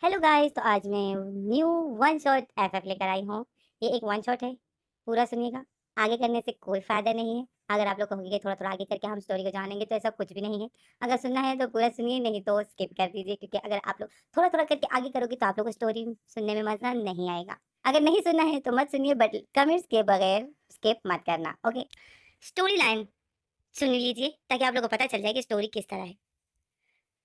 Hello guys, तो आज मैं न्यू वन शॉट एफएफ लेकर आई हूँ। ये एक वन शॉट है, पूरा सुनिएगा। आगे करने से कोई फ़ायदा नहीं है। अगर आप लोग कहोगे कि थोड़ा-थोड़ा आगे करके हम स्टोरी को जानेंगे, तो ऐसा कुछ भी नहीं है। अगर सुनना है तो पूरा सुनिए, नहीं तो स्किप कर दीजिए, क्योंकि अगर आप लोग थोड़ा-थोड़ा करके आगे करोगे तो आप लोग को स्टोरी सुनने में मज़ा नहीं आएगा। अगर नहीं सुनना है तो मत सुनिए, बट कमेंट्स के बगैर स्किप मत करना, ओके? स्टोरी लाइन सुन लीजिए ताकि आप लोगों को पता चल जाए कि स्टोरी किस तरह है।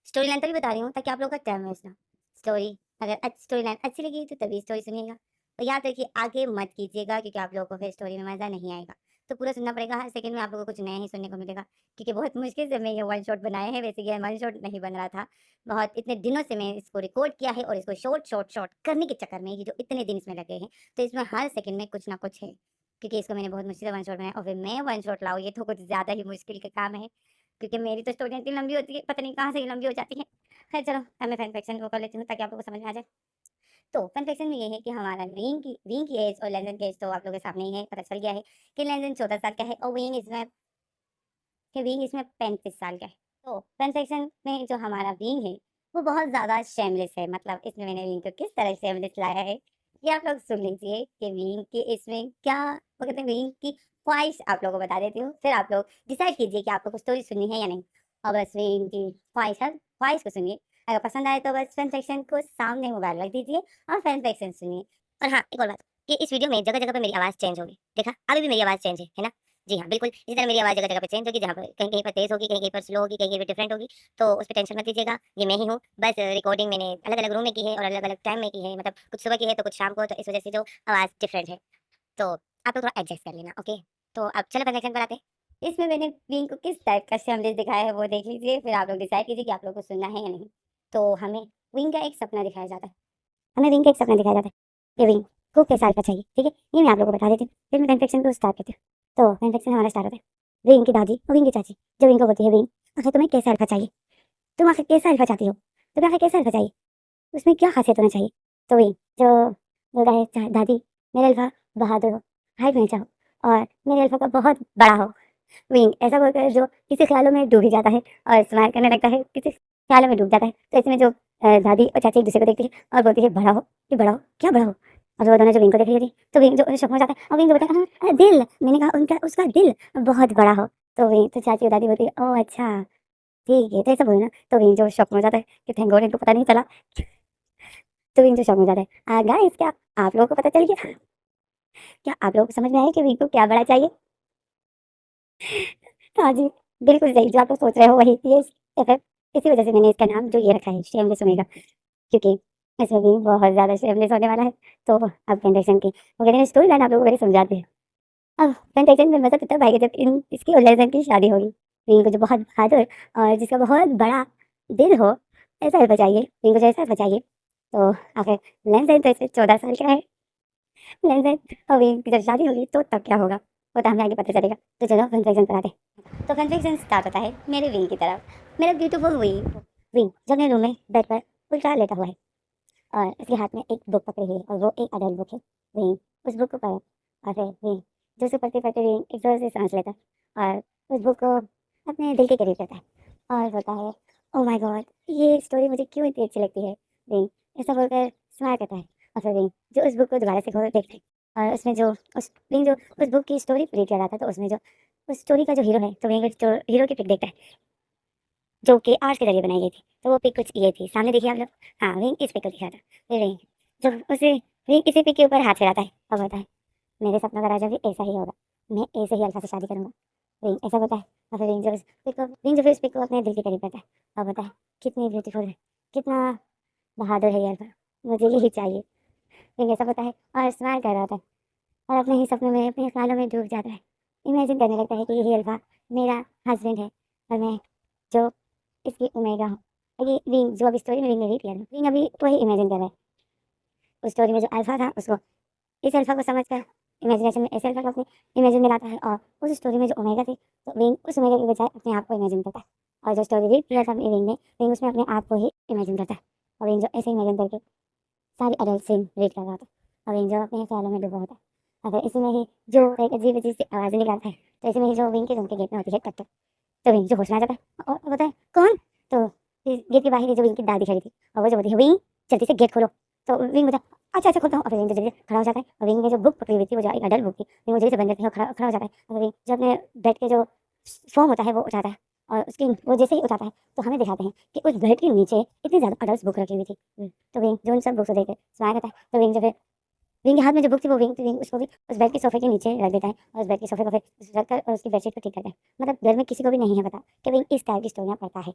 स्टोरी लाइन तभी बता रही हूँ ताकि आप लोगों का टाइम वेस्ट ना। स्टोरी अगर स्टोरी लाइन अच्छी लगी तो तभी स्टोरी सुनिएगा, और याद रखिए आगे मत कीजिएगा, क्योंकि आप लोगों को फिर स्टोरी में मज़ा नहीं आएगा। तो पूरा सुनना पड़ेगा, हर सेकंड में आप लोगों को कुछ नया ही सुनने को मिलेगा, क्योंकि बहुत मुश्किल से मैं ये वन शॉट बनाए हैं। वैसे ये वन शॉट नहीं बन रहा था, बहुत इतने दिनों से मैं इसको रिकॉर्ड किया है, और इसको शॉर्ट शॉर्ट शॉर्ट करने के चक्कर में ये जो इतने दिन इसमें लगे हैं, तो इसमें हर सेकंड में कुछ ना कुछ है, क्योंकि इसको मैंने बहुत मुश्किल से वन शॉट बनाया, और फिर मैं वन शॉट लाऊँ ये तो कुछ ज़्यादा ही मुश्किल का काम है, क्योंकि मेरी तो स्टोरी इतनी लंबी होती है, पता नहीं कहाँ से ये लंबी हो जाती है। खैर चलो, अब मैं फैन फिक्शन को कर लेती हूँ ताकि आप लोगों को समझ में आ जाए। तो फैन फिक्शन में ये है कि हमारा विंग की एज और लेंजन की एज तो आप लोगों के सामने ही है, पता चल गया है कि लेंजन 14 साल का है, और विंग इसमें 35 साल का है। तो फैन फिक्शन में जो हमारा विंग है, वो बहुत ज़्यादा शेमलेस है। मतलब इसमें मैंने विंग को किस तरह शेमलेस लाया है, ये आप लोग सुन लीजिए कि विंग के इसमें क्या वो कहते हैं, विंग की ख्वाहिश आप लोगों को बता देती हूँ, फिर आप लोग डिसाइड कीजिए कि आपको स्टोरी सुननी है या नहीं। और बस विंग की ख्वाहिश को सुनिए। अगर पसंद आए तो बस फैन फिक्शन को सामने मोबाइल रख दीजिए और फैन फिक्शन सुनिए। और हाँ, एक और बात, कि इस वीडियो में जगह-जगह पे मेरी आवाज़ चेंज होगी। देखा? अभी भी मेरी आवाज़ चेंज है ना? जी हाँ, बिल्कुल, इसी तरह मेरी आवाज़ जगह-जगह पे चेंज होगी, जहाँ पर कहीं-कहीं पर तेज़ होगी, कहीं-कहीं पर स्लो होगी, कहीं-कहीं पे डिफरेंट होगी, तो उस पे टेंशन मत लीजिएगा, ये मैं ही हूँ। बस रिकॉर्डिंग मैंने अलग-अलग रूम में की है और अलग-अलग टाइम में की है, मतलब कुछ सुबह की है, तो कुछ शाम को, तो इस वजह से जो आवाज़ डिफरेंट है। तो आप लोग थोड़ा एडजस्ट कर लेना, ओके? तो अब चलो कन्वेंशन पर आते हैं। इसमें मैंने क्वीन को किस टाइप का शमलेस दिखाया है वो देख लीजिए, फिर आप लोग डिसाइड कीजिए कि आप लोग को सुनना है या नहीं। तो हमें क्वीन का एक सपना दिखाया जाता है। हमें विंग का एक सपना दिखाया जाता है कि विंग को कैसा अल्फा चाहिए, ठीक है? ये मैं आप लोगों को बता देती हूँ, फिर मैं कन्फेक्शन को स्टार्ट करती हूँ। तो कन्फेक्शन हमारा स्टार्ट होता है विंग की दादी और विंग की चाची, जो विंग को बोलती है, विंग आखिर तुम्हें कैसा अल्फा चाहिए? तुम आखिर कैसा अल्फा चाहती हो? तुम्हें आखिर कैसा अल्फा चाहिए? उसमें क्या खासियत होना चाहिए? तो विंग जो बोलता है, दादी मेरा अल्फा बहादुर हो, हाइट में ऊँचा हो, और मेरे अल्फा का बहुत बड़ा हो। विंग ऐसा बोलकर जो किसी ख्यालों में डूब ही जाता है और स्माइल करने लगता है, किसी ख्यालों में डूब जाता है। तो इसमें जो दादी और चाची एक दूसरे को देखती है और बोलती है, बड़ा हो, ये बड़ा हो, क्या बड़ा हो? और वो दोनों जो विंग को देख रही होती है, तो विंग जो शौक हो जाता है, और विंग जो बोलता है, दिल, मैंने कहा उनका उसका दिल बहुत बड़ा हो। तो विंग तो चाची और दादी बोलती है, ओह अच्छा, ठीक है, तो ऐसा बोलो ना। तो विंग जो शौक में हो जाता है कि थैंक गॉड इनको पता नहीं चला। तो विंग जो शौक में हो जाता है, गाइस क्या आप लोगों को पता चल गया? क्या आप लोगों को समझ में आया कि विंग को क्या बड़ा चाहिए? हाँ जी, बिल्कुल सही, जो आप लोग सोच रहे हो वही, ये एफएफ, इसी वजह से मैंने इसका नाम जो ये रखा है, शेमलेस ओमेगा, क्योंकि इसमें भी बहुत ज़्यादा शेमलेस होने वाला है। तो अब कंडक्शन की वो कहते हैं स्टोरी लाइन आप लोगों को पहले समझाते हैं। अब कंडक्शन में मज़ा तब आएगा जब इन इसकी और लेज़न की शादी होगी। रिंकू जो बहुत बहादुर और जिसका बहुत बड़ा दिल हो, ऐसा बचाइए, रिंकू जैसा बचाइए। तो आखिर लेज़न तो इसमें 14 साल का है। लेज़न और रिंकू की जब शादी होगी तो तब क्या होगा? वो तो हमें आगे पता चलेगा। तो चलो कंडक्शन पर आते हैं। तो कन्वेंशन स्टार्ट होता है मेरे विंग की तरफ। मेरा ब्यूटीफुल विंग विंग जो अपने रूम में बेड पर उल्टा लेटा हुआ है, और उसके हाथ में एक बुक पकड़ी हुई है, और वो एक अडल्ट बुक है। विंग उस बुक को पढ़ो, और फिर विंग जो उसे पढ़ते पढ़ते विंग एक जोर से सांस लेता है और उस बुक को अपने दिल के करीब करता है और बोलता है, ओह माय गॉड, ये स्टोरी मुझे क्यों इतनी अच्छी लगती है। विंग ऐसा बोलकर स्माइल करता है, और फिर विंग जो उस बुक को दोबारा से खोल देखता है, और उसमें जो उस विंग जो उस बुक की स्टोरी रीड कर रहा था, तो उसमें जो उस स्टोरी का जो हीरो है, तो विंग जो हीरो की पिक देखता है, जो कि आर्ट के ज़रिए बनाई गई थी। तो वो पिक कुछ ये थी, सामने देखिए आप लोग। हाँ, विंग इस पिक को दिखा था। ये विंग जब उसे विंग इसी पिक के ऊपर हाथ फिराता है और बोलता है, मेरे सपनों का राजा भी ऐसा ही होगा। मैं ऐसे ही अल्फा से शादी करूँगा। विंग ऐसा बोलता है, और फिर विंग जब इस पिक को अपने दिल के करीब करता है और बोलता है, कितनी ब्यूटीफुल है, कितना बहादुर है ये अल्फा, मुझे यही चाहिए। विंग ऐसा बोलता है और स्माइल कर रहा होता है, और अपने ही सपनों में, अपने ख्यालों में डूब जाता है। इमेजिन करने लगता है कि यही अल्फा मेरा हस्बैंड है, और मैं जो इसकी ओमेगा हूँ। और ये विंग जो अभी स्टोरी में विंग ने रीड किया था, विंग अभी वही इमेजिन कर रहा है। उस स्टोरी में जो अल्फा था उसको इस अल्फा को समझकर इमेजिनेशन में ऐसे अल्फा को अपने इमेजिन में लाता है, और उस स्टोरी में जो ओमेगा थी, तो विंग उस ओमेगा के बजाय अपने आप को इमेजिन करता है। और जो स्टोरी रीड किया था विंग ने, विंग उसमें अपने आप को ही इमेजिन करता है, और विंग जो ऐसे इमेजिन करके सारी अडल्ट सीन रीड कर रहा होता है, और विंग जो अपने ख्यालों में डूबा होता है। अगर इसी में ही जो एक अजीब अजीब सी आवाज़ें निकालता है, तो इसी में ही जो विंग के रूम के गेट में होती है टक टक, तो विंग जो होश में आ जाता है और बोलता है, कौन? तो फिर गेट के बाहर ही जो विंग की दादी खड़ी थी, और वो जो बोलती है, विंग जल्दी से गेट खोलो। तो विंग बोलता है अच्छा अच्छा खोलता हूँ। और फिर विंग जल्दी से खड़ा हो जाता है और विंग ने जो बुक पकड़ी हुई थी वो जो एक अडल्ट बुक थी विंग वो जल्दी से बंद करके खड़ा खड़ा हो जाता है। और विंग जो अपने बेड के जो फॉर्म होता है वो उठाता है और उसकी वो जैसे ही उठाता है तो हमें दिखाते हैं कि उस बेड के नीचे इतनी ज़्यादा अडल्ट बुक रखी हुई थी। तो विंग जो उन सब बुक्स को देख के स्माइल करता है। तो विंग जो है विंग के हाथ में जो बुक थी वो विंग उसको भी उस बेड के सोफे के नीचे रख देता है और उस बेड के सोफे को फिर रखकर और उसकी बेडशीट को ठीक करता है। मतलब घर में किसी को भी नहीं है पता कि विंग इस टाइप की स्टोरियाँ पढ़ता है।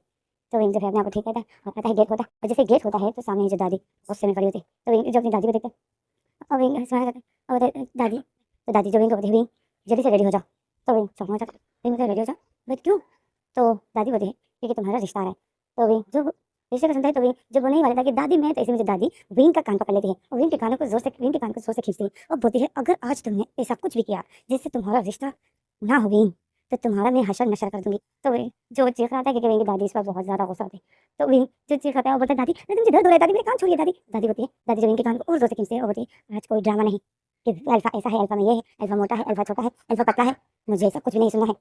तो विंग जो है अपने आप को ठीक करता है और कहता है गेट होता है और जैसे गेट होता है तो सामने जो दादी गुस्से में खड़ी होती है। तो विंग जो अपनी दादी को देखता है और विंग स्माइल करता है और बोलता है दादी। तो दादी जो विंग को बोलती है विंग जल्दी से रेडी हो जाओ। तो विंग चौंक जाता है। विंग बोलता है रेडी हो जाओ बट क्यों। तो दादी बोलती है क्योंकि तुम्हारा रिश्ता आ रहा है। तो विंग जो रिश्ते को सुनता है तो विंग जब वो नहीं वाला था कि दादी मैं तो ऐसे मुझे दादी विंग का कान पकड़ लेती है और विंग के कानों को जोर से विंग के कान को जोर से खींचती है और बोलती है अगर आज तुमने ऐसा कुछ भी किया जिससे तुम्हारा रिश्ता ना हो विंग तो तुम्हारा मैं हशर नशर कर दूंगी। तो विंग जो चीख रहा था क्योंकि विंग की दादी इस पर बहुत ज्यादा गुस्सा होती है। तो विंग जो चीख रहा था वो बोलता है दादी नहीं मुझे दर्द हो रहा है दादी मेरे कान छोड़िए दादी। दादी बोलती है दादी जो विंग के कान को और जोर से खींचती है और बोलती है आज कोई ड्रामा नहीं कि अल्फा ऐसा है अल्फा में ये है अल्फा मोटा है अल्फा छोटा है अल्फा पतला है मुझे ऐसा कुछ भी नहीं सुनना है।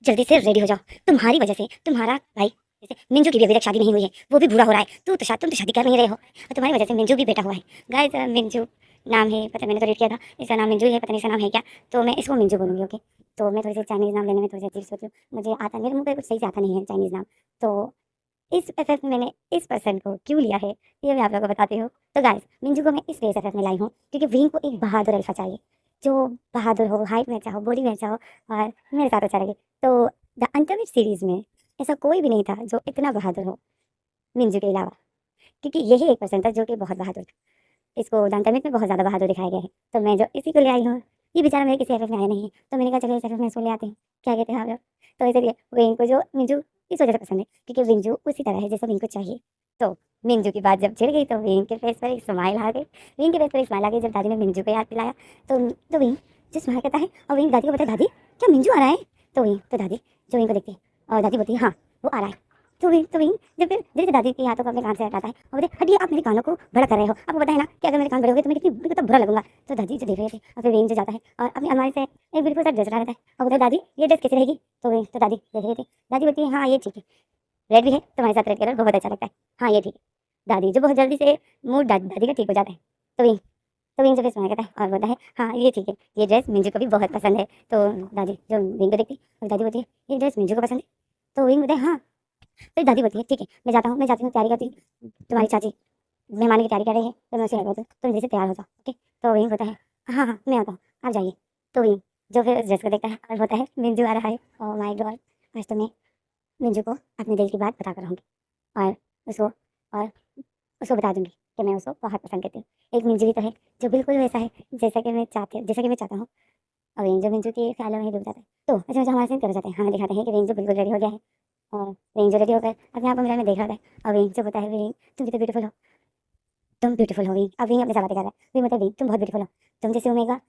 जल्दी से रेडी हो जाओ तुम्हारी वजह से तुम्हारा भाई जैसे मिंजू की भी अभी तक शादी नहीं हुई है वो भी बुरा हो रहा है तुम तो शादी कर नहीं रहे हो और तुम्हारी वजह से मिंजू भी बेटा हुआ है। गाइस मिंजू नाम है पता मैंने तो रीड किया था इसका नाम मिंजू है पता नहीं इसका नाम है क्या। तो मैं इसको मिंजू बोलूँगी ओके। तो मैं थोड़ी सी चाइनीज़ नाम लेने में थोड़ी सी अजीब सोचूँ मुझे आता मेरे मुँह पे कुछ सही से आता नहीं है चाइनीज़ नाम। तो इस एफएफ में मैंने इस पर्सन को क्यों लिया है ये मैं आप लोगों को बताती हूँ। तो गाइस मिंजू को मैं इसलिए इस एफएफ में लाई हूँ क्योंकि विंग को एक बहादुर अल्फा चाहिए जो बहादुर हो हाइट में अच्छा हो बॉडी में अच्छा हो और मेरे साथ अच्छा लगे। तो द अनकमिंग सीरीज में ऐसा कोई भी नहीं था जो इतना बहादुर हो मिंजू के अलावा क्योंकि यही एक पर्सन था जो कि बहुत बहादुर था। इसको द अनकमिंग में बहुत ज़्यादा बहादुर दिखाया गया है तो मैं जो इसी को ले आई हूँ। ये बेचारा मेरे किसी एफएफ में आया नहीं है तो मैंने कहा चलिए इस एफएफ में इसको ले आते हैं क्या कहते हैं आप लोग। तो इसलिए विंग को जो मिंजू इस वजह से पसंद है क्योंकि विंजू उसी तरह है जैसा विंग को चाहिए। तो मिंजू की बात जब छिड़ गई तो विंग के फेस पर एक स्माइल आ गई। विंग के फेस पर एक स्माइल आ गई जब दादी ने मिंजू को याद दिलाया। तो विंग जो स्माइल करता है और विंग दादी को बताया दादी क्या मिंजू आ रहा है। तो दादी जो विंग को देखती है और दादी बोलती है हाँ वो आ रहा है। तो विंग जब फिर धीरे से दादी के हाथों को अपने कान से हटाता है और बोलते हटिए आप मेरे कानों को बड़ा कर रहे हो आपको पता है ना कि अगर मेरे कान बड़े हो गए तो मैं कितना बुरा लगूंगा। तो दादी जो देख रही थी और फिर विंग जो जाता है और अपनी अलमारी से एक बिल्कुल सा ड्रेस उठा लेता है और बोलता है दादी ये ड्रेस कैसी रहेगी। तो दादी देख रही थी दादी बोलती है हाँ ये ठीक है रेड भी है तुम्हारे साथ रेड कलर बहुत अच्छा लगता है हाँ ये ठीक है। दादी जो बहुत जल्दी से मूड दादी का ठीक हो जाता है। तो विंग तो विंग जो फिर कहता है और बोलता है हाँ ये ठीक है ये ड्रेस मिंजू को भी बहुत पसंद है। तो दादी जो विंग को देखती और दादी बोलती है ये ड्रेस मिंजू को पसंद है। तो विंग बोलता है हाँ। फिर दादी बोलती है ठीक है मैं जाती हूँ तैयारी करती हूँ तुम्हारी चाची मेहमान की तैयारी कर रही है तो मैं उसे लगा दूँ तुम जैसे तैयार हो जाओ ओके। तो विंग होता है हाँ हाँ मैं आता हूँ आप जाइए। तो विंग जो फिर उस ड्रेस को देखता है और होता है मिंजू आ रहा है ओह माय गॉड आज तो मैं मिंजू को अपने दिल की बात बता कर रहूँगी और उसको और उसको बता दूंगी कि मैं उसको बहुत पसंद करती हूँ। एक मिंजू भी तो है जो बिल्कुल वैसा है जैसा कि मैं चाहता हूँ। और विंग जो मिंजू के ख्यालों में ही डूब जाता है। तो अच्छा अच्छा हमारे सीन कर जाते हैं हाँ दिखाते हैं कि विंग जो बिल्कुल रेडी हो गया है और विंग जो रेडी होकर अपने आप को मिरर में देख रहा है और विंग जो बताया विंग तुम कितने ब्यूटीफुल हो तुम ब्यूटीफुल हो विंग। अब विंग अपने से बातें कर रहा है विंग मतलब विंग तुम बहुत ब्यूटीफुल हो तुम जैसे ओमेगा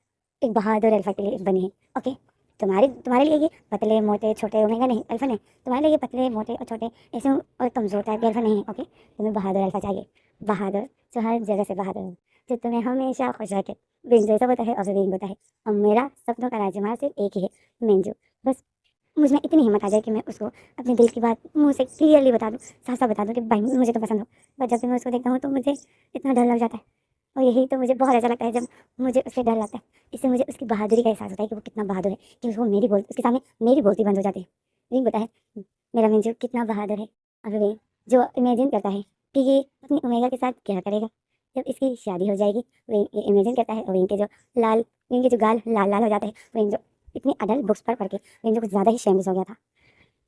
एक बहादुर अल्फा के लिए बनी है ओके। तुम्हारे तुम्हारे लिए ये पतले मोटे छोटे ओमेगा नहीं अल्फा नहीं तुम्हारे लिए ये पतले मोटे और छोटे ऐसे और कमजोर टाइप के अल्फा नहीं है ओके। तुम्हें बहादुर अल्फा चाहिए बहादुर जो हर जगह से बहादुर हो जो तुम्हें हमेशा खुश रखे। विंग जैसा होता है और विंग होता है और मेरा सपनों का राजकुमार सिर्फ एक ही है मिंजू। बस मुझ में इतनी हिम्मत आ जाए कि मैं उसको अपने दिल की बात मुँह से क्लियरली बता दूँ साफ साफ बता दूँ कि भाई मुझे तो पसंद हो। बट जब भी मैं उसको देखता हूँ तो मुझे इतना डर लग जाता है और यही तो मुझे बहुत अच्छा लगता है जब मुझे उससे डर लगता है। इससे मुझे उसकी बहादुरी का एहसास होता है कि वो कितना बहादुर है कि वो उसके सामने मेरी बोलती बंद हो जाती है। रिंग होता है मेरा मिंजू कितना बहादुर है। और वे जो इमेजिन करता है कि ये अपनी ओमेगा के साथ क्या करेगा जब इसकी शादी हो जाएगी। वे ये इमेजिन करता है और विंग के जो गाल लाल लाल हो जाते हैं। विंग जो इतनी अडल्ट बुक्स पढ़ के विंग जो कुछ ज़्यादा ही शेमलेस हो गया था।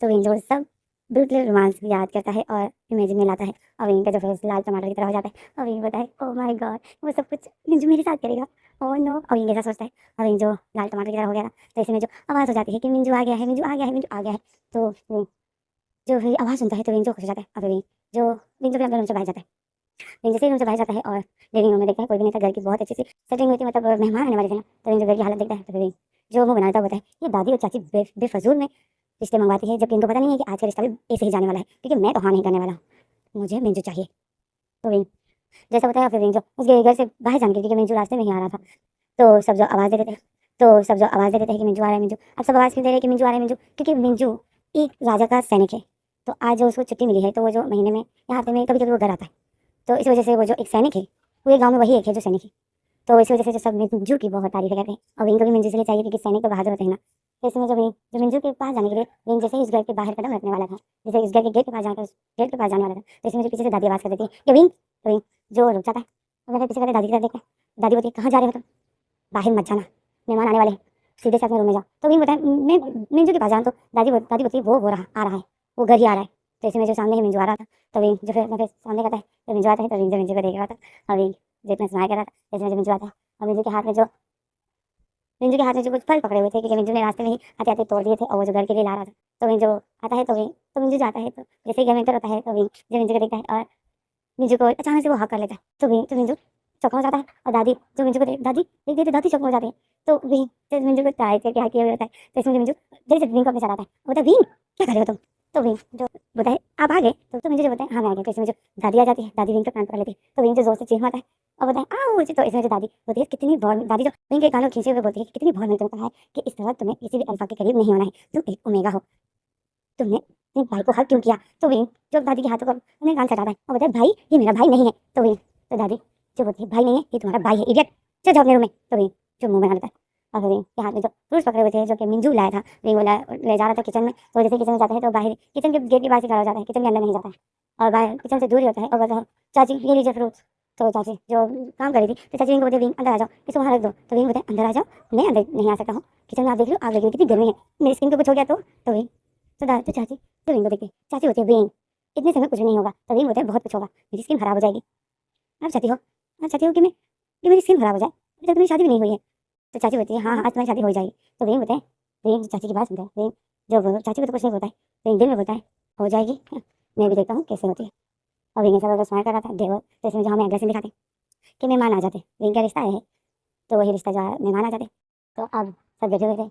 तो विंग जो सब ब्रूटल रोमांस याद करता है और इमेजिन में लाता है और विंग का जो फेस लाल टमाटर की तरह हो जाता है और विंग बोलता है ओह माय गॉड वो सब कुछ मिंजू मेरे साथ करेगा ओह नो। और विंग ऐसा सोचता है और विंग जो लाल टमाटर की तरह हो गया था तो ऐसे में जो आवाज़ हो जाती है कि मिंजू आ गया है मिंजू आ गया है मिंजू आ गया है। तो विंग जो फिर आवाज़ सुनता है तो विंग जो खुश हो जाता है और फिर विंग जो फिर अपने रूम से बाहर जाता है। विंग जैसे ही रूम से बाहर जाता है और लिविंग रूम में देखता है कोई भी नहीं था घर की बहुत अच्छी सी सेटिंग हुई थी मतलब मेहमान आने वाले थे ना। तो विंग जो घर की हालत देखता है तो फिर विंग जो वो बनाता होता है ये दादी और चाची बेफजूल में रिश्ते मंगवाती है जबकि इनको पता नहीं है कि आज का रिश्ता भी ऐसे ही जाने वाला है क्योंकि मैं तो हाँ नहीं करने वाला हूँ मुझे मिंजू चाहिए। तो विंग जैसा बताया फिर विंग जो उसके घर से बाहर जाने के लिए क्योंकि मिंजू रास्ते में ही आ रहा था। तो सब जो आवाज़ देते थे कि मिंजू आ रहा है मिंजू। अब सब आवाज़ क्यों दे रहे हैं कि मिंजू आ रहा है मिंजू क्योंकि मिंजू एक राजा का सैनिक है। तो आज जो उसको छुट्टी मिली है तो वो जो महीने में या हफ्ते में कभी कभी वो घर आता है तो इस वजह से वो जो एक सैनिक है, पूरे गाँव में वही एक है जो सैनिक है। तो इस वजह से जो सब मिंजू की बहुत तारीफ़ करते हैं और विंग को भी मिंजू से चाहिए कि सैनिक को बहादुर होते हैं ना। तो इसमें जो मिंजू के पास जाने के लिए विंग जैसे ही उस घर के बाहर कदम रखने वाला था, जैसे इस घर के गेट के पास जाकर गेट के पास जाने वाला था, तो इसमें जो पीछे से दादी आवाज़ कर देती है कि विंग, तो विंग जो रुक जाता है और फिर पीछे करके दादी की तरफ देखता है। दादी बोलती है कहाँ जा रहे हो तुम, बाहर मत जाना, मेहमान आने वाले हैं, सीधे से अपने रूम में जाओ। तो विंग बताए मैं मिंजू के पास जाऊँ, तो दादी बोलती है वो रहा आ रहा है, वो घर ही आ रहा है। तो इसमें जो सामने ही मिंजू आ रहा था, तो विंग जो फिर सामने कहता है तो मिंजू आता है, तो विंग जो मिंजू को देख रहा था और विंग जितना स्माइल कर रहा था, इसमें जो मिंजू आता है और मिंजू के हाथ में जो कुछ फल पकड़े हुए थे, क्योंकि मिंजू ने रास्ते में ही आते आते तोड़ दिए थे और वो जो घर के लिए ला रहा था। तो मिंजू आता है, तो मिंजू जाता है, तो जैसे ही घर में एंटर होता है तो विंग जो मिंजू को देखता है और मिंजू को अचानक से वो हक कर लेता है। तो मिंजू चौंका हो जाता है और दादी जो मिंजू को दादी देख देते दादी चौंका हो जाती है। तो विंग जो मिंजू को ट्राई करके हक किया हुआ होता है, तो इसमें जो मिंजू जल्दी से विंग को अपने साथ आता है, बोलता है विंग क्या कर रहे हो तुम। तो विंग जो बोलता है आप आ गए, तो मिंजू जो बोलता है हाँ मैं आ गया। तो इसमें जो दादी आ जाती है, दादी विंग का कान पकड़ लेती है, तो विंग जो जोर से चीख मारता है और बोलता है आओ। तो इसमें जो दादी बोलती है कितनी बहुत, दादी जो विंग के कानों खींचे हुए बोलती है कितनी बहुत मैंने तुमको कहा है कि इस तरह तुम्हें किसी भी अल्फा के करीब नहीं होना है, तुम एक ओमेगा हो, तुमने अपने भाई को हक क्यों किया। तो विंग जो दादी के हाथों को अपने कान सटाता है और बोलता है भाई ये मेरा भाई नहीं है। तो दादी जो बोलती है भाई नहीं है ये तुम्हारा भाई है इडियट, चल जाओ अपने रूम में। तो विंग जो मुंह बना लेता है और फिर विंग के हाथ में जो फ्रूट्स पकड़े हुए थे जो कि मिंजू लाया था, विंग वो ले जा रहा था किचन में। तो जैसे किचन में जाता है तो बाहर किचन के गेट के बाहर से खड़ा हो जाता है, किचन के अंदर नहीं जाता है और बाहर किचन से दूर ही होता है और बोलता है चाची ये लीजिए फ्रूट्स। तो चाची जो काम कर रही थी, तो चाची विंग को बोलती है विंग अंदर आ जाओ, इसको वहाँ रख दो। तो विंग बोलते हैं अंदर आ जाओ, मैं अंदर नहीं आ सकता हूँ, किचन में आप देख लो, आप देख लो कितनी गर्मी है, मेरी स्किन को कुछ हो गया तो विंग तो चाची तो विंग को देखती है, चाची होती है विंग इतने समय कुछ नहीं होगा। तो विंग होते हैं बहुत कुछ होगा, मेरी स्किन खराब हो जाएगी, आप चाहती हो कि मेरी स्किन खराब हो जाए, अभी तक मेरी शादी भी नहीं हुई है। तो चाची बोलती है हाँ हाँ आज तुम्हारी शादी हो जाएगी। तो विंग बोलते हैं, विंग चाची की बात सुनता है, विंग जो चाची को तो कुछ नहीं बोलता है, विंग दिल में बोलता है हो जाएगी, मैं भी देखता हूँ कैसे होती है। और विंग ऐसा स्माइल कर रहा था देवर। तो इसमें जो हमें अग्रेशन दिखाते हैं कि मेहमान आ जाते, विंग का रिश्ता है तो वही रिश्ता जो है मेहमान आ जाते। तो अब सब बैठे हुए थे,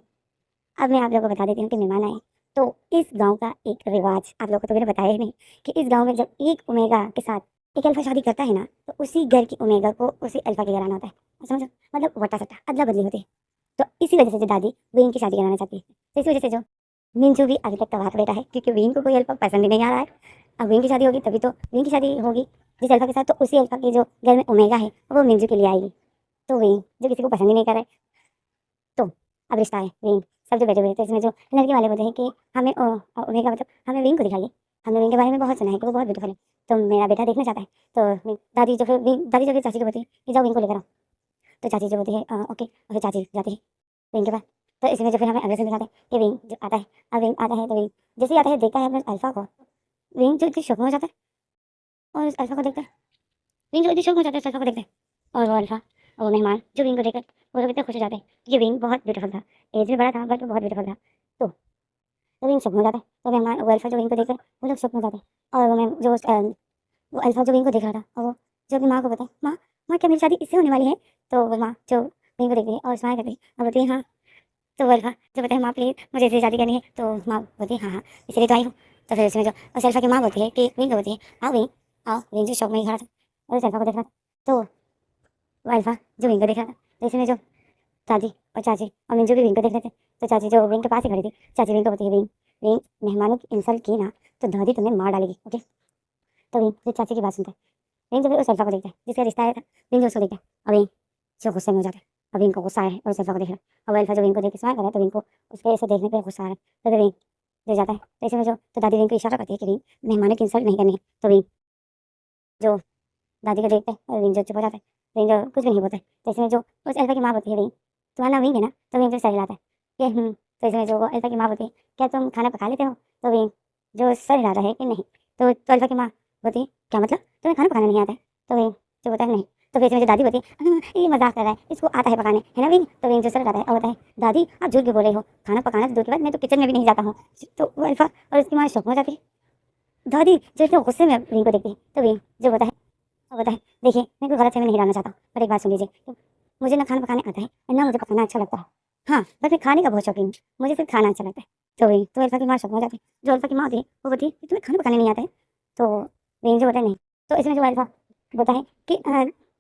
अब मैं आप लोगों को बता देती हूँ कि मेहमान आए। तो इस गांव का एक रिवाज आप लोगों को तो मैंने बताया ही नहीं कि इस गांव में जब एक ओमेगा के साथ एक अल्फा शादी करता है ना, तो उसी घर की ओमेगा को उसी अल्फा के घर आना होता है, समझो, मतलब वट्टा सट्टा अदला बदली होती है। तो इसी वजह से जो दादी वो इनकी शादी कराना चाहती है, तो इस वजह से जो मिंजू भी अभी तक तबाह का बेटा है, क्योंकि विंग को कोई अल्फा पसंद ही नहीं आ रहा है। अब विंग की शादी होगी तभी तो विंग की शादी होगी जिस अल्फा के साथ, तो उसी अल्फा की जो घर में ओमेगा है वो मिंजू के लिए आएगी। तो विंग जो किसी को पसंद ही नहीं कर रहा है, तो अब रिश्ता है विंग सब जो बैठे हुए थे, तो इसमें जो लड़के वाले बोलते हैं कि हमें ओमेगा मतलब हमें विंग को दिखाइए, हमने विंग के बारे में बहुत सुना है कि वो बहुत ब्यूटीफुल है, तो मेरा बेटा देखना चाहता है। तो दादी जो फिर चाची को बोलती है कि जाओ विंग को लेकर आओ। तो चाची जो बोलती है ओके, और फिर चाची जाती है विंग के पास। तो इसमें जो फिर हमें अग्रेसन दिखाते हैं कि विंग जो आता है, अब विंग आता है तो विंग जैसे ही आता है देखता है अपने अल्फा को, विंग जो इतनी शौक में हो जाता है और उस अल्फा को देखता है, विंग जो इतनी शौक में हो जाता है उस अल्फा को देखता है और वो अल्फा और वो मेहमान जो विंग को देखकर वो लोग इतने खुश हो जाते हैं कि विंग बहुत ब्यूटीफुल था, एज में बड़ा था बट वो बहुत ब्यूटीफुल था। तो विंग शौक में हो जाता है, तो मेहमान वो अल्फा जो विंग को देखकर वो लोग शौक में हो जाते हैं और वो अल्फा जो विंग को देख रहा था और वो जो अपनी माँ को बताए माँ माँ क्या मेरी शादी इससे होने वाली है। तो वो माँ जो विंग को देखती है और स्माइल करती है और बोलती है हाँ। तो वो अल्फा जो बताए माँ प्लीज़ मुझे इससे शादी करनी है, तो माँ बोलती है हाँ हाँ इसलिए तो आई हूँ। तो फिर उसमें जो उस अल्फा की माँ बोलती है कि विंग को बोलती है आओ विंग आओ, विंग जो शौक में ही खड़ा था और उस अल्फा को देख रहा था। तो वो अल्फा जो विंग को देख रहा था, तो इसमें जो दादी और चाची और मिंजू भी विंग को देख रहे थे। तो चाची जो विंग के पास ही खड़ी थी, चाची विंग को बोलती है विंग विंग मेहमानों की इंसल्ट की ना तो दादी तुम्हें मार डालेगी ओके। तो विंग फिर चाची की बात सुनता है, विंग जो फिर उस अल्फा को देखता है जिसका रिश्ता आया था, विंग जो उसको देखता है और विंग जो गुस्से में हो जाता है और विंग को गुस्सा आया है और उस अल्फा को देख रहा है और वो अल्फा जो विंग को देख के स्माइल कर रहा है, तो विंग को उसके ऐसे देखने पर गुस्सा आ रहा है। तो फिर विंग जो जाता है, तो इसमें जो तो दादी विंग को इशारा करती है कि विंग मेहमानों की इंसल्ट नहीं करनी है। तो विंग जो दादी को देखते हैं और विंग जो चुप हो जाता है, विंग जो कुछ भी नहीं बोलता है। तो इसमें जो उस अल्फा की माँ बोलती है विंग तुम्हारा नाम विंग है ना, तो विंग जो सर हिलाता है कि तो इसमें जो वो अल्फा की माँ बोलती है क्या तुम खाना पका लेते हो। तो विंग जो सर हिलाता है कि नहीं। तो अल्फा की माँ बोलती है क्या मतलब तुम्हें खाना पकाना नहीं आता है। तो विंग जो बोलता है नहीं। तो फिर इसमें जो दादी बोलती है ये मजाक कर रहा है, इसको आता है पकाने है ना विंग। तो विंग जो सर हिलाता है और बोलता है दादी आप झूठ क्यों बोल रही हो, खाना पकाना तो दूर की बात मैं तो किचन में भी नहीं जाता हूँ। तो वो अल्फा और उसकी माँ शौक हो जाती है, दादी जो इतने गुस्से में विंग को देखती है। तो विंग जो बोलता है और बताए देखिए मैं कोई गलत फहमी नहीं डालना चाहता हूँ, पर एक बात सुन लीजिए, तो मुझे ना खाना पकाने आता है और ना मुझे पकाना अच्छा लगता है, हाँ बस मैं खाने का बहुत शौकीन हूँ, मुझे सिर्फ खाना अच्छा लगता है। तो वही तो अल्फा की माँ शौक हो जाती है, जो अल्फा की माँ होती है वो बोलती है कि तुम्हें खाना पकाने नहीं आता है। तो वेन जो होता है नहीं। तो इसमें जो अल्फा बोलता है कि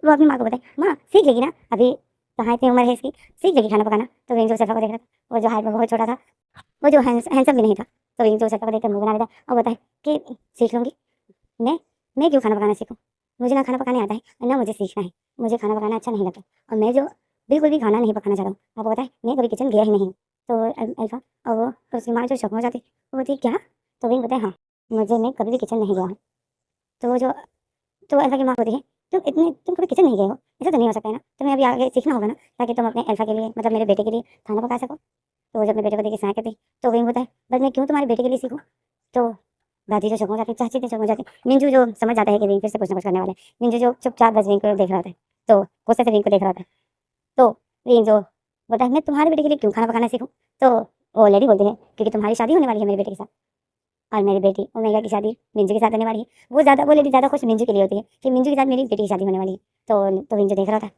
वो अपनी माँ को बताए माँ सीख लेगी ना, अभी कहाँ इतनी उम्र है इसकी, सीख लेगी खाना पकाना। तो वेन जो अल्फा को देख रहा था, वो जो हाइट में बहुत छोटा था, वो जो हैंडसम भी नहीं था, तो वेन जो अल्फा को देखकर मुँह बना लेता और बताए कि सीख लूँगी, मैं मैं क्यों खाना पकाना सीखूँ, मुझे ना खाना पकाने आता है और ना मुझे सीखना है। मुझे खाना पकाना अच्छा नहीं लगता और मैं जो बिल्कुल भी खाना नहीं पकाना चाहता हूँ। आपको पता है मैं कभी किचन गया ही नहीं। तो अल्फा और वो उसकी माँ जो शौक हो जाती वो बोलती क्या? तो वही बताए हाँ, मुझे मैं कभी भी किचन नहीं गया हूँ। तो वो जो तो अल्फा की माँ होती है तुम कभी किचन नहीं गए हो, ऐसा तो नहीं हो सकता है ना? तुम्हें अभी आगे सीखना होगा ना, ताकि तुम अपने अल्फा के लिए मतलब मेरे बेटे के लिए खाना पका सको। तो वो जब अपने बेटे को देख के सहायक करती तो वही होता है बस मैं क्यों तुम्हारे बेटे के लिए सीखूं। तो दादी जो शौक हो जाती, चाची जो शौक हो जाती, मिंजू जो समझ जाता है कि विंग फिर से कुछ ना कुछ करने वाला है। मिंजू जो चुपचाप बस विंग को देख रहा होता है, तो गुस्से से विंग को देख रहा होता है। तो विंग जो बोलता है मैं तुम्हारे बेटे के लिए क्यों खाना पकाना सीखूं। तो वो लेडी बोलती है क्योंकि तुम्हारी शादी होने वाली है मेरे बेटे के साथ और मेरी बेटी ओमेगा की शादी मिंजू के साथ होने वाली है। वो लेडी ज़्यादा खुश मिंजू के लिए होती है कि मिंजू के साथ मेरी बेटी की शादी होने वाली है। तो विंग जो देख रहा था,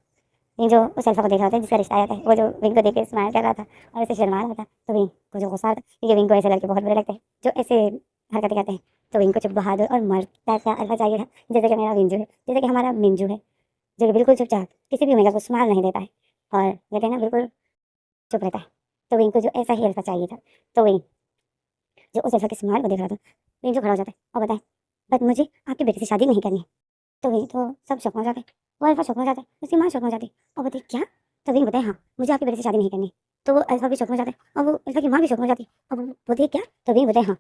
विंग जो उस अल्फा को देख रहा था जिसका रिश्ता आया था, वो जो विंग को देख के स्माइल कर रहा था और ऐसे शर्मा रहा था। तो विंग को जो गुस्सा आता है क्योंकि विंग को ऐसे लड़के बहुत बुरे लगते हैं जो ऐसे हरकतें करते हैं। तो विंग को चुप बहादुर और मर्द टाइप का अल्फा चाहिए था, जैसे कि मेरा विंजू है, जैसे कि हमारा मिंजू है, जो कि बिल्कुल चुपचाप किसी भी ओमेगा को स्माइल नहीं देता है और कहते हैं ना बिल्कुल चुप रहता है। तो विंग को जो ऐसा ही अल्फा चाहिए था। तो विंग जो उस अल्फा के स्माइल को देख रहा था, विंग जो खड़ा हो जाता है और बताए बट मुझे आपके बेटे से शादी नहीं करनी है। तो विंग तो सब शौक हो जाते हैं, वो अल्फा शौक हो जाता है, उसकी माँ शौक हो जाती है और बोलती क्या? तो विंग बताए हाँ, मुझे आपके बेटे से शादी नहीं करनी है। तो वो अल्फा भी शौक हो जाता है और वो अल्फा की माँ भी शौक हो जाती है और वो बोलती है क्या? तो विंग बताए हाँ,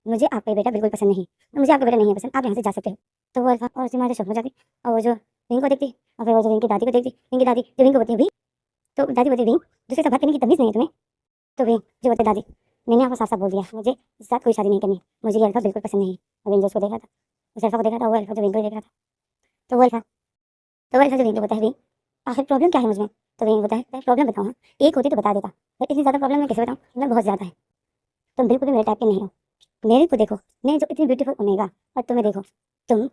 मुझे आपका बेटा बिल्कुल पसंद नहीं है, मुझे आपका बेटा नहीं है पसंद, आप यहाँ से जा सकते हो। तो वो अल्फा और उसकी माँ जो शौक हो जाती और वो जो विंग को देखती और फिर वो जो विंग की दादी को देखती, विंग की दादी जो विंग को बोलती है भाई, तो दादी बोलती है विंग दूसरे से बात करने की तमीज़ नहीं है तुम्हें। तो विंग जो बोलते दादी मैंने आपको साफ साफ बोल दिया मुझे इसके साथ कोई शादी नहीं करनी, मुझे ये अल्फा बिल्कुल पसंद नहीं है। और विंग जो उसको देख रहा था, उस अल्फा को देख रहा था, वो अल्फा जो विंग को देख रहा था। तो वो अल्फा जो विंग को बताया विंग आखिर प्रॉब्लम क्या है मुझमें। तो विंग बताया मैं प्रॉब्लम बताऊँ हाँ, एक होती तो बता देता, पर इतनी ज़्यादा प्रॉब्लम मैं कैसे बताऊँ, मैं बहुत ज़्यादा है, तुम बिल्कुल भी मेरे टाइप के नहीं हो। मेरे को देखो, मैं जो इतनी ब्यूटीफुल ओमेगा और तुम्हें देखो, तुम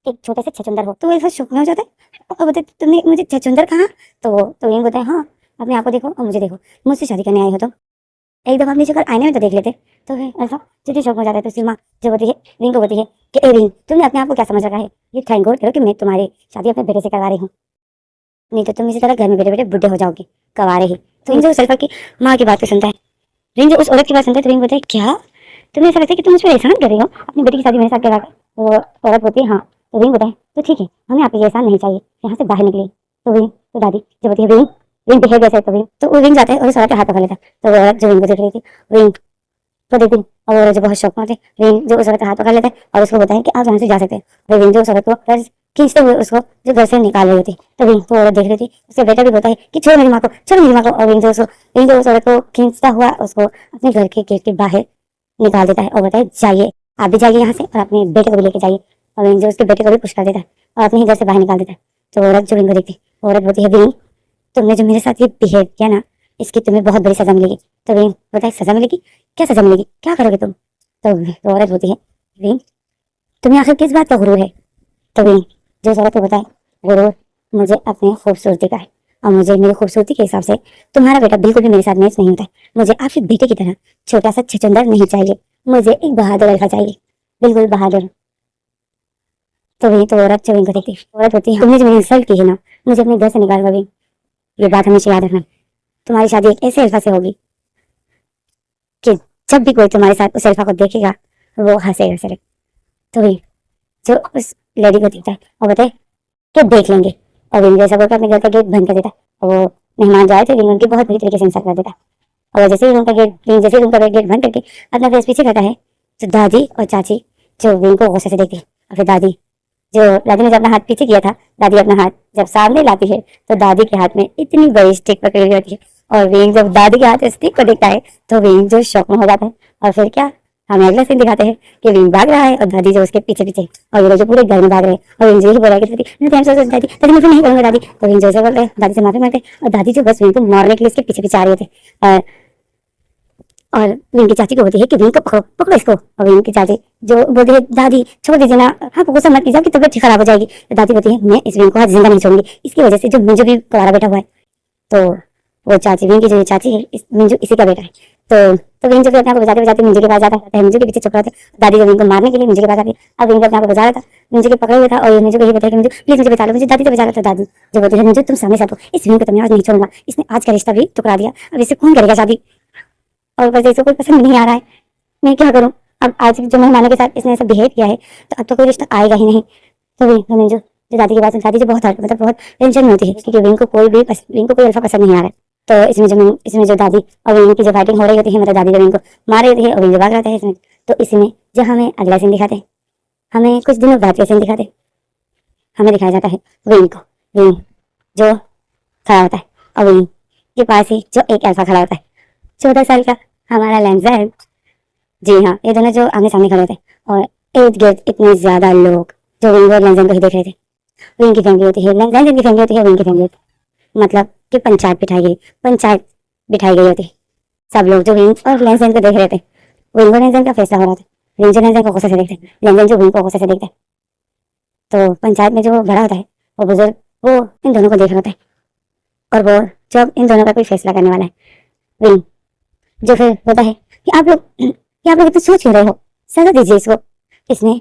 एक छोटे से छछूंदर हो। तो वो ऐसा शौक में हो जाता है और बोलते तुमने मुझे छछूंदर कहा। तो ये बोलते हैं हाँ, अपने आप को देखो और मुझे देखो, मुझसे शादी करने आई हो तो एक दफा अपनी शक्ल आईने में तो देख लेते। तो फिर अल्फा चिट्ठी शौक हो जाता है। तो सीमा जो होती है रिंग को बोलती है कि ए रिंग तुमने अपने आप को क्या समझ रखा है, ये थैंक गॉड करो कि मैं तुम्हारी शादी अपने बेटे से करवा रही हूँ, नहीं तो तुम इसी तरह घर में बैठे बैठे बुढ़े हो जाओगे कवारे ही। तो रिंग जो उस अल्फा की माँ की बात को सुनता है, रिंग जो उस औरत की बात सुनता है, तो रिंग बोलता है क्या तुम्हें ऐसा लगता है कि तुम मुझ पर एहसान कर रही हो अपनी बेटी की शादी मेरे साथ करा कर। वो औरत बोलती है हाँ। तो रिंग बताए तो ठीक है, हमें आपके एहसान नहीं चाहिए, यहाँ से बाहर निकलिए। तो रिंग तो दादी जो बोलती है रिंग रिंग बिहेव जैसे, तो रिंग तो वो रिंग जाता है और उस औरत के हाथ पकड़ लेता है। तो वो औरत जो रिंग को देख रही थी रिंग को देखती और वो औरत जो बहुत शौक में होती है रिंग जो उस औरत का हाथ पकड़ लेता है और उसको बताए कि आप यहाँ से जा सकते हैं। और रिंग जो उस औरत को बस खींचते हुए उसको जो घर से निकाल रही होती। तो रिंग तो औरत देख रही थी, उसका बेटा भी बोलता है कि छोड़ मेरी माँ को, छोड़ मेरी माँ को। और रिंग जो उस औरत को खींचता हुआ उसको अपने घर के गेट के बाहर निकाल देता है और बताए जाइए, आप भी जाइए यहाँ से और अपने बेटे को भी लेके जाइए। और विंग जो उसके बेटे को भी पुश कर देता है और अपने ही घर से बाहर निकाल देता है। तो औरत जो विंग को देखती औरत बोलती है विंग तुमने जो मेरे साथ ये बिहेव किया ना, इसकी तुम्हें बहुत बड़ी सजा मिलेगी। तो विंग बताए सजा मिलेगी, क्या सजा मिलेगी, क्या करोगे तुम। तो औरत बोलती है विंग तुम्हें आखिर किस बात का गुरूर है। तो विंग जो उस औरत को बताए गुरूर मुझे अपनी खूबसूरती का है और मुझे मेरी खूबसूरती के हिसाब से तुम्हारा बेटा बिल्कुल भी मेरे साथ मैच नहीं होता है। मुझे आपके बेटे की तरह छोटा सा छछूंदर नहीं चाहिए, मुझे एक बहादुर लड़का चाहिए, बिल्कुल बहादुर। तो वही तो औरत जो इनको देखती औरत होती है तुमने जो मेरी इंसल्ट की है ना, मुझे अपने घर से निकाल कर, ये बात हमेशा याद रखना, तुम्हारी शादी एक ऐसे अल्फा से होगी कि जब भी कोई तुम्हारे साथ उस अल्फा को देखेगा वो हंसेगा सिर्फ। तो वही जो उस लेडी को देखता है और बताए कि देख लेंगे, और विंग जैसा बोलकर अपने घर का गेट बंद कर देता है और वो मेहमान जो आए थे विंग उनकी बहुत बुरी तरीके से इंसल्ट कर देता है। और जैसे ही रूम का गेट बंद करके अपना फेस पीछे करता है, तो दादी और चाची जो विंग को गुस्से से देखती है और फिर दादी ने जब अपना हाथ पीछे किया था, दादी अपना हाथ जब सामने लाती है तो दादी के हाथ में इतनी बड़ी स्टिक पकड़ी हुई होती है और विंग जब दादी के हाथ स्टिक को देखता है तो विंग जो शौक में हो जाता है। और फिर क्या हमें अगला सीन दिखाते हैं कि विंग भाग रहा है और दादी जो उसके पीछे पीछे, और ये लोग जो पूरे घर में भाग रहे हैं और विंग जो ही बोल रहा है कि दादी माफी नहीं करूंगा दादी। तो विंग जो बोल रहे हैं दादी से माफी मांगते हैं और दादी जो बस विंग को मारने के लिए इसके पीछे पीछे आ रहे थे। और विंग की चाची को होती है कि विंग को पकड़ो पकड़ो इसको। और विंग की चाची जो बोलती है दादी छोड़ दीजिए ना, हाँ गुस्सा मत कीजिए आपकी तबीयत खराब हो जाएगी। तो दादी बोलती है मैं इस विंग को आज जिंदा नहीं छोड़ूंगी, इसकी वजह से जो मिंजू भी कुआरा बैठा हुआ है। तो वो चाची विंग की जो चाची है मिंजू इसी का बेटा है। तो विंग जो अपने आप को बचाते बचाते मिंजू के पास जाता है, मिंजू के पीछे छुप रहा था। दादी जो विंग को मारने के लिए मिंजू के पास आती है, अब विंग अपने आप को बचा रहा था, मिंजू के पकड़े हुए था और ये मिंजू को ये बताया कि मिंजू प्लीज मुझे बचा लो, मुझे दादी से बचा लो। तो दादी जो बोलती है मिंजू तुम सामने से आतो, इस विंग को तुम्हें आज नहीं छोड़ूंगा, इसने आज का रिश्ता भी टुकरा दिया, अब इससे कौन करेगा शादी, और बस इसको कोई पसंद नहीं आ रहा है, मैं क्या करूं। अब आज जो मेहमानों के साथ इसने ऐसा बिहेव किया है तो अब तो कोई रिश्ता आएगा ही नहीं। तो वही मिंजू जो दादी की बात सुन, दादी जो बहुत मतलब बहुत टेंशन में होती है क्योंकि विंग को कोई अल्फा पसंद नहीं आ रहा है। तो इसमें जो दादी और विंग की जो फाइटिंग हो रही होती है, मतलब दादी जो विंग को मार रही होती है और विंग भाग रहा है इसमें। तो इसमें जो हमें अगला सीन दिखाते हैं, हमें कुछ दिनों बाद का सीन दिखाते हैं, हमें दिखाया जाता है विंग जो खड़ा होता है और विंग के पास ही जो एक अल्फा खड़ा होता है, 14 साल का हमारा लैंजर। जी हाँ, ये दोनों जो आमने सामने खड़े होते हैं और इर्द गिर्द इतने ज्यादा लोग जो विंग और लैंजर को ही देख रहे थे। विंग की फैमिली होती है, लैंजर की फैमिली होती है, विंग की फैमिली होती है, मतलब कि पंचायत बिठाई गई होती है। सब लोग जो विंग और लैंजर को देख रहे थे, विंग और लैंजर का फैसला हो रहा था। विंग जो लैंजर को गुस्से से देखते हैं, लैंजर जो विंग को गुस्से से देखते हैं। तो पंचायत में जो बड़ा होता है वो बुजुर्ग, वो इन दोनों को देख रहा होता है और वो जब इन दोनों का कोई फैसला करने वाला है, विंग जो फिर होता है कि आप लोग इतना सोच क्यों रहे हो, सजा दीजिए इसको, इसने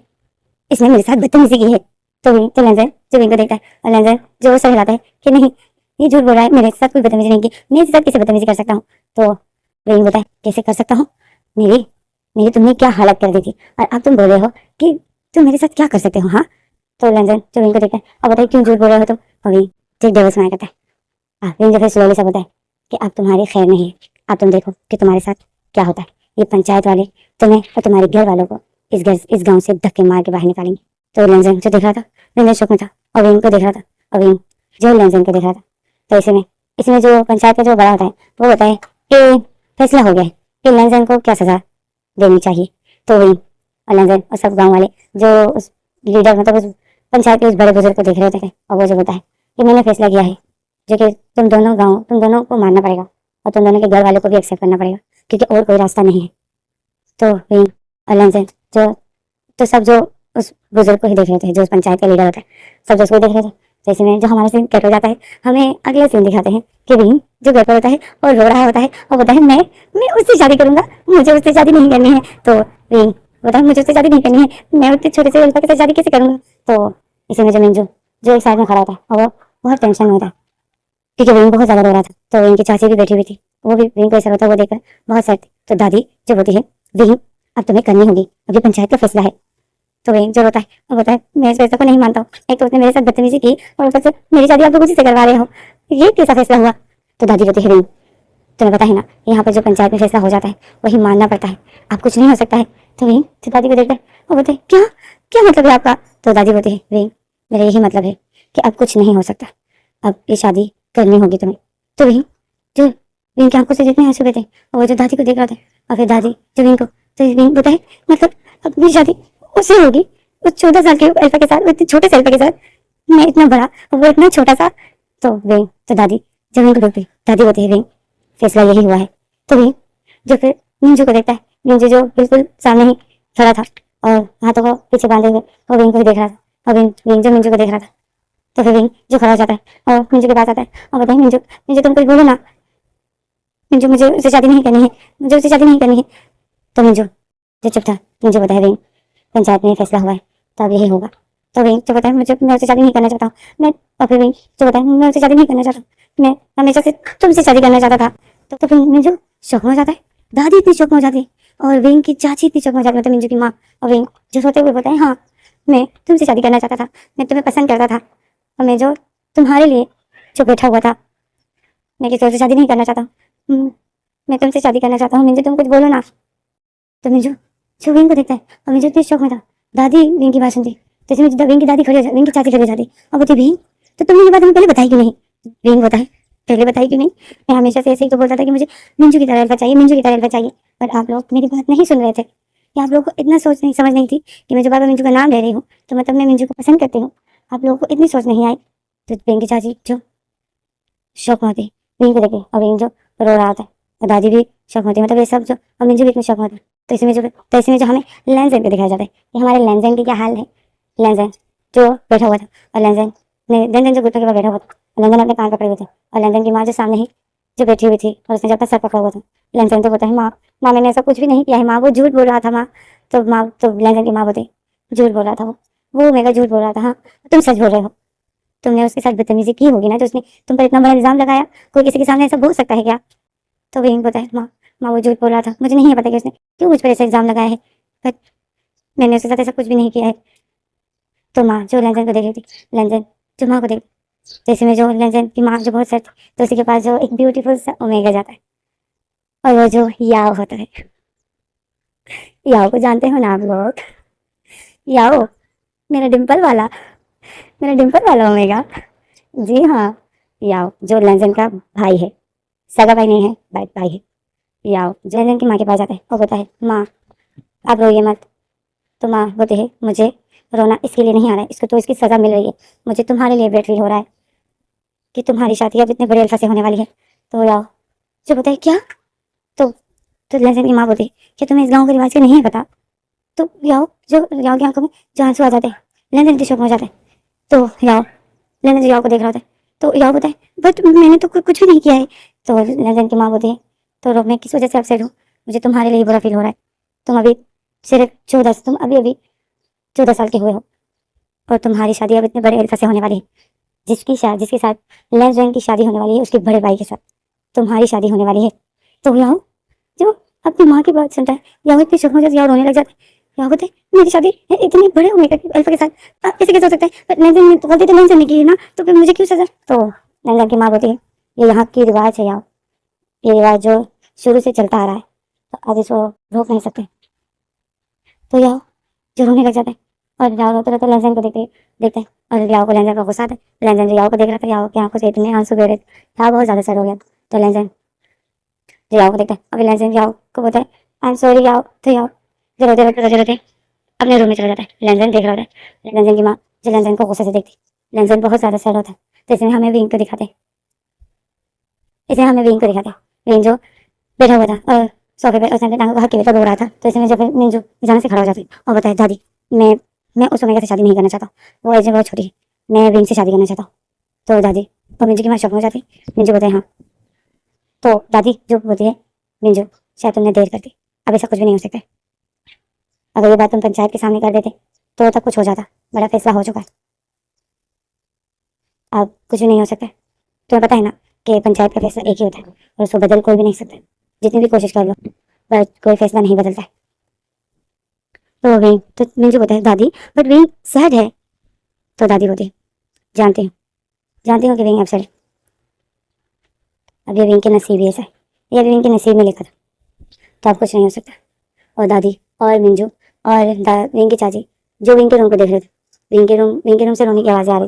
इसने मेरे साथ बदतमीजी की है। तो लैंजर जो विंग को देखता है और लैंजर जो सर हिलाता है कि नहीं, ये झूठ बोल रहा है, मेरे साथ कोई बदतमीजी नहीं की, मैं इसके साथ कैसे बदतमीजी कर सकता हूँ। तो विंग बताए कैसे कर सकता हूँ, मेरी मेरी तुमने क्या हालत कर दी थी और अब तुम बोल रहे हो कि तुम मेरे साथ क्या कर सकते हो। हाँ, तो लैंजर जो विंग को देखता है, अब बताइए क्यों झूठ बोल रहे हो तुम। और विंग ठीक डेविल स्माइल करता है। विंग जो फिर स्लोली सा बताए कि अब तुम्हारी खैर नहीं है, अब तुम देखो कि तुम्हारे साथ क्या होता है। ये पंचायत वाले तुम्हें और तुम्हारे घर वालों को इस गांव से धक्के मार के बाहर निकालेंगे। तो लैंजर जो देख रहा था, लैंजर शौक में था और विंग को देख रहा था और विंग जो लैंजर को देख रहा था। तो इसमें जो पंचायत का जो बड़ा होता है वो बताए कि फैसला हो गया है कि लैंजर को क्या सजा देनी चाहिए। तो विंग और लैंजर और सब गाँव वाले जो उस लीडर मतलब उस पंचायत के उस बड़े बुजुर्ग को देख रहे थे और वो जो बताए कि मैंने फैसला किया है जो कि तुम दोनों को मारना पड़ेगा और तुम दोनों के घर वालों को भी एक्सेप्ट करना पड़ेगा क्योंकि और कोई रास्ता नहीं है। तो विंग और लैंजर जो तो सब जो उस बुजुर्ग को ही देख रहे थे, जो उस पंचायत का लीडर होता है, सब जो उसको देख रहे थे। तो इसमें जो हमारा सीन कट हो जाता है, हमें अगला सीन दिखाते हैं कि विंग जो घर पर होता है और रो रहा होता है और बोलता है मैं उससे शादी करूंगा, मुझे उससे शादी नहीं करनी है। तो विंग बोलता है मुझे उससे शादी नहीं करनी है, मैं उतने छोटे से लड़का के साथ शादी कैसे करूंगा। तो इसमें जो मिंजू जो एक साइड में खड़ा होता है और वो बहुत टेंशन में होता है क्योंकि विंग बहुत ज्यादा रो रहा था। तो विंग की चाची भी बैठी हुई थी, वो भी विंग को ऐसा होता है वो देखकर बहुत सैड थी। तो दादी जो बोलती है विंग अब तुम्हें करनी होगी, अभी पंचायत का फैसला है। तो विंग जो रोता है वो बोलता है मैं इस फैसले को नहीं मानता हूँ, एक तो उसने मेरे साथ बदतमीजी की और ऊपर से मेरी शादी आप लोग उसी से करवा रहे हो, ये कैसा फैसला हुआ। तो दादी बोलती है विंग तुम्हें पता है ना, यहाँ पर जो पंचायत में फैसला हो जाता है वही मानना पड़ता है, आप कुछ नहीं हो सकता है। तो विंग तो दादी को देखता है और बोलते हैं क्या क्या मतलब है आपका। तो दादी बोलती है विंग मेरा यही मतलब है कि अब कुछ नहीं हो सकता, अब ये शादी करनी होगी तुम्हें। तो विंग की आंखों से जितने आंसू बहे थे और वो जो दादी को देख रहा था और फिर दादी जो विंग को, तो विंग बोलता है मतलब अब मेरी शादी उससे होगी, उस 14 साल के अल्फा के साथ, इतने छोटे से अल्फा के साथ, मैं इतना बड़ा वो इतना छोटा सा। तो विंग तो दादी जब विंग को रोकती, दादी बोलती है विंग फैसला यही हुआ है। तो विंग जो फिर मिंजू को देखता है, मिंजू जो बिल्कुल सामने ही खड़ा था और हाथों को पीछे बांधे हुए वो विंग को ही देख रहा था और विंग जो मिंजू को देख रहा था। तो फिर विंग जो खड़ा हो जाता है और मिंजू के पास आता है और बताए मिंजू मिंजू तुम कुछ बोलो ना, मिंजू मुझे उससे शादी नहीं करनी है, मुझे उससे शादी नहीं करनी है। तो मिंजू जो चुप था, मिंजू बताया विंग पंचायत में फैसला हुआ है तो अब यही होगा। तो विंग जो बताया मुझे मैं उससे शादी नहीं करना चाहता हूँ, मैं और फिर विंग जो बताया मैं उससे शादी नहीं करना चाहता, मैं हमेशा से तुमसे शादी करना चाहता था। तो फिर मिंजू शौक में हो जाता है, दादी इतनी शौक में हो जाती है और विंग की चाची इतनी शौक में हो जाती है, मतलब मिंजू की माँ। और विंग जो सोते हुए बताए हाँ मैं तुमसे शादी करना चाहता था, मैं तुम्हें पसंद करता था और मैं जो तुम्हारे लिए जो बैठा हुआ था, मैं किसी और से शादी नहीं करना चाहता, मैं तुमसे शादी करना चाहता हूँ, मिंजू तुम कुछ बोलो ना। तो मिंजू जो विंग को देखता है और मिंजू इतनी शौक में था, दादी विंग की बात सुनती तो इसमें विंग की दादी खड़ी हो जाती, विंग की चाची खड़ी हो जाती और बोलती विंग तो तुमने ये बात हमें पहले बताई क्यों नहीं। विंग बताए पहले बताई क्यों नहीं, मैं हमेशा से ऐसे ही तो बोलता था कि मुझे मिंजू की तरह अल्फा चाहिए, मिंजू की तरह अल्फा चाहिए, पर आप लोग मेरी बात नहीं सुन रहे थे, या आप लोगों को इतना सोच नहीं समझ नहीं थी कि मैं जो बार बार मिंजू का नाम ले रही हूँ तो मतलब मैं मिंजू को पसंद करती हूँ, आप लोगों को इतनी सोच नहीं आई। तो विंग की चाची जो शौक में होती विंग को देखे और विंग जो रो रहा होता है और दादी भी शौक में होती, मतलब ये सब जो और मिंजू भी इतनी शौक में होती। तो इसमें जो हमें लैंजन को दिखाया जाता है कि हमारे लैंजन की क्या हाल है। लैंजन जो बैठा हुआ था और लैंजन जो घुटने के बाद बैठा हुआ था, लैंजन अपने कान पकड़े हुए थे और लैंजन की माँ जो सामने ही जो बैठी हुई थी और उसने जब तक सर पकड़ा हुआ था, लैंजन तो बोलता है माँ माँ मैंने ऐसा कुछ भी नहीं किया है माँ, वो झूठ बोल रहा था माँ। तो लैंजन की माँ बोलती झूठ बोल रहा था वो मेरा झूठ बोल रहा था, हाँ तुम सच बोल रहे हो, तुमने उसके साथ बदतमीजी की होगी ना जो उसने तुम पर इतना बड़ा इल्जाम लगाया, कोई किसी के सामने ऐसा बोल सकता है क्या। तो विंग बताए माँ वो झूठ बोल रहा था, मुझे नहीं पता कि उसने क्यों मुझ पर ऐसा इल्जाम लगाया है, पर मैंने उसके साथ ऐसा कुछ भी नहीं किया है। तो माँ जो लेंजन को देख रही थी, लेंजन जो माँ को देख, जैसे में जो लेंजन की माँ जो बहुत सर थी, तो उसी के पास जो एक ब्यूटीफुल सा ओमेगा जाता है, और वो जो याओ होता है। याओ को जानते हो ना आप लोग? याओ, मेरा डिम्पल वाला, मेरा डिम्पल वाला ओमेगा। जी हाँ, याओ जो लेंजन का भाई है, सगा भाई नहीं है, भाई है। याओ जो लेंजन की माँ के पास जाता है और बोलता है, माँ आप रोइए मत। तो माँ बोलती है, मुझे रोना इसके लिए नहीं आ रहा है, इसको तो इसकी सजा मिल रही है, मुझे तुम्हारे लिए बेट फील हो रहा है कि तुम्हारी शादी अब इतने बड़े अल्फा से होने वाली है। तो याओ जो बोलता है, क्या? तो लेंजन की माँ बोलती है, क्या तुम्हें इस गाँव के रिवाज के नहीं है पता? तो याओ की आंखों में जो आंसू आ जाते हैं, लेंजन के शौक हो जाते हैं। तो लेंजन याओ को देख रहा होता है, तो याओ बोलता है, बट मैंने तो कुछ भी नहीं किया है। तो लेंजन की माँ बोलती है, तो मैं किस वजह से अपसेट हूँ? मुझे तुम्हारे लिए बुरा फील हो रहा है। तुम अभी सिर्फ 14, तुम अभी 14 साल के हुए हो, और तुम्हारी शादी अब इतने बड़े अल्फा से होने वाली है, जिसके साथ लेंजन की शादी होने वाली है, उसके बड़े भाई के साथ तुम्हारी शादी होने वाली है। तो याओ जो अपनी माँ की बात सुनता है, याओ इतनी चुप हो जाती है, याओ रोने लग जाता है। याओ बोलते हैं, मेरी शादी इतने बड़े ओमेगा अल्फा के साथ ऐसे कैसे हो सकता है? पर लेंजन ने तो गलती तो लेंजन ने की है ना, तो फिर मुझे क्यों सजा? तो लेंजन की माँ बोलती है, ये यहाँ की रिवाज है याओ, ये रिवाज जो शुरू से चलता आ रहा है, तो अब इसको रोक नहीं सकते। तो याओ जो रोने लग जाता है, और याओ रोते रोते लेंजन को देखते हैं, और याओ को लेंजन का गुस्सा आता है। लेंजन जो याओ को देख रहा था, याओ की आंखों से इतने आंसू बह रहे थे, याओ बहुत ज्यादा सैड हो गया। तो लेंजन जो याओ को देखता है, अभी लेंजन याओ को बोलता है, आई एम सॉरी याओ। तो याओ जो रोते अपने रूम में चला जाता है। लेंजन देख रहा होता है, लेंजन की माँ जो लेंजन को गुस्से से देखती, लेंजन बहुत ज्यादा सैड होता है। तो इसमें हमें विंग को दिखाते, विंग जो बैठा हुआ था और सोफे पे और टांगों को हक के बैठा रो रहा था। तो इसमें जब मिंजू अचानक से खड़ा हो जाती और बताए, दादी मैं उस ओमेगा से शादी नहीं करना चाहता, वो एज बहुत छोटी है, मैं विंग से शादी करना चाहता हूँ। तो दादी और मिंजू की माँ शौक हो जाती। मिंजू बताए, हाँ। तो दादी जो बोलती है, मिंजू शायद तुमने देर कर दी, अब ऐसा कुछ भी नहीं हो सकता। अगर ये बात तुम पंचायत के सामने कर देते तो तब कुछ हो जाता, बड़ा फैसला हो चुका है, अब कुछ भी नहीं हो सकता। तुम्हें पता है ना कि पंचायत का फैसला एक ही होता है और उसको बदल कोई भी नहीं सकता, जितनी भी कोशिश कर लो पर कोई फैसला नहीं बदलता है। तो विंग तो मिंजू बोलता है, दादी बट विंग सैड है। तो दादी बोलती है, जानती हूँ कि विंग अपसेट है, अब ये विंग के नसीब ही ऐसा है, ये विंग के नसीब में लिखा था, तो अब कुछ नहीं हो सकता। और दादी और मिंजू और विंग की चाची जो विंग के रूम को देख रहे थे, विंग के रूम से रोने की आवाज़ें आ रही।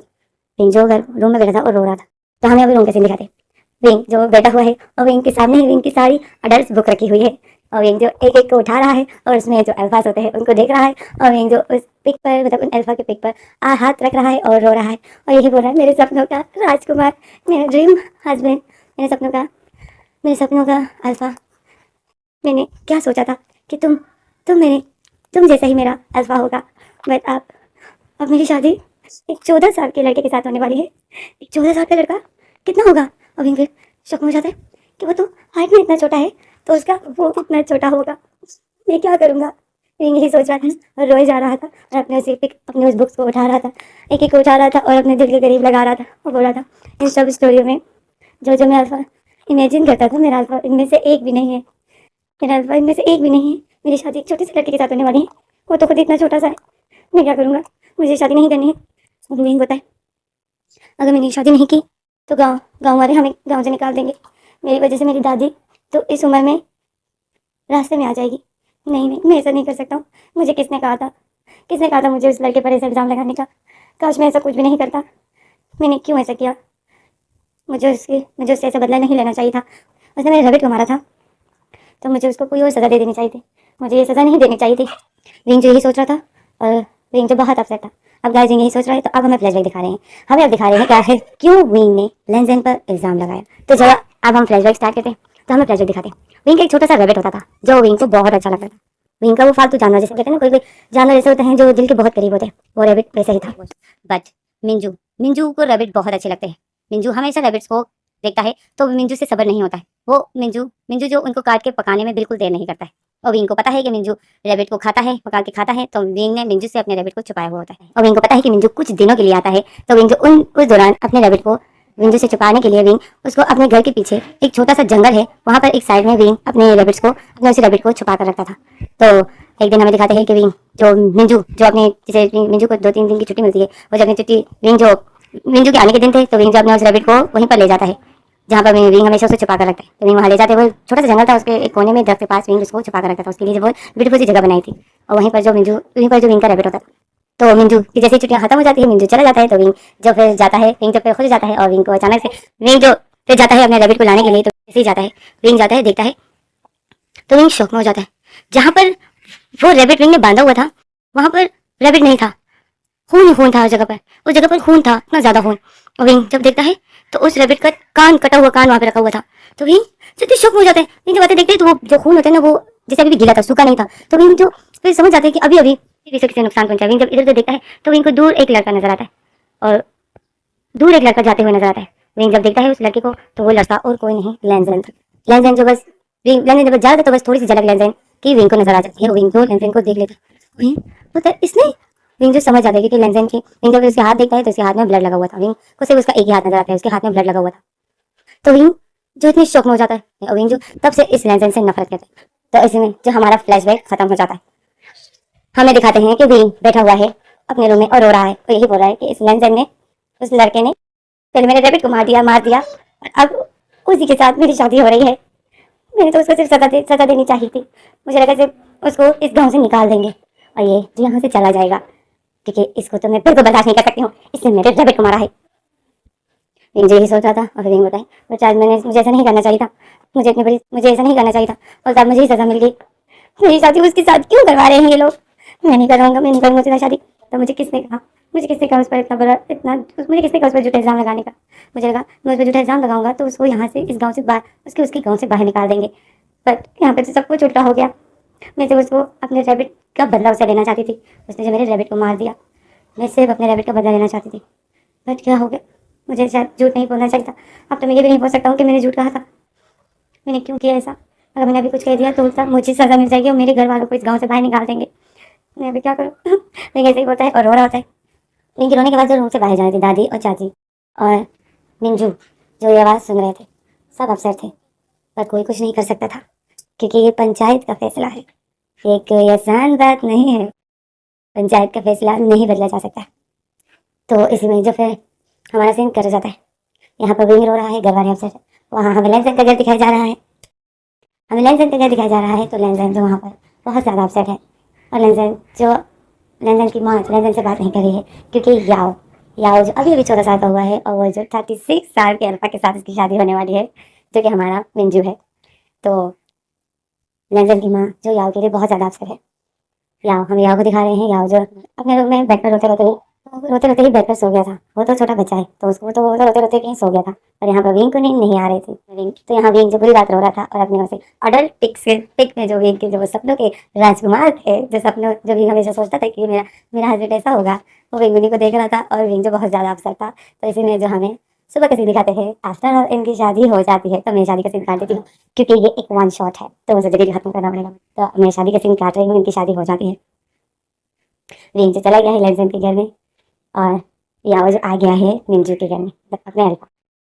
विंग जो रूम में बैठा था और रो रहा था। तो हमें अभी रूम कैसे दिखाते, विंग जो बैठा हुआ है और विंग के सामने ही विंग की सारी अडल्ट बुक रखी हुई है, और विंग जो एक एक को उठा रहा है और उसमें जो अल्फास होते हैं उनको देख रहा है, और विंग जो उस पिक पर मतलब उन अल्फा के पिक पर हाथ रख रहा है और रो रहा है, और यही बोल रहा है, मेरे सपनों का राजकुमार, मेरा ड्रीम हस्बैंड, मेरे सपनों का अल्फा, मैंने क्या सोचा था कि तुम जैसा ही मेरा अल्फा होगा, बट अब मेरी शादी एक 14 साल के लड़के के साथ होने वाली है। एक 14 साल का लड़का कितना होगा? और विंग फिर शौक में हो जाता है कि वो तो हाइट में इतना छोटा है, तो उसका वो कितना छोटा होगा, मैं क्या करूँगा? विंग यही सोच रहा था और रोए जा रहा था, और अपने उस बुक्स को उठा रहा था, एक एक को उठा रहा था और अपने दिल के करीब लगा रहा था और बोल रहा था, इन सब स्टोरियों में जो मैं अल्फा इमेजिन करता था, मेरा अल्फा इनमें से एक भी नहीं है, मेरी शादी एक छोटे से लड़के के साथ होने वाली है, वो तो खुद इतना छोटा सा है, मैं क्या करूँगा? मुझे शादी नहीं करनी है। और विंग बताए, अगर मैंने शादी नहीं की तो गाँव वाले हमें गाँव से निकाल देंगे, मेरी वजह से मेरी दादी तो इस उम्र में रास्ते में आ जाएगी। नहीं, मैं ऐसा नहीं कर सकता हूँ। मुझे किसने कहा था मुझे उस लड़के पर ऐसा इल्ज़ाम लगाने का? काश मैं ऐसा कुछ भी नहीं करता, मैंने क्यों ऐसा किया? मुझे उससे ऐसा बदला नहीं लेना चाहिए था, उसने मेरे रैबिट को मारा था, तो मुझे उसको कोई और सज़ा दे देनी चाहिए थी, मुझे ये सज़ा नहीं देनी चाहिए थी। विंग जो यही सोच रहा था, और विंग जो बहुत अपसेट था। अब गाइस यही सोच रहा है, तो अब हमें फ्लैशबैक दिखा रहे हैं, हमें अब दिखा रहे हैं कि आखिर क्यों विंग ने लेंजन पर इल्ज़ाम लगाया। तो चलो अब हम फ्लैशबैक स्टार्ट करते हैं। तो हमें फ्लैशबैक दिखाते हैं, विंग का एक छोटा सा रैबिट होता था जो विंग को बहुत अच्छा लगता था। विंग का वो फालतू जानवर जैसे कहते हैं ना, कोई जानवर ऐसे होते हैं जो दिल के बहुत करीब होते हैं, वो रैबिट वैसा ही था। बट मिंजू को रैबिट बहुत अच्छे लगते हैं। मिंजू हमेशा रैबिट्स को देखता है तो मिंजू से सब्र नहीं होता है, वो मिंजू जो उनको काट के पकाने में बिल्कुल देर नहीं करता है। और विंग को पता है कि मिंजू रैबिट को खाता है, पका के खाता है, तो विंग ने मिंजू से अपने रैबिट को छुपाया हुआ होता है। और विंग को पता है कि मिंजू कुछ दिनों के लिए आता है, तो विंग उस दौरान अपने रैबिट को विंजू से छुपाने के लिए विंग उसको अपने घर के पीछे एक छोटा सा जंगल है, वहाँ पर एक साइड में विंग अपने रैबिट को छुपा कर रखता था। तो एक दिन हमें दिखाते हैं कि विंग जो मिंजू जो अपने जैसे मिंजू को 2-3 दिन की छुट्टी मिलती है, वो जब अपनी छुट्टी विंग जो के आने के दिन थे, तो विंग जो अपने उस रैबिट को वहीं पर ले जाता है जहाँ पर विंग हमेशा उसे छुपा कर रखता है। तो विंग वहाँ ले जाते हैं, वो छोटा सा जंगल था, उसके एक कोने में दरख्त के पास विंग उसको छुपा कर रखता था। उसके लिए जो वो ब्यूटीफुल सी जगह बनाई थी, और वहीं पर जो विंग का रैबिट होता था। तो मिंजू की जैसे छुट्टियां खत्म हो जाती है, मिंजू चला जाता है, तो विंग जब फिर जाता है, विंग जब फिर खुद जाता है, और विंग को अचानक से विंग जो फिर जाता है अपने रैबिट को लाने के लिए, तो जैसे ही जाता है, विंग जाता है, देखता है, तो विंग शौक में हो जाता है। जहाँ पर वो रैबिट विंग ने बांधा हुआ था, वहां पर रैबिट नहीं था, खून ही खून था उस जगह पर खून था, इतना ज्यादा खून। और विंग जब देखता है, तो उस रैबिट का कान, कटा हुआ कान वहां पे रखा हुआ था। तो विंग जल्दी शौक में हो जाता है। विंग जब आते देखते हैं, तो वो जो खून होता है ना, वो जैसे अभी भी गीला था, सूखा नहीं था। तो विंग जो फिर समझ जाते हैं कि अभी अभी किसी नुकसान पहुंचा। विंग जब इधर उधर देखता है, तो विंग को दूर एक लड़का नजर आता है, और दूर एक लड़का जाते हुए नजर आता है। विंग जब देखता है उस लड़के को, तो वो लड़का और कोई नहीं, लैंजन था। लैंजन जो बस लैंजन जब जाता, तो बस थोड़ी सी झलक लैंजन की विंग को नजर आ जाती है। विंग को लैंजन को देख लेता है, विंग मतलब इसने विंग जो समझ जाता है कि लैंजन की, विंग जब उसके हाथ देखता है, तो उसके हाथ में ब्लड लगा हुआ था। विंग को सिर्फ उसका एक ही हाथ नजर आता है, उसके हाथ में ब्लड लगा हुआ था। तो विंग जो इतनी शौक में हो जाता है, और विंग जो तब से इस लैंजन से नफरत करता है। तो इसमें जो हमारा फ्लैशबैक खत्म हो जाता है, हमें दिखाते हैं कि विंग बैठा हुआ है अपने रूम में और रो रहा है, और यही बोल रहा है कि इस लैंजन ने, उस लड़के ने पहले मेरे रैबिट को मार दिया, और अब उसी के साथ मेरी शादी हो रही है। मैंने तो उसको सिर्फ सजा देनी चाहिए थी। मुझे लगा सिर्फ उसको इस गांव से निकाल देंगे, और ये जो यहाँ से चला जाएगा, क्योंकि इसको तो मैं बिल्कुल बर्दाश्त नहीं कर सकती हूँ, इसने मेरे रैबिट को मारा है। मुझे यही सोचा था, और विंग बताए, और चार्ज मुझे ऐसा नहीं करना चाहिए था, मुझे ऐसा नहीं करना चाहिए था, और तब मुझे ही सजा मिल गई। मेरी शादी उसके साथ क्यों करवा रहे हैं ये लोग? मैं नहीं करूँगा, मैं नहीं करूँगा उसके साथ शादी। तो मुझे किसने कहा उस पर इतना बड़ा इतना मुझे किसने कहा उस पर झूठा इल्ज़ाम लगाने का? मुझे लगा मैं उस पर झूठा इल्ज़ाम लगाऊंगा, तो उसको यहाँ से, इस गाँव से बाहर, उसके गाँव से बाहर निकाल देंगे। बट यहाँ पे तो सब कुछ उल्टा हो गया। मैं सिर्फ उसको अपने रैबिट का बदला उसे लेना चाहती थी, उसने जो मेरे रैबिट को मार दिया। मैं सिर्फ अपने रैबिट का बदला लेना चाहती थी, बट क्या हो गया? मुझे शायद झूठ नहीं बोलना चाहिए था। अब तो मैं ये भी नहीं बोल सकता हूँ कि मैंने झूठ कहा था। मैंने क्यों किया ऐसा? अगर मैंने अभी कुछ कह दिया, तो उल्टा मुझे सज़ा मिल जाएगी, और मेरे घर वालों को इस गाँव से बाहर निकाल देंगे। मैं अभी क्या करूँ? मैं ऐसे ही होता है और रो रहा होता है। इनके रोने के बाद जो रूम से बाहर जा रही थी दादी और चाची और मिंजू, जो ये आवाज़ सुन रहे थे, सब अपसेट थे, पर कोई कुछ नहीं कर सकता था, क्योंकि ये पंचायत का फैसला है। ये कोई आसान बात नहीं है, पंचायत का फैसला नहीं बदला जा सकता। तो इसी में जो फिर हमारा सीन कर जाता है, यहाँ पर विंग रो रहा है, घर वाले अपसेट है, वहाँ हमें लैंसन का घर दिखाया जा रहा है। तो लैंसन जो वहाँ पर बहुत ज़्यादा अपसेट है, और लैंसन की माँ लैंसन से बात नहीं कर रही है, क्योंकि याओ याओ जो अभी अभी 14 साल का हुआ है, और वो जो 36 साल के अल्फा के साथ उसकी शादी होने वाली है, जो कि हमारा मिंजू है। तो लैंसन की माँ जो याओ के लिए बहुत ज़्यादा अपसेट है। याओ को दिखा रहे हैं, याओ जो अपने रूम में बेड पर रोते रोते ही बेड पर सो गया था। वो तो छोटा बच्चा है, तो वो तो रोते रोते कहीं सो गया था। और यहाँ पर विंग को नींद नहीं आ रही थी। तो यहाँ विंग जो पूरी रात रो रहा था, और अपने उसे अडल्ट पिक में जो विंग के जो सपनों के राजकुमार थे, जो विंग हमेशा सोचता था कि मेरा हस्बैंड ऐसा होगा, वो विंग उन्हीं को देख रहा था, और विंग जो बहुत ज़्यादा अफसर था। तो इसीलिए जो हमें सुबह का सीन दिखाते हैं, आफ्टर इनकी शादी हो जाती है, तो मैं शादी का सीन काट देती हूँ, क्योंकि ये एक वन शॉट है, तो मुझे जल्दी खत्म करना पड़ेगा। तो मैं शादी का सीन काट रही हूँ, इनकी शादी हो जाती है। विंग जो चला गया है लैंसन के घर में, और याओ जो आ गया है मिंजू के घर में, अपने अल्फा।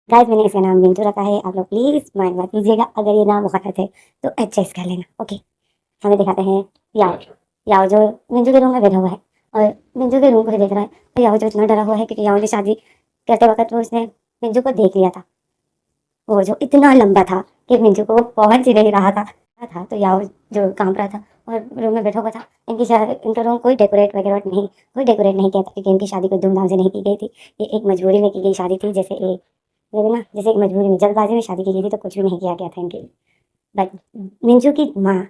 गाइस, मैंने इसका नाम मिंजू रखा है, आप लोग प्लीज़ माइंड मत कीजिएगा, अगर ये नाम गलत है तो एडजस्ट कर लेना, ओके। हमें दिखाते हैं याओ याओ जो मिंजू के रूम में बैठा हुआ है, और मिंजू के रूम को देख रहा है। तो याओ जो इतना डरा हुआ है, क्योंकि याओ ने शादी करते वक्त वो उसने मिंजू को देख लिया था, वो जो इतना लंबा था कि मिंजू को वो पहुंच ही नहीं रहा था। तो याओ जो काम रहा था और रूम में बैठा हुआ था, इनका रूम कोई डेकोरेट नहीं किया था, क्योंकि इनकी शादी कोई धूमधाम से नहीं की गई थी। ये एक मजबूरी में की गई शादी थी, जैसे एक मजबूरी में, जल्दबाजी में शादी की गई थी, तो कुछ भी नहीं किया गया था इनकी। बट मिंजू की माँ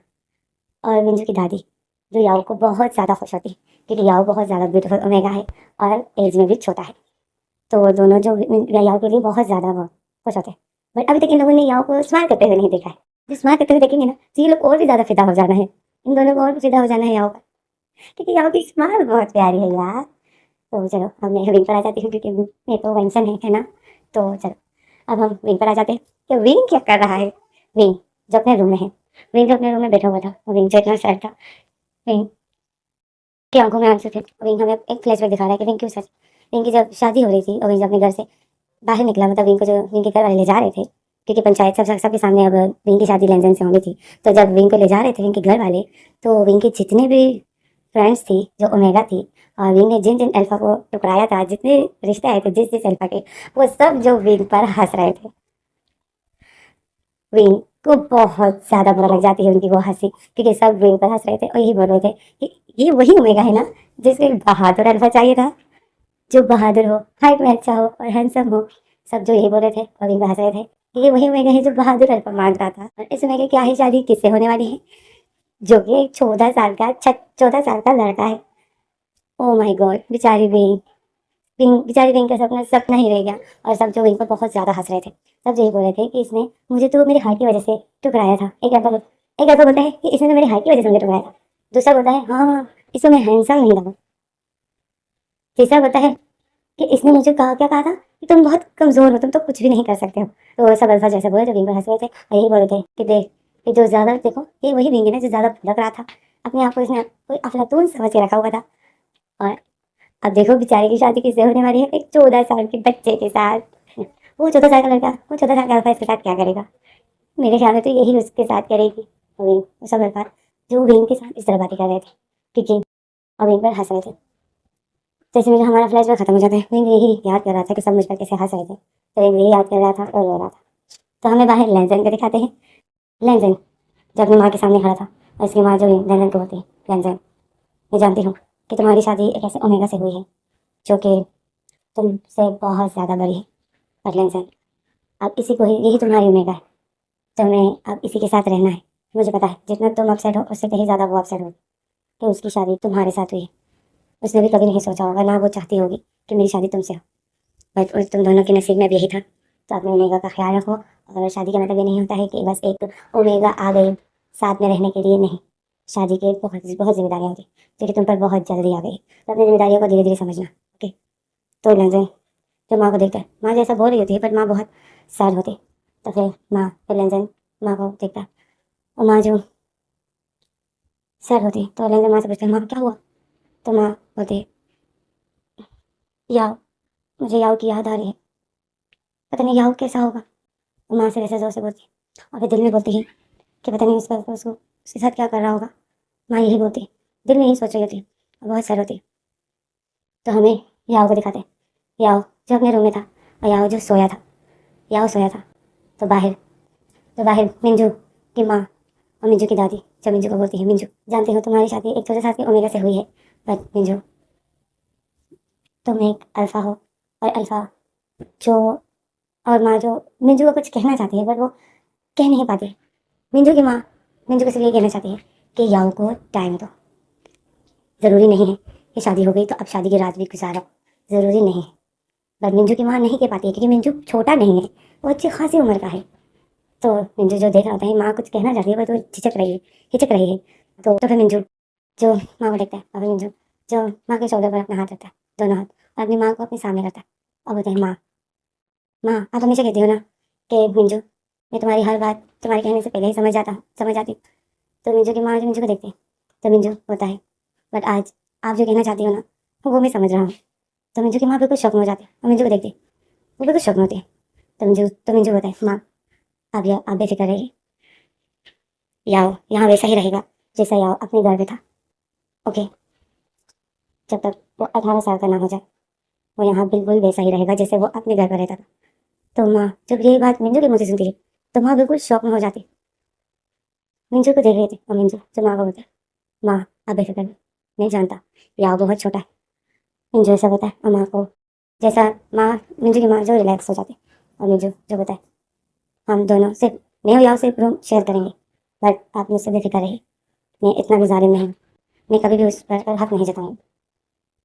और मिंजू की दादी जो याओ को बहुत ज़्यादा खुश होती, क्योंकि याओ बहुत ज़्यादा ब्यूटीफुल ओमेगा है, और एज में भी छोटा है। तो वो दोनों जो याओ के लिए बहुत ज़्यादा वो खुश होते हैं। बट अभी तक इन लोगों ने याओ को स्माइल करते हुए नहीं देखा है। जो स्माइल करते हुए देखेंगे ना, तो ये लोग और भी ज़्यादा फिदा हो जाना है, इन दोनों को और भी फिदा हो जाना है याओ का, क्योंकि याओ की स्माइल बहुत प्यारी है यार। तो चलो, अब मैं विंग पर आ जाती हूँ, क्योंकि मैं तो वेंसन है ना। तो चलो, अब हम विंग पर आ जाते हैं कि विंग क्या कर रहा है। विंग जो अपने रूम में है, विंग जो अपने रूम में बैठा हुआ था, विंग जो इतना सैड था, विंग की आंखों में आंसू थे। विंग हमें एक फ्लैशबैक दिखा रहा है कि विंग क्यों सच विंग की जब शादी हो रही थी, और विंग अपने घर से बाहर निकला, मतलब विंग को जो विंग के घर वाले ले जा रहे थे, क्योंकि पंचायत सबके सामने अब विंग की शादी लैंसन से होनी थी। तो जब विंग को ले जा रहे थे विंग के घर वाले, तो विंग के जितने भी फ्रेंड्स थी जो ओमेगा थी, और विंग ने जिन जिन अल्फा को टुकराया था, जितने रिश्ते आए थे जिस जिस अल्फा के, वो सब जो विंग पर हंस रहे थे। विंग को बहुत ज्यादा बुरा लग जाती है उनकी वो हंसी, क्योंकि सब विंग पर हंस रहे थे और यही बोल रहे थे कि ये वही ओमेगा है ना जिसको एक बहादुर अल्फा चाहिए था, जो बहादुर हो, हाइट में अच्छा हो और हैंडसम हो। सब जो यही बोल रहे थे और विंग पर हंस रहे थे कि ये वही ओमेगा है जो बहादुर अल्फा मांग रहा था। और इस ओमेगा की क्या ही शादी किससे होने वाली है, जो कि एक 14 साल का लड़का है। ओ माय गॉड, बेचारी विंग, बेचारी विंग का सपना सपना ही रह गया। और सब जो विंग पर बहुत ज्यादा हंस रहे थे, सब यही बोल रहे थे कि इसने मुझे तो मेरी हाइट की वजह से टुकराया था। एक लड़का बोलता है कि इसने तो मेरी हाइट की वजह से मुझे टुकराया था। दूसरा बोलता है हाँ हाँ, इसमें मैं हैंडसम नहीं लगा। तीसरा बोलता है कि इसने मुझे क्या कहा था कि तुम बहुत कमजोर हो, तुम तो कुछ भी नहीं कर सकते हो। तो सब अल्फा जैसे बोले तो विंग पर हंस रहे थे और यही बोल रहे थे कि देख, ये जो ज्यादा देखो, ये वही विंग है ना जो ज्यादा भड़क रहा था, अपने आप को इसने कोई अफलातून समझ के रखा हुआ था। और अब देखो बेचारे की शादी किससे होने वाली है, एक 14 साल के बच्चे के साथ। वो 14 साल का लड़का, वो 14 साल का अल्फा इसके साथ क्या करेगा? मेरे ख्याल में तो यही उसके साथ करेगी। अभी वो सब लड़का जो विंग के साथ इस तरह बातें कर रहे थे, क्योंकि अब विंग पर हंस रहे थे। जैसे मेरा हमारा फ्लैश खत्म हो जाता है, विंग यही याद कर रहा था कि सब मुझ पर कैसे हंस रहे थे, तो विंग यही याद कर रहा था और रो रहा था। तो हमें बाहर लैंजन को दिखाते हैं। लैंजन जो अपनी माँ के सामने खड़ा था, और उसकी माँ जो लैंजन को बोलती है, लैंजन मैं जानती हूँ कि तुम्हारी शादी एक ऐसे ओमेगा से हुई है जो कि तुमसे बहुत ज़्यादा बड़ी है, पर लैंजन अब इसी को ही, यही तुम्हारी ओमेगा है, तुम्हें अब इसी के साथ रहना है। मुझे पता है जितना तुम अपसेट हो उससे कहीं ज़्यादा वो अपसेट हो कि उसकी शादी तुम्हारे साथ हुई है। उसने भी कभी नहीं सोचा होगा, ना वो चाहती होगी कि मेरी शादी तुमसे हो, बट तुम दोनों के नसीब में अब यही था। तो अपने ओमेगा का ख्याल रखो, और शादी का मतलब ये नहीं होता है कि बस एक ओमेगा आ गई साथ में रहने के लिए, नहीं। शादी की बहुत बहुत जिम्मेदारियाँ होती जो कि तुम पर बहुत जल्दी आ गई, तो अपनी जिम्मेदारियों को धीरे धीरे समझना, ओके। तो लंजन जो माँ को देखता है, माँ जैसा बोल रही होती है पर माँ बहुत सैड होती, तो फिर लंजन माँ को देखता है, और माँ जो सैड होती तो लंजन माँ से पूछता है माँ क्या हुआ? तो माँ बोलती है याओ, मुझे याओ की याद आ रही है, पता नहीं याओ कैसा होगा। वो माँ से वैसे जोर से बोलती है, और फिर दिल में बोलती है कि पता नहीं उसको उसके साथ क्या कर रहा होगा। माँ यही बोलती है, दिल में यही सोच रही होती है और बहुत सैड होती है। तो हमें याओ को दिखाते हैं, याओ जो अपने रूम में था, और याओ जो सोया था, याओ सोया था। तो बाहर मिंजू की माँ और मिंजू की दादी जब मिंजू को बोलती है, मिंजू जानती हो तुम्हारी शादी एक 14 साल के ओमेगा से हुई है, बट मिंजू तुम एक अल्फा हो, और अल्फा जो, और माँ जो मिंजू को कुछ कहना चाहती है बट वो कह नहीं पाती। मिंजू की माँ मिंजू को सिर्फ ये कहना चाहती है कि याओ को टाइम दो, ज़रूरी नहीं है कि शादी हो गई तो अब शादी की रात भी गुजारो, ज़रूरी नहीं है। पर मिंजू की माँ नहीं कह पाती है क्योंकि मिंजू छोटा नहीं है, वो अच्छी खासी उम्र का है। तो मिंजू जो देख रहा होता है माँ कुछ कहना चाहती है पर तो हिचक रही है। तो फिर मिंजू जो माँ को देखता है, और फिर मिंजू जो माँ के शोल्डर पर अपना हाथ रखता है, दोनों हाथ, और अपनी माँ को अपने सामने रखता है और बोलते हैं माँ, माँ आप हमेशा कहती हो ना कि मिंजू मैं तुम्हारी हर बात तुम्हारे कहने से पहले ही समझ जाती हूँ। तो मिंजू की माँ जो मिंजू को देखती है, तो मिंजू होता है बट आज आप जो कहना चाहती हो ना वो मैं समझ रहा हूँ। तो मिंजू की माँ बिल्कुल शौक में हो जाती है और मिंजू को देखती है, वो बिल्कुल शौक में होती है। तो मिंजू होता है माँ आप बेफिक्र रहिए, याओ यहाँ वैसा ही रहेगा जैसा याओ अपने घर पे था, ओके। जब तक वो 18 साल का ना हो जाए वो यहाँ बिल्कुल वैसा ही रहेगा जैसे वो अपने घर पर रहता था। तो माँ जब ये बात मिंजू के मुँह से सुनती है तो माँ बिल्कुल शौक में हो जाती, मिंजू को देख रही थी, और मिंजू जो माँ को बोलता है माँ आप बेफिक्र रहिए, नहीं जानता याओ बहुत छोटा है। मिंजू ऐसा बताए और माँ को जैसा माँ मिंजू की माँ जो रिलैक्स हो जाती, और मिंजू जो बताए हम दोनों सिर्फ मैं और याओ सिर्फ रूम शेयर करेंगे, बट आप मुझसे बेफिक्र रहिए, मैं इतना भी जालिम नहीं हूँ, मैं कभी भी उस पर हक नहीं जताऊँगी।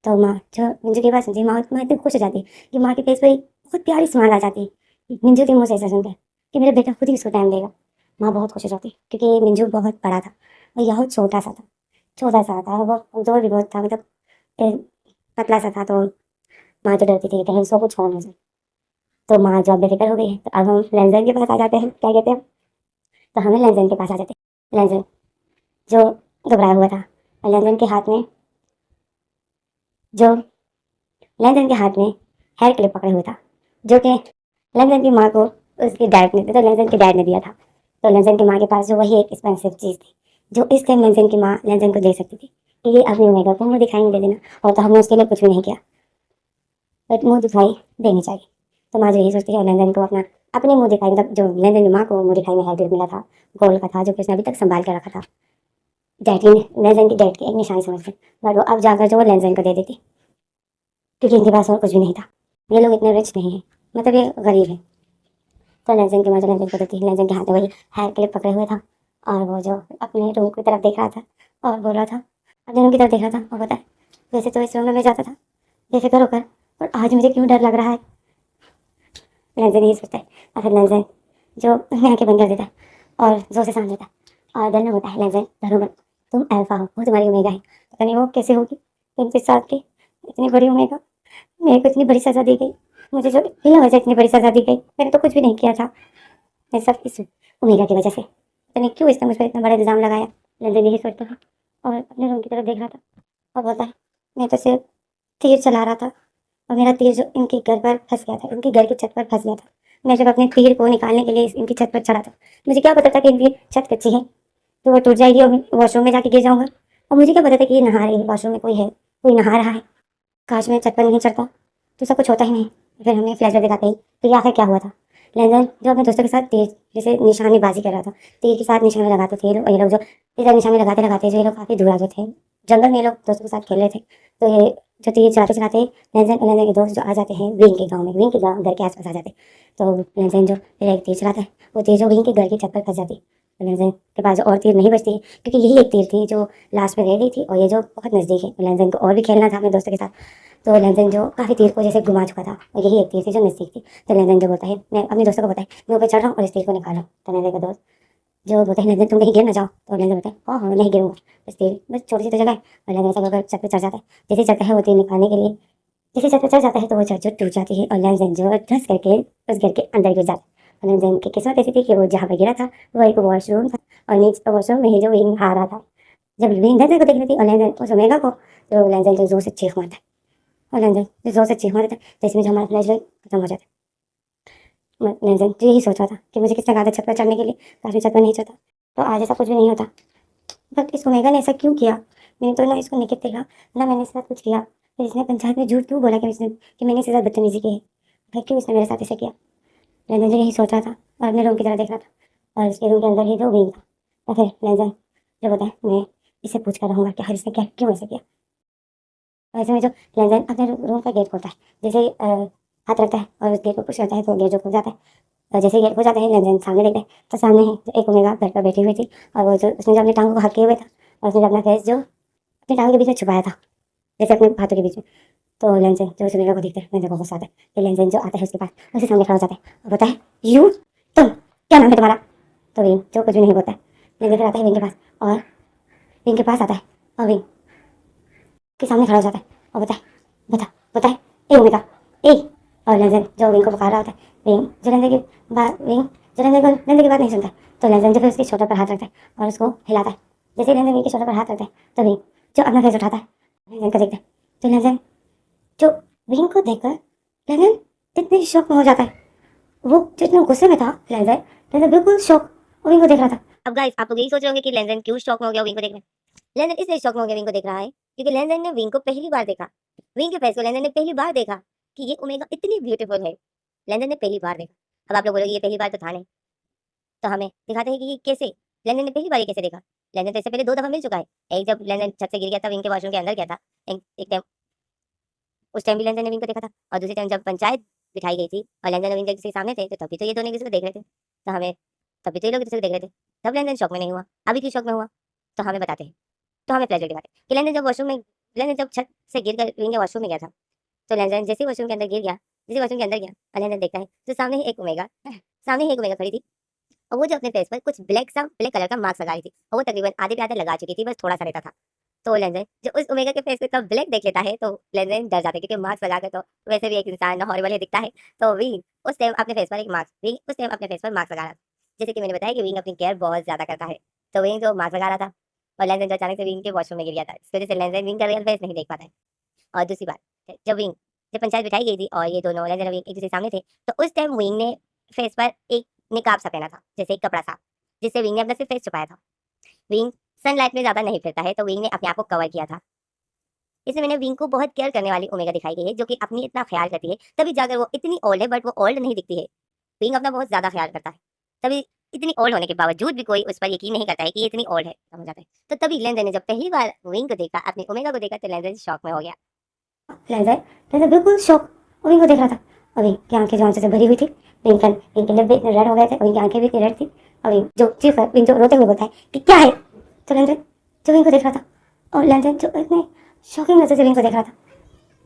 तो माँ जो मिंजू की बात सुनती है, माँ इतनी खुश हो जाती है कि माँ के फेस पे बहुत प्यारी स्माइल आ जाती है मिंजू के मुँह से ऐसा सुनकर कि मेरा बेटा खुद ही उसको टाइम देगा। माँ बहुत खुश हो जाती है क्योंकि मिंजू बहुत बड़ा था और याहू छोटा सा था, वो कमज़ोर भी बहुत था, मतलब पतला सा था। तो माँ तो डरती थी कि कहीं उसको कुछ हो ना जाए। तो माँ जो अब बेफिक्र हो गई है, तो अब हम लेंजन के पास आ जाते हैं, क्या कहते हैं, तो हमें लेंजन के पास आ जाते हैं। लेंजन जो घबराया हुआ था, और जो लेंजन के हाथ में हेयर क्लिप पकड़े हुए था, जो कि लेंजन की माँ को उसके डैड ने, तो लेंजन के डैड ने दिया था। तो लेंजन की माँ के पास जो वही एक एक्सपेंसिव चीज़ थी जो इस टाइम लेंजन की माँ लेंजन को दे सकती थी, कि ये अभी ओमेगा को मुँह दिखाई नहीं दे देना, और तो हमने उसके लिए कुछ भी नहीं किया, बट मुँह दिखाई देनी चाहिए। तो माँ जो यही सोचती है, और लेन-देन को अपने मुँह दिखाई, मतलब जो लेन-देन की माँ को मुँह दिखाई में हेयर क्लिप मिला था, गोल्ड का था, जो कि उसने अभी तक सँभाल के रखा था। डैडी ने लेन-देन की डेथ की एक निशानी समझ के, बट वो अब जाकर जो वो लेन-देन को दे देती, क्योंकि इनके पास और कुछ भी नहीं था। ये लोग इतने रिच नहीं हैं, मतलब ये गरीब हैं। तो लेन-देन की माँ जो लेन-देन को देती है, लेन-देन के हाथ में वही हेयर क्लिप पकड़े हुए था, और वो जो अपने रूम की तरफ देख रहा था और बोल रहा था, अपने रूम की तरफ देख रहा था और बोलता है, वैसे तो इस रूम में मैं जाता था बेफिक्र होकर, और आज मुझे क्यों डर लग रहा है। लेंज़न यही सोचता है, और फिर लेंज़न जो अपनी आँखें बंद कर देता है और ज़ोर से सांस लेता है और दिल में बोलता है, लेंज़न डरो मत, तुम अल्फ़ा हो, वो तुम्हारी ओमेगा है। पता नहीं वो कैसे होगी, 29 साल की इतनी बड़ी ओमेगा, मेरे को इतनी बड़ी सज़ा दी गई, मुझे जो बिना वजह इतनी बड़ी सज़ा दी गई, मैंने तो कुछ भी नहीं किया था। ये सब इस ओमेगा की वजह से, पता नहीं क्यों इसने मुझ पर इतना बड़ा इल्ज़ाम लगाया। लेंज़न यही सोचता था और अपने रूम की तरफ देख रहा था और बोलता है, मैं तो सिर्फ तीर चला रहा था, और मेरा तीर जो इनके घर पर फंस गया था, इनके घर की छत पर फंस गया था। मैं जब अपने तीर को निकालने के लिए इनकी छत पर चढ़ा था, मुझे क्या पता था कि इनकी छत कच्ची है, तो वो टूट जाएगी और मैं वॉशरूम में जाके गिर जाऊंगा। और मुझे क्या पता था कि ये नहा रही है, वॉशरूम में कोई है, कोई नहा रहा है। काश मैं छत पर नहीं चढ़ता तो सब कुछ होता ही नहीं। फिर हमें फ्लैशबैक दिखाते ही तो ये आखिर क्या हुआ था। लेंजन जो अपने दोस्तों के साथ तीर जैसे निशानेबाजी कर रहा था, तीर के साथ निशाने लगाते थे ये लोग जो इधर निशाने लगाते लगाते जो ये लोग काफ़ी दूर आगे थे, जंगल में ये लोग दोस्तों के साथ खेल रहे थे। तो ये जो तीर चलाते चलाते लेंजन के दोस्त जो आ जाते हैं विंग के गाँव में, विंग के गाँव घर के आसपास आ जाते, तो लेंजन जो फिर एक तीर चलाता है, वो तीर जो विंग के घर की छत पर फंस जाती। तो लेंजन के पास जो और तीर नहीं बचती है, क्योंकि यही एक तीर थी जो लास्ट में रह गई थी, और ये जो बहुत नज़दीक है। लेंजन को और भी खेलना था अपने दोस्तों के साथ, तो लेंजन जो काफ़ी तीर को जैसे घुमा चुका था, और यही एक तीर थी जो नज़दीक थी। तो लेंजन जो बोलता है, मैं अपने दोस्तों को बोलता है, मैं ऊपर चढ़ रहा हूँ और इस तीर को निकाल रहा हूँ। तो लेंजन का दोस्त जो बोलते हैं, लेंजन तुम कहीं गिर ना जाओ, तो लेंजन बोलता है, हाँ हाँ नहीं गिरूंगा, बस तीर बस छोटी सी तो जगह है। और लेंजन सब अगर छत पर चढ़ जाता है, जैसे ही चढ़ता है वो तीर निकालने के लिए, जैसे छत पर चढ़ जाता है तो वो छत जो टूट जाती है, और लेंजन जो धंस करके उस घर के अंदर गिर जाता है। और लेंजन की किस्मत ऐसी थी कि वो जहाँ पर गिरा था वो एक वॉशरूम था, और नीचे वॉशरूम में ही जो विंग आ रहा था। जब विंग लेंजन को देख रही थी और लेंजन उस ओमेगा को, तो लेंजन जो जोर से चीख मारता है, और लेंजन जो जोर से चीख मारता है, तो इसमें जो हमारा फ्लैशबैक खत्म हो जाता है। लेंजन जो यही सोच रहा था कि मुझे किसने कहा था छत पर चढ़ने के लिए, काफ़ी छत पर नहीं चढ़ता तो आज ऐसा कुछ भी नहीं होता। बट इस ओमेगा ने ऐसा क्यों किया, मैंने तो ना इसको निकट देखा, ना मैंने इसके साथ कुछ किया, फिर इसने पंचायत में झूठ क्यों बोला कि मैंने इसके साथ बदतमीजी की है, फिर क्यों इसने मेरे साथ ऐसे किया। लेंजन जो यही सोच रहा था और अपने रूम की तरफ देख रहा था, और इसके रूम के अंदर ही जो विंग था। और फिर लेंजन जो बताए, मैं इससे पूछ कर रहूँगा कि हर इसने क्या क्यों ऐसे किया। और ऐसे में जो लेंजन अपने रूम का गेट खोलता है, जैसे ही हाथ रखता है और उस गेट को पुश करता है, तो गेट जो खुल जाता है। और जैसे ही गेट खुल जाता है, लेंजन सामने देखता है, तो सामने ही जो एक ओमेगा बेड पर बैठी हुई थी, और वो जो उसने जो अपनी टांगों को हाथ किए हुए था, और उसने जो अपना फेस जो अपनी टांगों के बीच में छुपाया था, जैसे अपने हाथों के बीच में। तो लेंजन जो उस ओमेगा को देखते हैं, लेंजन को गुस्सा आता है, फिर लेंजन जो आता है उसके पास, उसके सामने खड़ा हो जाता है और बोलता है, यू तुम क्या नाम है तुम्हारा। तो विंग जो कुछ भी नहीं बोलता है, लेंजन फिर आता है विंग के पास, और विंग के पास आता है और विंग के सामने खड़ा हो जाता है और बोलता है, बता बता ए ओमेगा ए। और लेंजन जो विंग को पुकार रहा होता है, विंग जो लेंजन की बात विंग जो लेंजन की बात नहीं सुनता है, तो लेंजन जो फिर उसके शोल्डर पर हाथ रखता है और उसको हिलाता है। जैसे ही लेंजन विंग के शोल्डर पर हाथ रखता है, तो विंग जो अपना फेस उठाता है, लेंजन को देखता है, तो लेंजन जो विंग को देखकर लेंजन इतने शौक में हो जाता है, वो जो इतना गुस्से में था लेंजन, लेंजन बिल्कुल शौक विंग को देख रहा था। अब गाइस आप लोग यही सोच रहे होंगे कि लेंजन क्यों शौक में हो गया विंग को देखने। लेंजन इसलिए शौक में हो गया विंग को देख रहा है क्योंकि लेंजन ने विंग को पहली बार देखा, विंग के फेस को लेंजन ने पहली बार देखा कि ये ओमेगा इतनी ब्यूटीफुल है। लेंजन ने पहली बार देखा। अब आप लोग बोलोगे ये पहली बार तो था नहीं, तो हमें दिखाते हैं कि ये कैसे लेंजन ने पहली बार ये कैसे देखा। लेंजन तो इससे पहले 2 दफा मिल चुका है। एक जब लेंजन छत से गिर गया था विंग के वॉशरूम के अंदर गया था, एक टाइम उस टाइम भी लेंजन ने विंग को देखा था, और दूसरी टाइम जब पंचायत बिठाई गई थी और लेंजन और विंग एक दूसरे के सामने थे, तो तभी तो ये दोनों एक दूसरे को देख रहे थे, तो हमें तभी तो ये लोग एक दूसरे को देख रहे थे। तब लेंजन शौक में नहीं हुआ, अभी क्यों शौक में हुआ, तो हमें बताते हैं। तो हमें फ्लैशबैक दिखाते हैं कि लेंजन जब छत से गिर कर विंग के वॉशरूम में गया था, तो लेंजन जैसे ही वॉशरूम के अंदर गिर गया, जैसे वॉशरूम के अंदर गया और लेंजन देखता है तो सामने ही एक ओमेगा खड़ी थी, और वो जो अपने फेस पर कुछ ब्लैक कलर का मार्क्स लगा रही थी, और वो तकरीबन आधे पे आधे लगा चुकी थी, बस थोड़ा सा रहता था। तो लेंजन जो उस ओमेगा के फेस पे इतना ब्लैक देख लेता है, तो लेंजन डर जाता है क्योंकि मार्क्स लगा के तो वैसे भी एक इंसान हॉरिबल ही दिखता है। तो विंग उस टाइम अपने फेस पर मार्क्स लगा रहा था। जैसे कि मैंने बताया कि विंग अपनी केयर बहुत ज्यादा करता है, तो विंग जो मार्क्स लगा रहा था, और लेंजन जो अचानक से विंग के वॉशरूम में गिर गया था, इस वजह से लेंजन विंग का रियल फेस नहीं देख पाता है। और दूसरी बात, जब पंचायत बिठाई गई थी और ये दोनों लेंजन और विंग एक दूसरे के सामने थे, तो उस टाइम विंग ने फेस पर एक निकाब सा पहना था, जैसे एक कपड़ा सा, जिससे विंग ने अपना सिर्फ फेस छुपाया था। विंग सनलाइट में ज़्यादा नहीं फिरता है, तो विंग ने अपने आप को कवर किया था। इसमें मैंने विंग को बहुत केयर करने वाली ओमेगा दिखाई गई है, जो कि अपनी इतना ख्याल करती है, तभी जाकर वो इतनी ओल्ड है, बट वो ओल्ड नहीं दिखती है। विंग अपना बहुत ज़्यादा ख्याल करता है, तभी इतनी ओल्ड होने के बावजूद भी कोई उस पर यकीन नहीं करता है कि ये इतनी ओल्ड है, समझ आता है। तो तभी लेंजर ने जब पहली बार विंग को देखा, अपनी ओमेगा को देखा, तो लेंजर शॉक में हो गया। लेंजर लेंजर बिल्कुल शॉक विंग को देख रहा था। अभी की आंखें जो आंसू से भरी हुई थी, विंग के लिप भी इतने रेड हो गए थे, विंग की आंखें भी इतनी रेड थी। अभी जो चीफ है, विंग जो रोते हुए बोलता है कि क्या है, तो लेंजर जो विंग को देख रहा था, और लेंजर जो इतने शॉकिंग नजर से विंग को देख रहा था,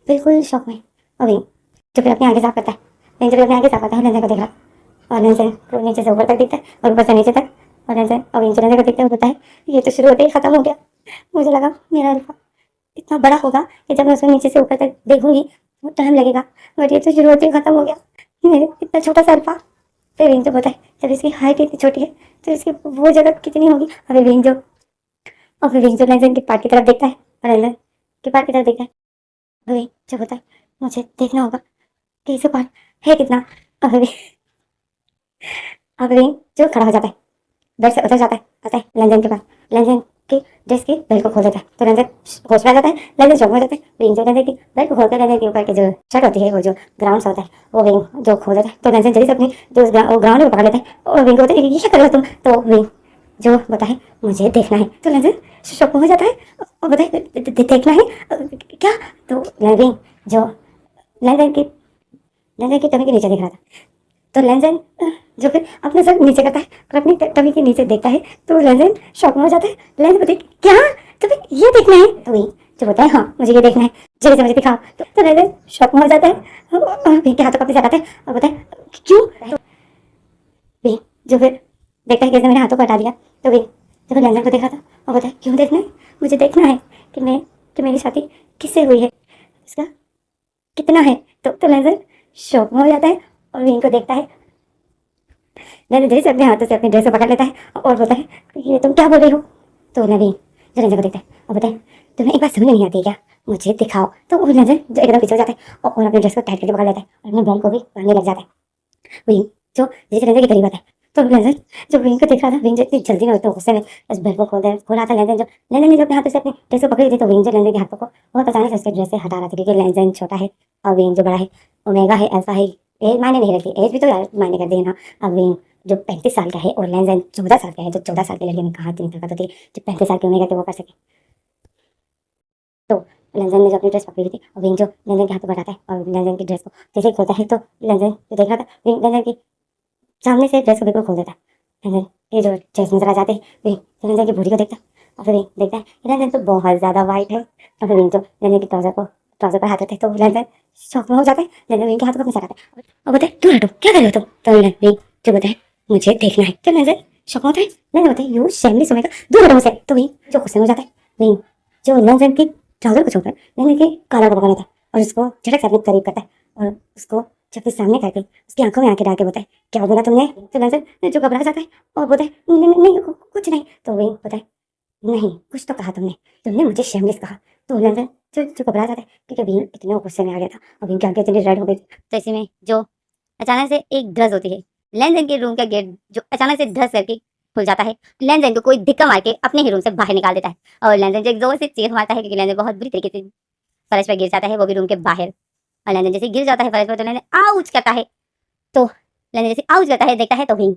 बिल्कुल शॉक में। अभी जो फिर अपनी आंखें साफ करता है, लेंजर भी अपनी आंखें साफ करता है, लेंजर को देख रहा था, और लेंजर को नीचे से ऊपर तक दिखता है और ऊपर से नीचे तक, और लेंजर और विंग जो लेंजर को देखते हुए बोलता है ये तो शुरू होते ही खत्म हो गया। मुझे लगा मेरा अल्फा इतना बड़ा होगा कि जब मैं उसको नीचे से ऊपर तक देखूंगी वो टाइम लगेगा, बट ये तो शुरू होते ही खत्म हो गया, मेरे इतना छोटा सा अल्फा। फिर विंग जो बोलता है जब इसकी हाइट इतनी छोटी है तो इसकी वो जगह कितनी होगी। अभी विंग जो लेंजर के पार्ट की तरफ देखता है, और लेंजर के पार्ट की तरफ देखता है। अभी जो बोलता है मुझे देखना होगा कि इसे पार्ट है कितना। अभी अभी जो खड़ा हो जाता है, बेड से उतर जाता है, आता है लेंजर के पास, लेंजर की ड्रेस की बेल्ट को खोल देता है, तो लेंजर होश में आ जाता है, लेंजर शॉक में हो जाता है। विंग जो लेंजर की बेल्ट को खोल कर लेंजर के ऊपर की जो शर्ट होती है, वो जो ग्राउंड होता है, वो विंग जो खोल देता है, तो लेंजर जल्दी से अपनी जो ग्राउंड में पकड़ लेता है, और विंग को बोलता है ये क्या कर रहे हो तुम, तो विंग जो बताता है मुझे देखना है, तो लेंजर शॉक में हो जाता है और बताए देखना है क्या। तो विंग जो लेंजर की टमी के नीचे दिख रहा था, तो लेंजर जो फिर अपने सर नीचे करता है और अपनी टमी के नीचे देखता है, तो लेंजर शॉक में हो जाता है। लेंजर बोलते क्या तुम्हें ये देखना है, तो वही जो बोलता है हाँ मुझे ये देखना है, जल्दी से मुझे दिखाओ। तो लेंजर शॉक में हो जाता है और विंग के हाथों को हटाता है और बोलता है क्यों। तो विंग जो फिर देखता है कि इसने मेरे हाथों को हटा दिया, तो विंग जो फिर लेंजर को देखा था और बोलता है क्यों देखना है, मुझे देखना है कि मेरी शादी किससे हुई है, इसका कितना है। तो लेंजर शॉक में हो जाता है और विंग को देखता है। लेंजर जल्दी से अपने हाथों से अपनी ड्रेस को पकड़ लेता है और बोलता है ये तुम क्या बोल रही हो। तो नवीन जो लेंजर को देखता है और बोलता है तुम्हें एक बात समझ नहीं आती क्या, मुझे दिखाओ। तो वो लेंजर जो एकदम पीछे हो जाता है और अपनी ड्रेस को टाइट करके पकड़ लेता है और अपने बेल्ट को भी बांधने लग जाता है। विंग जो जैसे लेंजर के करीब आता है, तो लेंजर जो विंग को देख रहा था, विंग जो इतनी जल्दी में तो गुस्से में उस बेल्ट को खोला था। लेंजर ने जो अपने हाथों से अपनी ड्रेस को पकड़ी थी, तो विंग जो लेंजर के हाथों को बहुत आसानी से उसके ड्रेस से हटा रहा था, क्योंकि लेंजर छोटा है और विंग जो बड़ा है, ओमेगा है, अल्फा है, एज मायने नहीं रखती, एज भी तो मायने कर देना। अब विंग जो 35 साल का है और लेंजर 14 साल का है, जो 14 साल की लड़की में कहा इतनी ताकत होती है जो 35 साल की ओमेगा के वो कर सके। तो लेंजर ने जो अपनी ड्रेस पकड़ी थी और विंग जो लेंजर के हाथ को बढ़ाता है और लेंजर की ड्रेस को जैसे ही खोलता है, तो लेंजर जो देख रहा था, विंग लेंजर की सामने से ड्रेस को बिल्कुल खोल देता है। लेंजर ये जो ड्रेस नजर आ जाते हैं, विंग लेंजर की बॉडी को देखता है और फिर विंग देखता है कि लेंजर तो बहुत ज़्यादा वाइट है, और फिर विंग जो लेंजर की ट्राउजर पर हाथ रखते हैं, तो लेंजर शॉक में हो जाता है। लेंजर विंग के हाथ को अपने साथ आता है और बोलते हैं दूर हटो, क्या कर रहे हो तुम। तो विंग जो बोलता है मुझे देखना है, तो लेंजर शॉक होता है। लेंजर बोलते हैं यू शैमली सुमेगा, दूर हटो मुझसे। तो विंग जो गुस्से में हो जाता है, विंग जो लेंजर की ट्राउजर को छोड़कर लेंजर के कॉलर को पकड़ लेता है और उसको झटक से अपने करीब करता है और उसको जब फिर सामने करके उसकी आंखों में आंखें डाल के बोलता है क्या बोला तुमने। तो लेंजर जो घबरा जाता है और बोलता है नहीं कुछ नहीं। तो विंग बोलता है नहीं कुछ तो कहा तुमने, मुझे शेमलेस कहा। तो लेंजर जो घबरा जाता है, क्योंकि विंग इतने गुस्से में आ गया था और विंग की आंखें इतनी रेड हो गई। तो इसी में जो अचानक से एक ड्रज होती है, लेंजर के रूम का गेट जो अचानक से ड्रज करके खुल जाता है, लेंजर को कोई धक्का मार के अपने ही रूम से बाहर निकाल देता है और लेंजर जो एक जोर से चीख मारता है, क्योंकि लेंजर बहुत बुरी तरीके से फर्श पर गिर जाता है, वो भी रूम के बाहर। और लेंजर जैसे गिर जाता है फर्श पर, तो लेंजर आउच करता है। तो लेंजर जैसे आउच करता है, देखता है तो विंग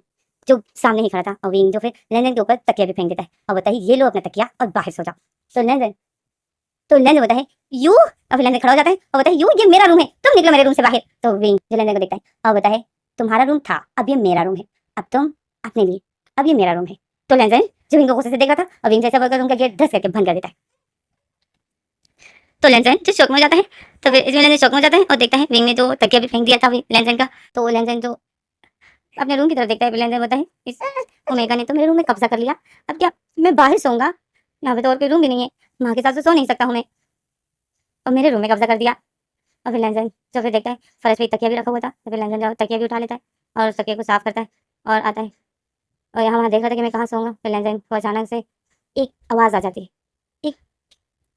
जो सामने ही खड़ा था, और विंग जो फिर लेंजर के ऊपर तकिया भी फेंक देता है और बताइए ये लो अपना तकिया और बाहर सो जाओ। तो लेंजर बोलता है यू, और फिर लेंजर खड़ा हो जाता है और बोलता है यू ये मेरा रूम है, तुम निकलो मेरे रूम से बाहर। तो विंग जो लेंजर को देखता है और बोलता है तुम्हारा रूम था, अब ये मेरा रूम है, अब तुम अपने लिए, अब ये मेरा रूम है। तो लेंजर जो विंग को गुस्से से देख रहा था और विंग जैसा बोलकर रूम का गेट धस करके बंद कर देता है। तो लेंजर जो शौक में हो जाता है, तो फिर इसमें लेंजर शौक में हो जाता है और देखता है विंग ने जो तकिया भी फेंक दिया था लेंजर का। तो वो लेंजर जो अपने रूम की तरफ देखता है, लेंजर बोलता है इस ओमेगा ने तो मेरे रूम में कब्जा कर लिया, अब क्या मैं बाहर सोऊंगा, यहाँ पे तो और कोई रूम भी नहीं है, माँ के साथ तो सो नहीं सकता हूँ मैं, और मेरे रूम में कब्जा कर दिया। और फिर लेंजर जो फिर देखता है फर्श पे तकिया भी रखा हुआ था, तो फिर लेंजर जो तकिया भी उठा लेता है और उस तकिया को साफ करता है और आता है और यहाँ वहाँ देख रहा था कि मैं कहाँ सोऊंगा। फिर लेंजर को अचानक से एक आवाज़ आ जाती है, एक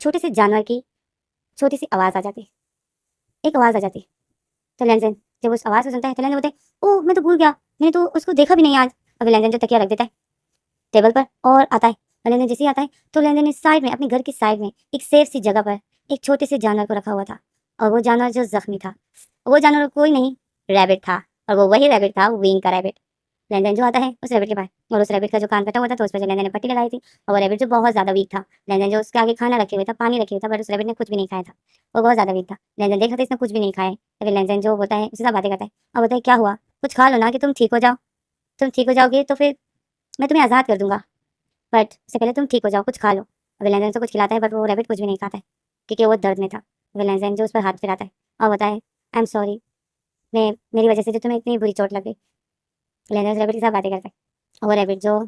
छोटे से जानवर की छोटी सी आवाज़ आ जाती है, एक आवाज़ आ जाती है। तो लेंजर जब उस आवाज़ को सुनता है, तो लेंजर बोलते हैं ओह मैं तो भूल गया, मैंने तो उसको देखा भी नहीं आज। और फिर लेंजर जो तकिया रख देता है टेबल पर और आता है और लेन देन जैसे ही आता है तो लेन देन साइड में, अपने घर की साइड में एक सेफ सी जगह पर एक छोटे से जानवर को रखा हुआ था। और वो जानवर जो जख्मी था, वो जानवर कोई नहीं, रैबिट था। और वो वही रैबिट था, विंग का रैबिट। लेन देन जो आता है उस रैबिट के पास, और उस रैबिट का जो कान कटा हुआ था तो उस पर लेन देन ने पट्टी लगाई थी। और वो रैबिट जो बहुत ज्यादा वीक था, लेन देन जो उसके आगे खाना रखे हुए था, पानी रखे हुए था, बट उस रैबिट ने कुछ भी नहीं खाया था। वो बहुत ज्यादा वीक था। लेन देन देख रहा था इसने कुछ भी नहीं खाया है। लेकिन लेन देन जो होता है उससे बातें करता है और बोलता है क्या हुआ, कुछ खा लो ना कि तुम ठीक हो जाओ। तुम ठीक हो जाओगे तो फिर मैं तुम्हें आज़ाद कर दूंगा, बट उससे पहले तुम ठीक हो जाओ, कुछ खा लो। अब लेन देन से कुछ खिलाता है बट वो रैबिट कुछ भी नहीं खाता है क्योंकि वो दर्द में था। लेन देन जो उस पर हाथ फिराता है और बताए आई एम सॉरी, मैं मेरी वजह से जो तुम्हें इतनी बुरी चोट लग गई। लेन देन रैबिट के साथ बातें करता है और वो रैबिट जो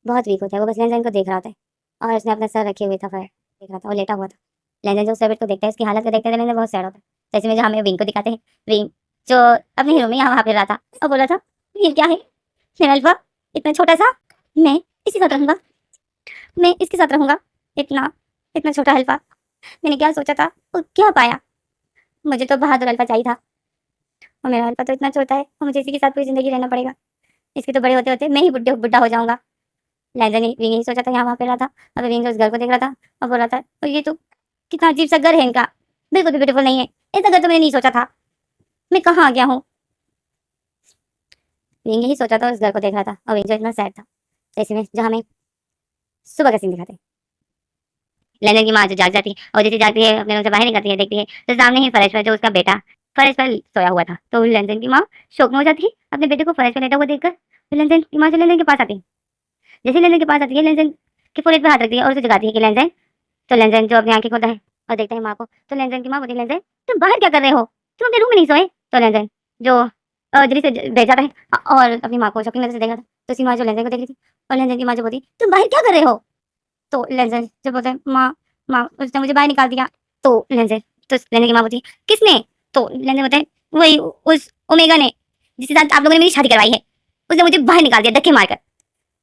बहुत वीक होता है वो बस लेन देन को देख रहा होता है और उसने अपना सर रखे हुए था, पर देख रहा था और लेटा हुआ था। लेन देन जो उस रैबिट को देखता है, इसकी हालत को देखते हैं, लेन देन बहुत सैड होता है। तो इसमें जो हमें विंग को दिखाते हैं, विंग जो अपने हीरो में यहाँ वहाँ फिर रहा था और बोला था ये क्या है, मेरा अल्फा इतना छोटा सा, मैं इसी साथ रहूंगा, मैं इसके साथ रहूंगा। इतना इतना छोटा अल्फा, मैंने क्या सोचा था और क्या पाया। मुझे तो बहादुर अल्फा चाहिए था और मेरा अल्फा तो इतना छोटा है और मुझे इसी के साथ पूरी जिंदगी रहना पड़ेगा। इसके तो बड़े होते होते मैं ही बुढ़ा बुढ़ा हो जाऊंगा। लैंडन विंग यही सोचा था, यहाँ वहाँ पे रहा था। अब विंग उस घर को देख रहा था और बोल रहा था और ये तो कितना अजीब सा घर है इनका, बिल्कुल भी ब्यूटीफुल नहीं है। ऐसा घर तो मैंने नहीं सोचा था, मैं कहाँ आ गया हूँ। विंग यही सोचा था, उस घर को देख रहा था और विंग जो इतना सैड था। तो इसी में जो हमें सुबह का सीन दिखाते हैं, लैंडन की माँ जो जाग जाती है और जैसे जागती है अपने रूम से बाहर निकलती है, देखती है तो सामने ही फर्श पर जो उसका बेटा फर्श पर सोया हुआ था। तो लैंडन की माँ शौक में हो जाती है अपने बेटे को फर्श पर लेटा हुआ देखकर। तो लैंडन की माँ जो लैंडन के पास आती है, जैसे लेंजन के पास आती है, लेंजन के फोrehead पे हाथ रखती है और उसे जगाती है कि लेंजन। तो लेंजन जो अपनी आंखें खोलता है और देखता है माँ को, तो लेंजन की माँ बोलती है लेंजन तुम बाहर क्या कर रहे हो, तुम अपने रूम में नहीं सोए। तो लेंजन जो जल्दी से बैठ जाता है और अपनी माँ को शॉकिंग नजर से देखा था। तो उसकी माँ जो लेंजन को देख रही थी और लेंजन की माँ जो बोलती तुम बाहर क्या कर रहे हो। तो लेंजन जो बोलता है माँ, माँ उसने मुझे बाहर निकाल दिया। तो लेंजन तो लेंजन की माँ बोलती है किसने। तो लेंजन बोलता है वही उस ओमेगा ने, जिसके साथ आप लोगों ने मेरी शादी करवाई है, उसने मुझे बाहर निकाल दिया धक्के मारकर।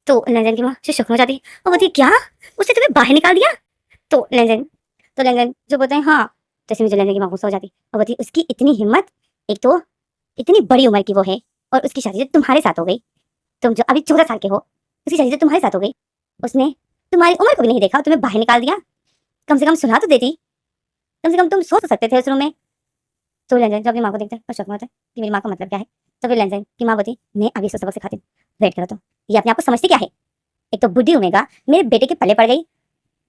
तो लेंजन की माँ से शक हो जाती है और बोलती है क्या, उसने तुम्हें बाहर निकाल दिया। तो लेंजन जो बोलते हैं हाँ। तो इसमें जो लेंजन की माँ गुस्सा हो जाती है और बोलती है उसकी इतनी हिम्मत, एक तो इतनी बड़ी उम्र की वो है और उसकी शादी जो तुम्हारे साथ हो गई, तुम जो अभी 14 साल के हो, उसकी शादी जो तुम्हारे साथ हो गई, उसने तुम्हारी उम्र को भी नहीं देखा, तुम्हें बाहर निकाल दिया। कम से कम सुना तो देती, कम से कम तुम सो तो सकते थे उस रूम में। तो लेंजन जब अपनी माँ को देखता है और शक में होता है कि मेरी माँ का मतलब क्या है। तो फिर लेंजन की माँ बोलती मैं अभी इसको सबक सिखाती हूँ, वेट करो। तो ये अपने आप को समझती क्या है, एक तो बुढ़ी ओमेगा मेरे बेटे के पल्ले पड़ गई।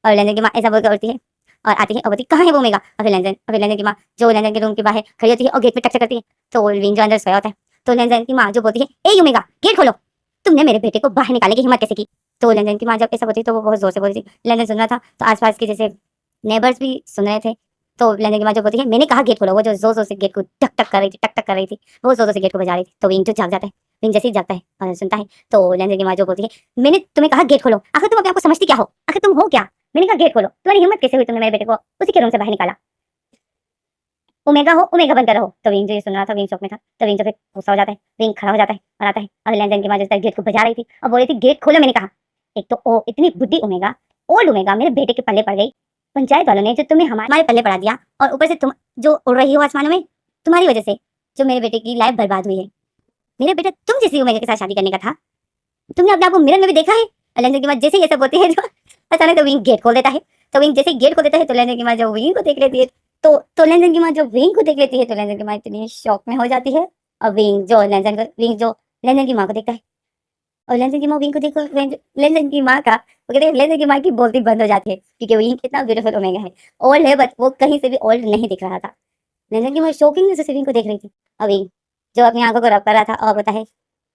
और लेंजन की माँ ऐसा बोलकर उठती है और आती है और बोलती कहाँ है वो ओमेगा। और फिर लेंजन की माँ जो लेंजन के रूम के बाहर खड़ी होती है और गेट पे टक टक करती है। तो विंग जो अंदर सोया होता है, तो लेंजन की माँ जो बोलती है ए ओमेगा गेट खोलो, तुमने मेरे बेटे को बाहर निकालने की हिम्मत कैसे की। तो लेंजन की माँ जब ऐसा बोलती तो वो बहुत जोर से बोलती थी। लेंजन सुन रहा था तो आसपास के जैसे नेबर्स भी सुन रहे थे। तो लेंजन की माँ जो बोलती है मैंने कहा गेट खोलो, वो जो जोर जोर से गेट को टक टक कर रही थी, टक टक कर रही थी, वो जोर जोर से गेट को बजा रही थी। तो विंग जो जाग जाता है, विंग जैसे ही जागता है और सुनता है तो लेंजन की माँ जो बोलती है मैंने तुम्हें कहा गेट खोलो, आखिर तुम अपने आप को समझती क्या हो, आखिर तुम हो क्या। मैंने कहा गेट खोलो, तुम्हारी हिम्मत कैसे हुई, तुमने मेरे बेटे को उसी के रूम से बाहर निकाला। ओमेगा हो ओमेगा बनकर रहो। तो विंग जो ये सुन रहा था, विंग शौक में था। तो विंग जो फिर गुस्सा हो जाता है, विंग खड़ा हो जाता है और आता है और लेंजन की माँ जो गेट को बजा रही थी और बोल रही थी गेट खोलो, मैंने कहा। एक तो ओ इतनी बुढ़ी ओमेगा, ओल्ड ओमेगा मेरे बेटे के पल्ले पड़ गई। पंचायत वालों ने जो तुम्हें हमारे पल्ले पड़ा दिया और ऊपर से तुम जो उड़ रही हो आसमानों में, तुम्हारी वजह से जो मेरे बेटे की लाइफ बर्बाद हुई है। मेरा बेटा तुम जैसी ओमेगा के साथ शादी करने का था, तुमने अपने आप को मिरर में भी देखा है। और लेंजन की माँ जैसे ही ये सब बोलती है जो अचानक तो विंग गेट खोल देता है। तो विंग जैसे ही गेट खोल देता है तो लेंजन की माँ जो विंग को देख लेती है, तो लेंजन की माँ जो विंग को देख लेती है तो लेंजन की माँ इतनी शॉक में हो जाती है। और विंग जो लेंजन की माँ को देखता है और लेंजन की माँ विंग को देखो, लेंजन की माँ का वो कहते हैं लेंजन की माँ की बोलती बंद हो जाती है क्योंकि विंग कितना ब्यूटीफुल ओमेगा है, ओल्ड है बट वो कहीं से भी ओल्ड नहीं दिख रहा था। लेंजन की माँ शॉकिंग से विंग को देख रही थी और विंग जो अपनी आंखों को रब कर रहा था और बता है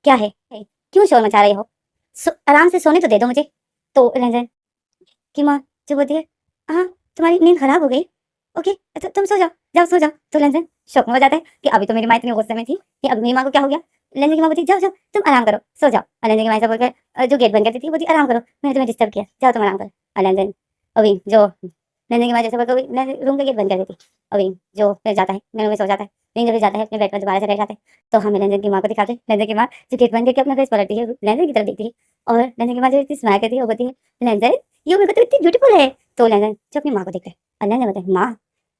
क्या है, क्यों शोर मचा रहे हो, आराम से सोने तो दे दो मुझे। तो लेंजन की माँ जो बोलती है हाँ तुम्हारी नींद खराब हो गई, ओके तो तुम सो जाओ, जाओ सो जाओ। तो लेंजन शौक में हो जाता है कि अभी तो मेरी माँ इतनी गुस्से में थी कि अभी मेरी माँ को क्या हो गया। लेंजन की माँ बोलती जाओ जाओ तुम आराम करो, सो जाओ। और लेंजन की माँ ऐसा बोलकर जो गेट बंद करती थी बोलती आराम करो, मैंने तुम्हें डिस्टर्ब किया, जाओ तुम आराम करो। और लेंजन अभी जो लेंजन की माँ जैसे बोलकर रूम का गेट बंद कर देती, अभी जो फिर जाता है मेरे रूम में सो जाता है। लेंजन जब जाता है अपने बेड पर दोबारा से बैठ जाता है तो हमें लेंजन की माँ को दिखाते हैं। लेंजन की माँ जो गेट बंद करके अपना फेस पलटती है, लेंजन की तरफ देखती है और लेंजन की माँ जो इतनी स्माइल करती है वो बोलती है लेंजन ये मेरे को तो इतनी ब्यूटीफुल है। तो लेंजन जो अपनी माँ को देखते हैं और लेंजन बोलते हैं माँ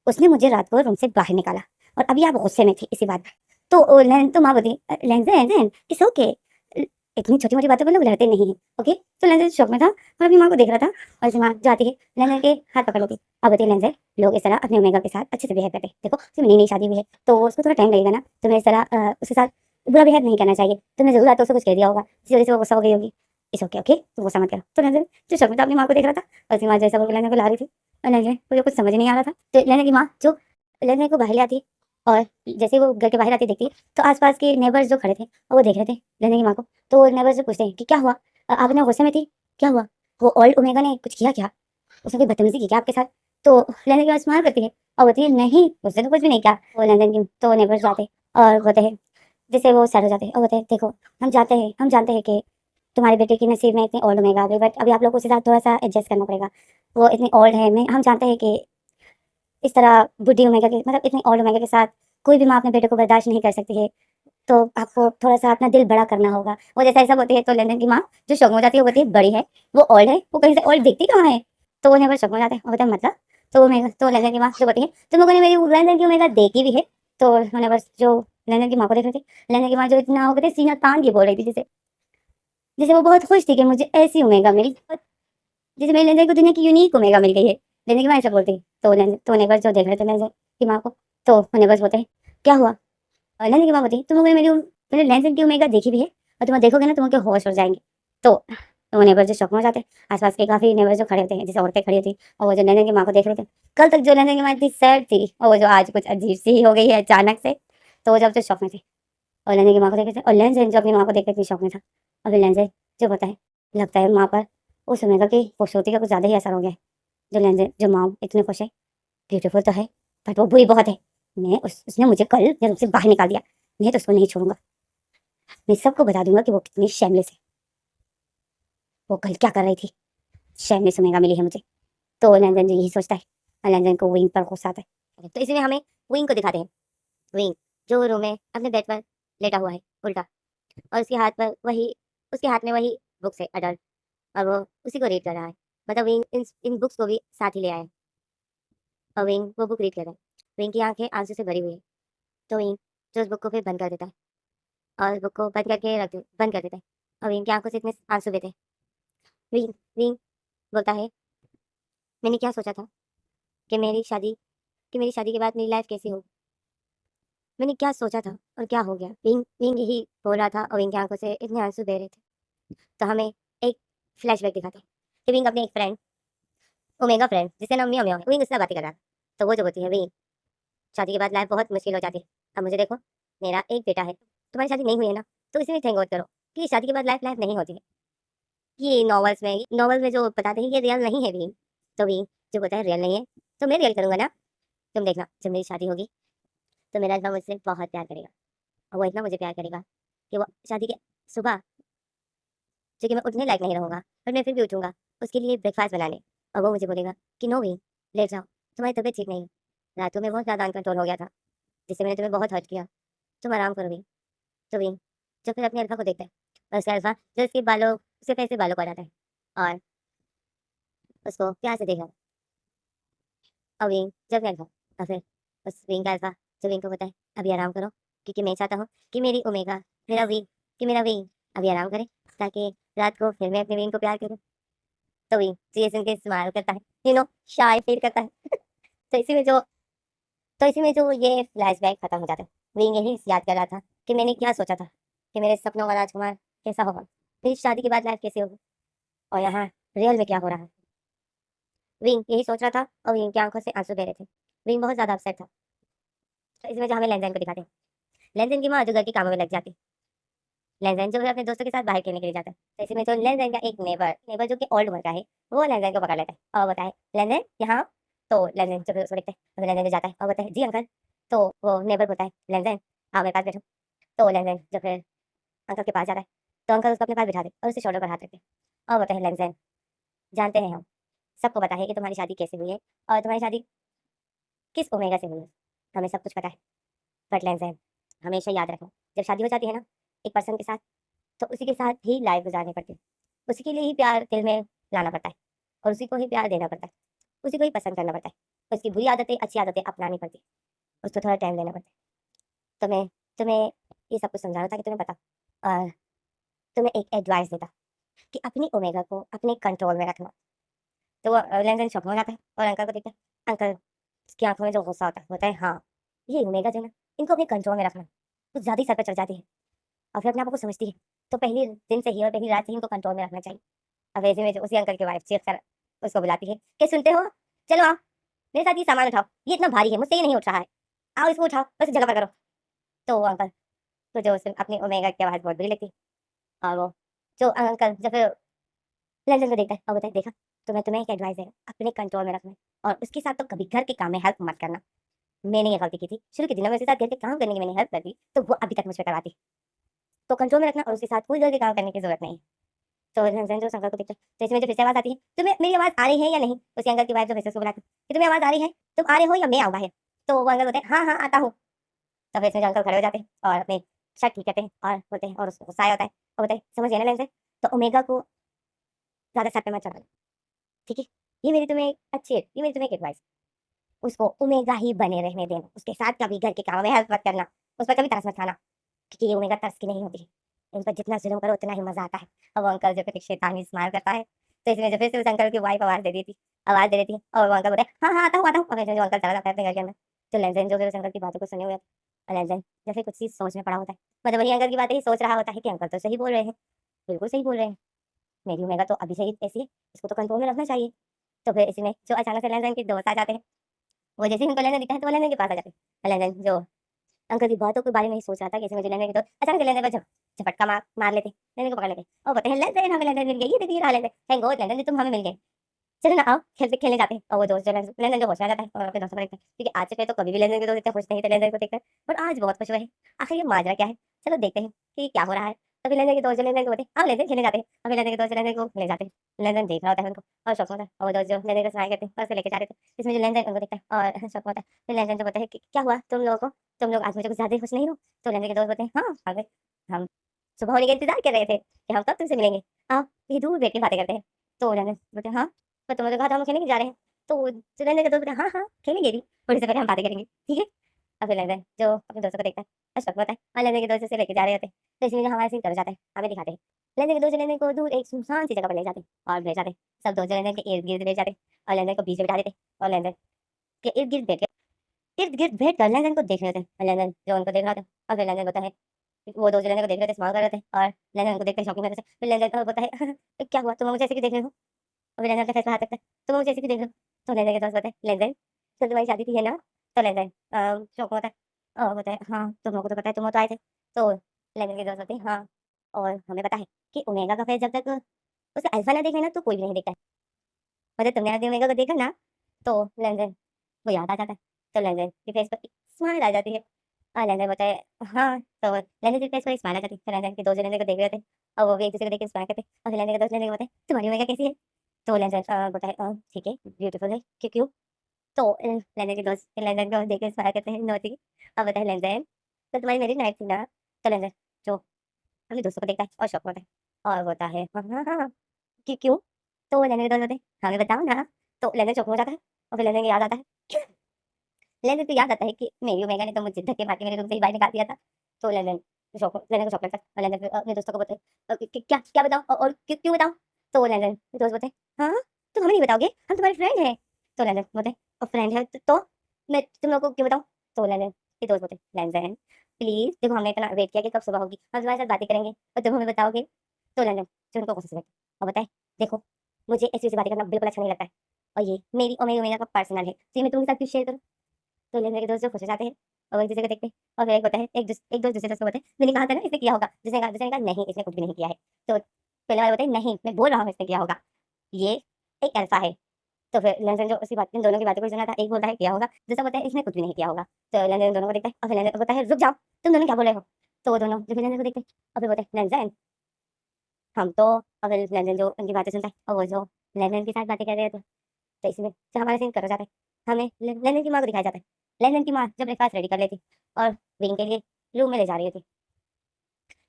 उसने मुझे रात को रूम से बाहर निकाला और अभी आप गुस्से में थे इसी बात पर। तो लेंजन तो माँ बोलती लेंजन इट्स ओके, इतनी छोटी-मोटी बातों पे लोग लड़ते नहीं हैं, ओके? तो लेन-देन शॉक में था और अपनी माँ को देख रहा था और उसकी माँ जाती है, लेन-देन के हाथ पकड़ लेती है। अब होती है लेन-देन, लोग इस तरह अपने ओमेगा के साथ अच्छे से बिहेव करते हैं। देखो, उसकी नई-नई शादी हुई है, तो उसको थोड़ा टाइम लगेगा ना, तुम्हें इस तरह उसके साथ बुरा बिहेव नहीं करना चाहिए। तुमने ज़रूर आके उसको कुछ कह दिया होगा, जिस वजह से वो गुस्सा हो गई होगी। It's okay, okay? तुम गुस्सा मत करो। तो लेन-देन जो शॉक में था अपनी माँ को देख रहा था और उसकी माँ जैसा वो लेन-देन को ला रही थी और लेन-देन को कुछ समझ नहीं आ रहा था। तो लेन-देन की माँ जो लेन-देन को बाहर ले आती और जैसे ही वो घर के बाहर आती देखती, तो आस-पास के नेबर्स जो खड़े थे और वो देख रहे थे लेन-देन की माँ को। तो नेबर्स से पूछते हैं कि क्या हुआ? आप इतने गुस्से में थी, क्या हुआ? वो ओल्ड ओमेगा ने कुछ किया क्या? उसने कोई बदतमीज़ी की क्या आपके साथ? तो लेने के बाद स्माइल करती है और बोलती है नहीं, उसने तो कुछ भी नहीं किया। वो लंदन की तो नेबर्स जाते और बोलते हैं, जैसे वो सैड हो जाते हैं और बोलते हैं देखो, हम जानते हैं कि तुम्हारे बेटे की नसीब में इतनी ओल्ड ओमेगा आ गई, बट अभी आप लोग को उसके साथ थोड़ा-सा एडजस्ट करना पड़ेगा। वो इतनी ओल्ड है, मैं हम जानते हैं कि इस तरह बुड्ढी ओमेगा के मतलब इतनी ओल्ड ओमेगा के साथ कोई भी माँ अपने बेटे को बर्दाश्त नहीं कर सकती है। तो आपको थोड़ा-सा अपना दिल बड़ा करना होगा। वो जैसे ऐसा बोलती है तो लंदन की माँ जो शॉक में हो जाती है वो बोलती है बड़ी है, वो ओल्ड है, वो कहीं से ओल्ड दिखती कहाँ है? तो वो नेबर शॉक में हो जाते हैं और बोलते हैं मतलब? तो वो मेगा तो लंदन की माँ जो बोलती है तुम लोगों ने मेरी लंदन की ओमेगा देखी भी है? तो उन्होंने बस जो लंदन की माँ को देख रहे थे, लंदन की माँ जो इतना वो कहते हैं सीना तान के बोल रही थी जैसे जैसे वो बहुत खुश थी कि मुझे ऐसी ओमेगा मिली और जैसे मेरी लंदन को दुनिया की यूनिक ओमेगा मिल गई है। लंदन की माँ ऐसा बोलती है। तो नेबर जो देख रहे थे लंदन की माँ को, तो वो नेबर्स बोलते हैं, क्या हुआ? लेने की बात होती है, तुम लोगों ने मेरे लेंस की ओमेगा देखी भी है और तुम देखोगे ना तुम उनके होश उड़ जाएँगे। तो वो नेबर जो शॉक में हो जाते हैं, आस-पास के काफ़ी नेबर जो खड़े होते हैं, जैसे औरतें खड़ी होती और वो जो नैना की माँ को देख रहे थे। कल तक जो नैना की माँ इतनी सैड थी और वो जो आज कुछ अजीब-सी ही हो गई है अचानक से, तो वो जब से शॉक में थे और नैना की माँ को देख रहे थे और लेंज़ जो अपनी माँ को देख के इतनी शॉक में था। और फिर लेंज़ जो होता है, लगता है माँ पर उस ओमेगा की खूबसूरती का कुछ ज़्यादा ही असर हो गया है। जो लेंज़ जो माँ इतनी खुश है, ब्यूटीफुल तो है, बट वो बुरी बहुत है। उसने मुझे कल घर से बाहर निकाल दिया, मैं तो उसको नहीं छोड़ूँगा। मैं सबको बता दूँगा कि वो कितनी शेमलेस है। वो कल क्या कर रही थी? शेमलेस ओमेगा मिली है मुझे। तो लैंडन यही सोचता है और लैंडन को विंग पर गुस्सा आता है। तो इसमें हमें विंग को दिखाते हैं। विंग जो रूम में अपने बेड पर लेटा हुआ है उल्टा और उसके हाथ में वही बुक्स है अडल्ट और वो उसी को रीड कर रहा है। मतलब विंग इन बुक्स को भी साथ ही ले आया है और विंग वो बुक रीड कर रहा है। विंग की आँखें आंसू से भरी हुई है। तो विंग जो उस बुक को फिर बंद कर देता है और उस बुक को बंद कर देता है और विंग की आँखों से इतने आंसू बहते हैं। विंग विंग बोलता है, मैंने क्या सोचा था कि मेरी शादी के बाद मेरी लाइफ कैसी होगी? मैंने क्या सोचा था और क्या हो गया? विंग विंग यही बोल रहा था और विंग की आँखों से इतने आंसू बह रहे थे। तो हमें एक फ्लैशबैक दिखाते हैं कि विंग अपने एक फ्रेंड, ओमेगा फ्रेंड जिसका नाम मियाओ मियाओ है, विंग उससे बातें कर रहा था। तो वो जो बोलती है, "विंग, शादी के बाद लाइफ बहुत मुश्किल हो जाती है। अब मुझे देखो, मेरा एक बेटा है। तुम्हारी शादी नहीं हुई है ना, तो इसी में थैंक गॉड करो कि शादी के बाद लाइफ लाइफ नहीं होती है। ये नॉवेल्स में जो बताते हैं ये रियल नहीं है विंग।" तो विंग जो बोलता है रियल नहीं है, तो मैं रियल करूँगा ना। तुम देखना जब मेरी शादी होगी तो मेरा हस्बैंड मुझसे बहुत प्यार करेगा और वो इतना मुझे प्यार करेगा कि वो शादी के सुबह जो कि मैं उठने लायक नहीं रहूँगा पर मैं फिर भी उठूँगा उसके लिए ब्रेकफास्ट बनाने और वो मुझे बोलेगा कि नो विंग, लेट जाओ, तुम्हारी तबीयत ठीक नहीं है, रातों में बहुत ज़्यादा अनकंट्रोल हो गया था जिससे मैंने तुम्हें बहुत हर्ट किया, तुम आराम करो विंग। तो विंग जब फिर अपने अल्फा को देखता है और उसका अल्फा जो उसके पैर से बालों को हटाता है और उसको प्यार से देखा और विंग जब अल्फा और फिर उस विंग का अल्फा जो विंग को बताए अभी आराम करो क्योंकि मैं चाहता हूँ कि मेरा विंग अभी आराम करे ताकि रात को फिर मैं अपने विंग को प्यार करूँ। तो विंग तो ये सुन के स्माइल करता है, शाय फील करता है। तो इसी में जो ये फ्लैशबैक खत्म हो जाता है। विंग यही याद कर रहा था कि मैंने क्या सोचा था कि मेरे सपनों का राजकुमार कैसा होगा, मेरी शादी के बाद लाइफ कैसी होगी और यहाँ रियल में क्या हो रहा है। विंग यही सोच रहा था और विंग की आंखों से आंसू बह रहे थे। विंग बहुत ज्यादा अपसेट था। तो इसमें जो हमें लेनदेन को दिखाते हैं, लेनदेन की माँ जो घर के कामों में लग जाती है, लेनदेन जो है अपने दोस्तों के साथ बाहर खेलने के लिए जाता है। तो इसमें जो लेनदेन का एक नेबर नेबर जो कि ओल्ड उम्र का है, वो लेनदेन को पकड़ लेता है और बताए लेनदेन यहाँ। तो लेनदेन जब उसको देखता है तो लेनदेन जो जाता है और बताता है जी अंकल। तो वो नेबर बोलता है लेनदेन आओ मेरे पास बैठो। तो लेनदेन जब फिर अंकल के पास जाता है तो अंकल उसको अपने पास बिठा दे और उसके शोल्डर पर हाथ रखते हैं और बताए लेनदेन जानते हैं हम सबको पता है कि तुम्हारी शादी कैसे हुई है और तुम्हारी शादी किस ओमेगा से हुई है, हमें सब कुछ पता है। बट लेनदेन हमेशा याद रखो जब शादी हो जाती है ना एक पर्सन के साथ, तो उसी के साथ ही लाइफ गुजारनी पड़ती है। उसी के लिए ही प्यार दिल में लाना पड़ता है और उसी को ही प्यार देना पड़ता है, उसी को ही पसंद करना पड़ता है। उसकी बुरी आदतें अच्छी आदतें अपनानी पड़ती है, उसको थोड़ा टाइम देना पड़ता है। तो मैं तुम्हें ये सब कुछ समझा रहा था कि तुम्हें पता और तुम्हें एक एडवाइस देता कि अपनी ओमेगा को अपने कंट्रोल में रखना। तो वो लेन-देन शॉक में हो जाता है और अंकल को देखता है, अंकल की आँखों में जो गुस्सा होता है, बोलता है हाँ, ये ओमेगा जो है ना, इनको अपने कंट्रोल में रखना, कुछ ज़्यादा ही सर पे चढ़ जाती है और फिर अपने आप को समझती है, तो पहली दिन से ही और पहली रात से ही इनको कंट्रोल में रखना चाहिए। अब ऐसे में जो उसी अंकल की वाइफ चीख कर उसको बुलाती है कि सुनते हो? चलो आओ, मेरे साथ ये सामान उठाओ, ये इतना भारी है, मुझसे ये नहीं उठ रहा है, आओ इसको उठाओ, बस इस जगह पर करो। तो वो अंकल तो जो उसे अपनी ओमेगा की आवाज़ बहुत बुरी लगती है और वो जो अंकल जब फिर लंदन को देखता है और बोलता है देखा, तो मैं तुम्हें एक एडवाइस है, अपने कंट्रोल में रखना और उसके साथ तो कभी घर के काम में हेल्प मत करना। मैंने ये गलती की थी, शुरू के दिनों में उसके साथ घर के काम करने की मैंने हेल्प कर दी, तो वो अभी तक मुझ पे करवाती। तो कंट्रोल में रखना और उसके साथ कोई घर के काम करने की ज़रूरत नहीं। तो लंदन जो उस अंकल को देखता है, तो इसमें जो फिर से आवाज़ आती है, तुम्हें मेरी आवाज़ आ रही है या नहीं? उसी अंकल की वाइफ जो फिर से उसको बुलाती है कि तुम्हें आवाज़ आ रही है? तुम आ रहे हो या मैं आऊँ बाहर? तो वो अंकल बोलते हैं, हाँ, हाँ, आता हूँ। तो फिर इसमें जो अंकल खड़े हो जाते हैं और अपने शर्ट ठीक करते हैं और बोलते हैं और उसको गुस्सा आया होता है और बोलते हैं, समझ गए ना लेंस? तो ओमेगा को ज़्यादा सर पे मत चढ़ाना, ठीक है? ये मेरी तुम्हें एक एडवाइस, उसको ओमेगा ही बने रहने देना, उसके साथ कभी घर के कामों में हेल्प मत करना, उस पर कभी तरस मत खाना, क्योंकि ये ओमेगा तरस की नहीं होती है, इन पर जितना जुल्म करो उतना ही मज़ा आता है। अब वो अंकल जो फिर एक शैतानी स्माइल करता है, तो इसमें जो फिर से उस अंकल की वाइफ आवाज़ दे देती है और वो अंकल बोलते हैं, हाँ, हाँ, आता हूँ और फिर जो अंकल चला जाता है अपने घर के अंदर। तो लेनज़ेन जो फिर उस अंकल की बातों को सुने हुए और लेनज़ेन या फिर कुछ चीज़ सोच में पड़ा होता है, मतलब वही अंकल की बातें ही सोच रहा होता है कि अंकल तो सही बोल रहे हैं, बिल्कुल सही बोल रहे हैं, मेरी ओमेगा तो अभी से ही ऐसी है, इसको तो कंट्रोल में रखना चाहिए। तो फिर इसी में जो अचानक से लेनज़ेन के दोस्त आ जाते हैं, वो जैसे ही उनको लेने दिखता है तो वो लेने के पास आ जाते हैं। लेने जो अंकल की बातों के बारे में ही सोच रहा था कि ऐसे मुझे लेने के तो अचानक से लेने पर झपटका मार मार लेते, लेने को पकड़ लेते और बोलते हैं लेने हमें लेने मिल गई, ये देखिए ये रहा लेने, थैंक गॉड लेने तुम हमें मिल गए, चलो ना आओ खेलते खेलने जाते हैं। और वो दोस्त जो लेने जो होश में आ जाता है और अपने दोस्तों को देखता है, क्योंकि आज से पहले तो कभी भी लेने के दोस्त इतने खुश नहीं थे लेने को देखकर, पर आज बहुत खुश हुए हैं। आखिर ये माजरा क्या है, चलो देखते हैं कि क्या हो रहा है। तभी लेने के दोस्त जो लेने को बोलते हैं आओ लेने खेलने जाते हैं, अभी लेने के दोस्त जो लेने को ले जाते हैं, लेने देख रहा होता है उनको और शौक होता है और वो दोस्त जो लेने को स्माइल करते हैं और उसे लेके जा रहे थे, इसमें जो लेने उनको देखता है और शौक होता है। फिर लेने जो बोलता है कि क्या हुआ तुम लोगों को, तुम लोग आज मुझे कुछ ज़्यादा ही खुश नहीं हो? तो लेने के दोस्त बोलते हैं हाँ आ गए, हम सुबह होने का इंतजार कर रहे थे कि हम कब तुमसे मिलेंगे, आओ ये दूर बैठ के बातें करते हैं। तो लेने बोलते हैं हाँ, तो तुमने तो कहा था हम खेलने के जा रहे हैं, तो जो लेने के दोस्त बोलते हैं हाँ, हाँ खेलेंगे भी, थोड़ी देर पहले हम बातें करेंगे, ठीक है? और फिर लेने जो अपने दोस्तों को देखता है और शौक होता है और लेने के दोस्त उसे लेके जा रहे होते हैं। तो इसमें जो हमारा सीन कर जाता है, हमें दिखाते हैं। लेने के दोस्त लेने को दूर एक सुनसान सी जगह पर ले जाते हैं और ले जाते हैं। सब दोस्त लेने के इर्द-गिर्द ले जाते हैं और लेने को बीच में बिठा देते हैं और लेने के इर्द-गिर्द बैठ कर लेने को देख रहे होते हैं और लेने जो उनको देख रहा होता है और फिर लेने बोलता है, वो दोस्त लेने को देख रहे थे, स्माइल कर रहे थे और लेने उनको देख के शॉकिंग नज़र से फिर लेने बोलता है क्या हुआ तुम मुझे ऐसे क्यों देख रहे हो? और फिर लेने अपने फेस पे हाथ रखता है, तुम मुझे ऐसे क्यों देख रहे हो? तो लेने के दोस्त बोलते हैं, लेने कल तुम्हारी शादी थी है ना? तो लेने शौक होता है बोलता है हाँ, तुम लोगों को तो पता है तुम तो आए थे। तो लेने के दोस्त बोलते हैं हाँ, और हमें पता है कि ओमेगा का फेस जब तक उसे अल्फा ना देख लेना तो कोई भी नहीं देखता है। मतलब तुमने अभी ओमेगा को देखा ना, तो लेने वो याद आ जाता है। तो लेने के फेस पे एक स्माइल आ जाती है। लेने बोलता है हाँ, तो लेने के फेस पे एक स्माइल आ जाती है। तो लेने के दोस्त लेने को देख रहे थे और वो भी एक-दूसरे को देख के स्माइल करते हैं और फिर लेने के दोस्त लेने को बोलते हैं, तुम्हारी ओमेगा कैसी है? तो लेने बोलता है ठीक है, ब्यूटीफुल है, क्यों? तो लेने के दोस्त लेने को देख के स्माइल करते हैं नौची और बोलता है लेने तो तुम्हारी मेरी नाइट थी ना? तो लेने जो अपने दोस्तों को देखता है और शॉक होता है और बोलता है हाँ, हाँ, हाँ, हाँ, क्यों? तो लेने के दोस्त बोलते हैं हमें बताओ ना। तो लेने चौंक हो जाता है और फिर लेने को याद आता है लेने को याद आता है कि मेरी ओमेगा ने तो मुझे धक्के मार के मेरे रूम से ही बाहर निकाल दिया था। तो लेने को शॉक लगता है और लेने फिर अपने दोस्तों को बोलते हैं क्या क्या बताओ और क्यों बताओ? तो लेने दोस्त बोलते हैं हाँ, तुम हमें नहीं बताओगे? हम तुम्हारे फ्रेंड हैं। तो लेने बोलते हैं फ्रेंड है तो मैं तुम लोगों को क्यों बताऊँ? तो लेने के दोस्त बोलते हैं लेने प्लीज़ देखो हमने इतना वेट किया कि कब सुबह होगी, हम तुम्हारे साथ बातें करेंगे और तुम हमें बताओगे? तो लेने फिर उनको गुस्से से बैठता है और बताए देखो मुझे ऐसी-ऐसी बातें करना बिल्कुल अच्छा नहीं लगता है और ये मेरी और मेरी ओमेगा का पर्सनल है, तो ये मैं तुम्हारे साथ क्यों शेयर करूँ? तो लेने के दोस्त जो खुश हो जाते हैं और एक-दूसरे को देखते हैं और फिर एक होता है एक दोस्त दूसरे दोस्त को बोलते हैं, मैंने कहा था ना इसने किया होगा। दूसरे ने कहा नहीं इसने कुछ भी नहीं किया है। तो पहले वाला बोलता है नहीं मैं बोल रहा हूँ इसने किया होगा। ये एक अल्फा है। तो फिर लेनदेन जो उसी बात इन दोनों की बातों को सुना था, एक बोलता है किया होगा, दूसरा बोलता है इसने कुछ भी नहीं किया होगा। तो लेनदेन दोनों को देखता है और फिर लेनदेन बोलता है रुक जाओ, तुम दोनों क्या बोल रहे हो? तो वो दोनों जो फिर लेनदेन को देखते हैं और फिर बोलते हैं लेनदेन हम तो और फिर लेनदेन जो उनकी बातें सुनता है और वो जो लेनदेन के साथ बातें कर रहे थे। तो इसमें जो हमारा सीन कट हो जाता है, हमें लेनदेन की माँ को दिखाया जाता है। लेनदेन की माँ जब ब्रेकफास्ट रेडी कर लेती और विंग के लिए रूम में ले जा रही होती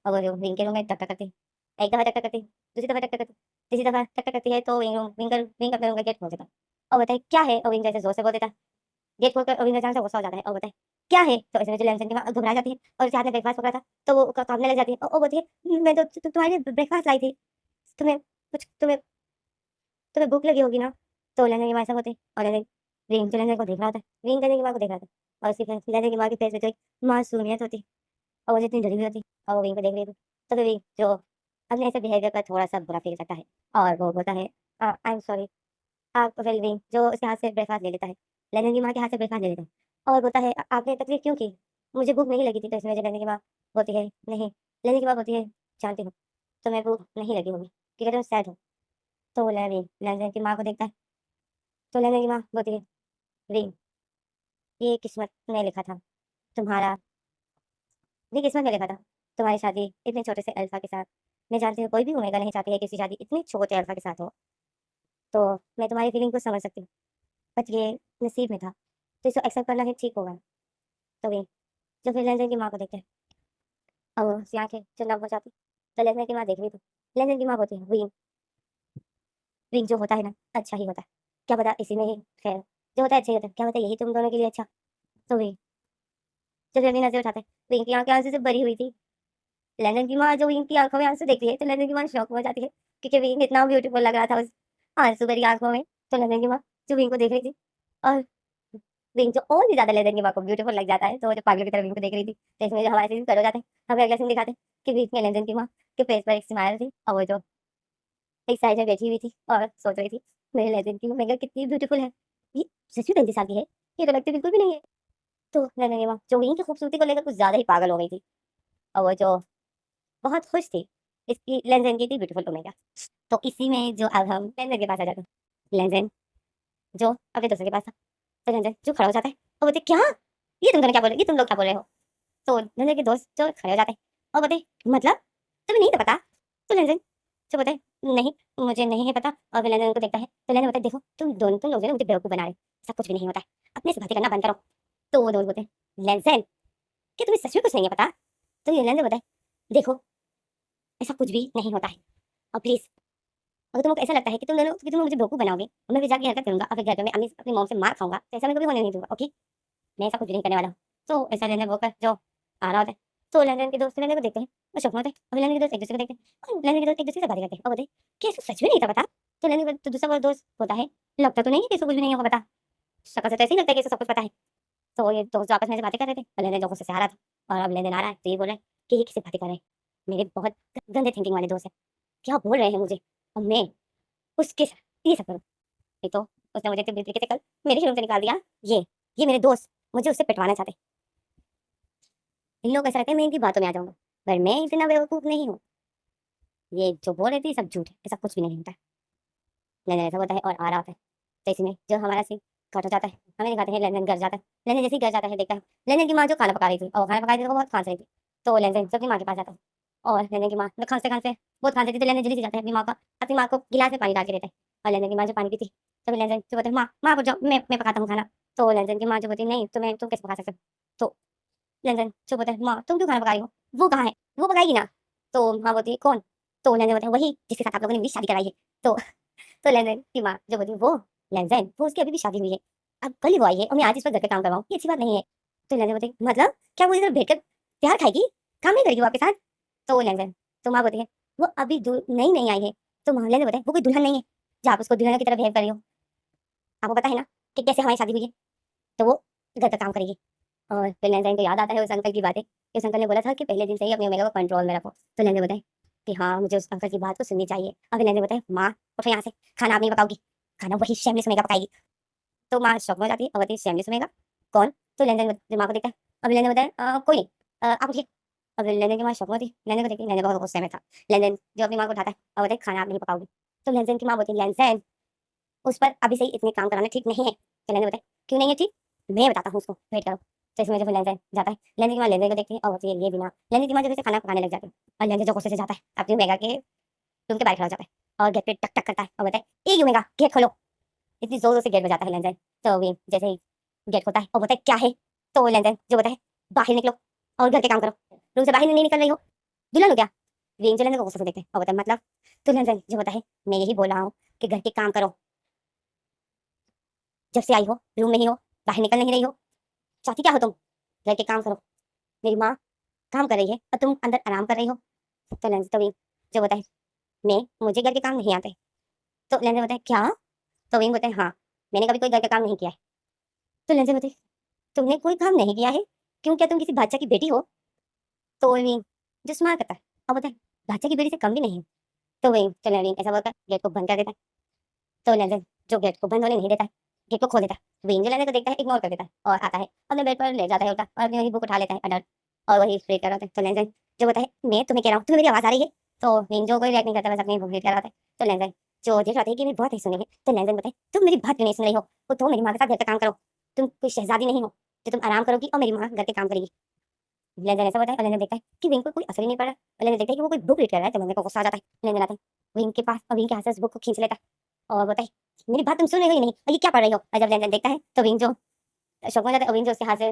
और वो जो विंग के रूम में टक-टक करती, एक दफ़ा टक-टक करती, दूसरी दफ़ा टक-टक करती, तीसरी दफ़ा टक-टक करती है तो विंग अपने रूम का गेट खोल देता है और बोलता है क्या है? और विंग जैसे ज़ोर से बोल देता है, गेट खोलकर और विंग अचानक से गुस्सा हो जाता है और बोलता है क्या है? तो ऐसे में जो लहसन की माँ घबरा जाती है और उसके हाथ में ब्रेकफास्ट पकड़ा था, तो वो काँपने लग जाती है और बोलती है, "मैं तो तुम्हारे लिए ब्रेकफास्ट लाई थी, तुम्हें कुछ तुम्हें भूख लगी होगी ना?" तो लहसन की माँ ऐसा बोलती है और लहसन रिंग जो लहसन को देख रहा होता है, रिंग लहसन की माँ को देख रहा था और उसकी फेस लहसन की माँ के फेस पे जो एक मासूमियत होती और वो जितनी डरी हुई होती और वो रिंग को देख रही थी, तो फिर रिंग जो अपने ऐसे बिहेवियर पर थोड़ा-सा बुरा फ़ील करता है और वो बोलता है, आई एम सॉरी। आप फिर रिंग जो उसके हाथ से ब्रेकफास्ट ले लेता है, लहसन की माँ के हाथ से ब्रेकफास्ट ले लेता है और बोलता है, आपने तकलीफ़ क्यों की? मुझे भूख नहीं लगी थी।" तो इसमें जो लहसन की माँ बोलती है, "नहीं।" लहसन की माँ बोलती है, "जानती हूँ, तुम्हें भूख नहीं लगी होगी क्योंकि तुम सैड हो।" तो वो लहसन की माँ को देखता है, तो लहसन की माँ बोलती है, "रिंग, ये किस्मत ने लिखा था, तुम्हारा ये किस्मत ने लिखा था, तुम्हारी शादी इतने छोटे से अल्फ़ा के साथ। मैं जानती हूँ कोई भी ओमेगा नहीं चाहती है कि उसकी शादी इतने छोटे अल्फ़ा के साथ हो, तो मैं तुम्हारी फीलिंग को समझ सकती हूँ, बट ये नसीब में था, तो इसे एक्सेप्ट करना ही ठीक होगा।" तो वे जो फिर लहसन की माँ को देखते हैं और उसकी आँखें जो नम हो जाती, तो लहसन की माँ देख रही थी। लहसन की माँ बोलती है, "रिंग, रिंग जो होता है ना, अच्छा ही होता है। क्या पता इसी में ही खैर है, जो होता है अच्छा ही होता है, क्या पता यही तुम दोनों के लिए अच्छा।" तो वे जब वे अपनी नज़र उठाते हैं, रिंग की आँखें आँसू से भरी हुई थी। लहसन की माँ जो विंग की आँखों में आँसू देखती है, तो लहसन की माँ शॉक में हो जाती है, क्योंकि विंग इतना ब्यूटीफुल लग रहा था उस आँसू भरी आँखों में। तो लहसन की माँ जो विंग को देख रही थी और विंग जो और भी ज़्यादा लहसन की माँ को ब्यूटीफुल लग जाता है, तो वो जो पागलों की तरह विंग को देख रही थी, तो इसमें जो हमारे सीन कट हो जाते हैं। हमें अगला सीन दिखाते हैं कि विंग में लहसन की माँ के फेस पर एक स्माइल थी और वो जो एक साइड में बैठी हुई थी और सोच रही थी, मेरे लहसन की मेघा कितनी ब्यूटीफुल है। ये सच में 35 साल की है? ये तो लगती बिल्कुल भी नहीं है। तो लहसन की माँ जो विंग की खूबसूरती को लेकर कुछ ज़्यादा ही पागल हो गई थी और वो जो बहुत खुश थी, इसकी लेंज़न की थी ब्यूटीफुल ओमेगा। तो इसी में जो अब हम लेंज़न के पास आ जाते हैं। लेंज़न जो अपने दोस्तों के पास था, तो लेंज़न जो खड़ा हो जाता है और बोलते, "क्या? ये तुम दोनों क्या बोल रहे हो? ये तुम लोग क्या बोल रहे हो?" तो लेंज़न के दोस्त जो खड़े हो जाते हैं और बोलते, "मतलब? तुम्हें नहीं तो पता?" तो लेंज़न जो बोलता है, "नहीं, मुझे नहीं है पता।" और फिर लेंज़न उनको देखता है, तो लेंज़न बोलता है, "देखो, तुम लोग जो है ना मुझे बेवकूफ़ बना रहे हो। ऐसा कुछ भी नहीं होता है। अपने से बातें करना बंद करो।" तो वो दोस्त बोलते हैं, "लेंज़न, क्या तुम्हें सच में कुछ नहीं है पता?" तो ये लेंज़न बोलता है, "देखो, ऐसा कुछ भी नहीं होता है और प्लीज़ अगर तुमको ऐसा लगता है कि तुम मुझे बेवकूफ़ बनाओगे और मैं भी जाके हरकत करूँगा और फिर घर पे मैं अपनी मॉम से मार खाऊँगा, तो ऐसा मैं कभी होने नहीं दूँगा, ओके? मैं ऐसा कुछ भी नहीं करने वाला हूँ। तो ऐसा लेने बोलकर जो आ रहा होता है, तो लेन-देन के दोस्त लेने को देखते हैं और शौक में होते हैं और लेन-देन के दोस्त एक-दूसरे को देखते हैं और लेन-देन के दोस्त एक-दूसरे से बातें करते हैं और बोलते हैं कि इसको सच में नहीं था पता? तो लेन-देन तो दूसरा वाला दोस्त बोलता है, लगता तो नहीं है कि इसको कुछ भी नहीं होगा पता। शक्ल से तो ऐसे ही लगता है कि इसको सब कुछ पता है। तो ये दोस्त आपस में ऐसे बातें कर रहे थे और लेन-देन जो गुस्से से आ रहा था और अब लेन-देन आ रहा है तो ये बोल रहा है कि ये किससे बातें कर रहे हैं? मेरे बहुत गंदे थिंकिंग वाले दोस्त हैं। क्या बोल रहे हैं मुझे और मैं उसके साथ ये सब करूँ? नहीं तो उसने मुझे इतनी तरीके से कल मेरे शोरूम से निकाल दिया। ये ये मेरे दोस्त मुझे उससे पिटवाना चाहते हैं। इन लोगों को ऐसा लगता है मैं इनकी बातों में आ जाऊँगा, पर मैं इतना बेवकूफ़ नहीं हूँ। ये जो बोल रही थी सब झूठ है, ऐसा कुछ भी नहीं होता है। लेनदेन ऐसा होता है और आ रहा होता है। तो इसी में जो हमारा सीन कट हो जाता है, हमें दिखाते हैं लेनदेन घर जाता है। लेनदेन जैसे ही घर जाता है देखता है, लेनदेन की माँ जो खाना पका रही थी और खाना पका रही थी तो वो बहुत खाँस रही थी। तो लेनदेन जो अपनी माँ के पास जाता है और लेनदेन की माँ जो खाँसते-खाँसते बहुत खाँस रही थी तो लेनदेन जल्दी से जाता है अपनी माँ को गिलास में पानी डाल के देता है और लेनदेन की माँ जो पानी पीती, तो लेनदेन जो बोलता है, "माँ, माँ रुक जाओ, मैं पकाता हूँ खाना।" तो लेनदेन की माँ जो बोलती है, "नहीं, तुम कैसे पका सकते हो?" तो लेनदेन जो बोलता है, "माँ, तुम क्यों खाना पका रही हो? वो कहाँ है? वो पकाएगी ना।" तो माँ बोलती है, "कौन?" तो लेनदेन बोलता है, "वही, जिसके साथ आप लोगों ने मेरी शादी कराई है।" तो तो लेनदेन की माँ जो बोली वो लेनदेन वो उसकी अभी भी शादी हुई है। अब कल ही वो आई है और मैं आज इस पर घर पे काम करवाऊँ, ये अच्छी बात नहीं है। तो लेनदेन बोलती मतलब क्या वो इधर बैठकर प्यार खाएगी? काम नहीं करेगी वो आपके साथ? तो लेनदेन तो माँ बोलती है वो अभी नई-नई आई है। तो माँ लेनदेन बोलता है वो कोई दुल्हन नहीं है, जो आप उसको दुल्हन की तरह बिहेव कर रही हो। आपको पता है ना कि कैसे हमारी शादी हुई है? तो वो घर का काम करेगी। और फिर लेनदेन को याद आता है उस अंकल की बातें कि उस अंकल ने बोला था कि पहले दिन से ही अपनी ओमेगा को कंट्रोल में रखो। तो लेनदेन बताए कि हाँ, मुझे उस अंकल की बात को सुननी चाहिए। और फिर लेनदेन बताए, "माँ, उठो यहाँ से, खाना आप नहीं पकाओगी, खाना वही शेमलेस ओमेगा पकाएगी।" तो माँ शॉक में हो जाती है और बोलती है, "शेमलेस ओमेगा? कौन?" तो लेनदेन माँ को देखता है। अब लेनदेन बताए, कोई नहीं, आप उठिए।" अब लेनदेन की माँ शॉक में होती है, लेनदेन को देखती है, लेनदेन बहुत गुस्से में था। लेनदेन जो अपनी माँ को उठाता है और बोलता है, "खाना आप नहीं पकाओगी।" तो लेनदेन की माँ बोलती है, "लेनदेन, उस पर अभी से ही इतने काम कराना ठीक नहीं है।" तो लेनदेन बताए, "क्यों नहीं है ठीक? मैं बताता हूँ उसको, वेट करो।" तो इसमें जो फिर लेनदेन जाता है, लेनदेन की माँ लेनदेन को देखती है और बोलती है, "ये भी ना।" लेनदेन की माँ जल्दी से खाना पकाने लग जाती है और लेनदेन जो गुस्से से जाता है अपनी ओमेगा के रूम के बाहर खड़ा हो जाता है और गेट पे टक-टक करता है और बोलता है, "ए ओमेगा, गेट खोलो।" इतनी ज़ोर-ज़ोर से गेट बजाता है लेनदेन। तो भी जैसे ही गेट खोलता है और बोलता है, "क्या है?" तो लेनदेन जो बोलता है, "बाहर निकलो और घर के काम करो। रूम से बाहर नहीं निकल रही हो? दुल्हन हो क्या?" रेंज लेनदेन को गुस्से से देखते हैं और बोलता है, "मतलब?" तो लेनदेन जो बोलता है, "मैं यही बोल रहा हूँ कि घर के काम करो। जब से आई हो, रूम में ही हो, बाहर निकल नहीं रही हो। चाहती क्या हो तुम?" घर के काम करो, मेरी माँ काम कर रही है और तुम अंदर आराम कर रही हो। तो लेंस तो विंग जो बताए मैं मुझे घर के काम नहीं आते। तो लेंस बताए क्या? तो विंग बताए हाँ, मैंने कभी कोई घर का काम नहीं किया है। तो लेंस बताए तुमने कोई काम नहीं किया है? क्यों, क्या तुम किसी बादशाह की बेटी हो? तो विंग जो स्मार्ट करता है और बताए बादशाह की बेटी से कम भी नहीं है। तो विंग चलो विंग ऐसा बोलकर गेट को बंद कर देता है। तो लेंस जो गेट को बंद होने नहीं देता है, गेट को खोल देता है। विंग जो लेंस को देखता है, इग्नोर कर देता है और आता है अपने बेड पर ले जाता है उल्टा और अपनी वही बुक उठा लेता है अडल्ट और वही रीड कर रहा होता है। तो लेंस जो बताए मैं तुम्हें कह रहा हूँ, तुम्हें मेरी आवाज आ रही है? तो विंग जो कोई रिएक्ट नहीं करता, बस अपनी बुक रीड कर रहा होता है। तो लेंस जो देख रहा था कि मेरी बहुत ही सुनेंगे। तो लेंस बताए तुम मेरी बात क्यों नहीं सुन रही हो? तो मेरी माँ के साथ घर का काम करो, तुम कोई शहजादी नहीं हो जो तुम आराम करोगी और मेरी माँ घर के काम करेगी। लेंस ऐसा बताए और लेंस देखता है कि विंग को कोई असर ही नहीं पड़ रहा। और लेंस देखता है कि वो कोई बुक रीड कर रहा है। तो लेंस को गुस्सा आ जाता है। लेंस आता है विंग के पास और विंग के हाथ से उस बुक को खींच लेता है और बताए मेरी बात तुम सुन रही हो या नहीं, और ये क्या पढ़ रही हो? और जब लेंस देखता है तो विंग जो शौक में जाता है और विंग जो उसके हाथ से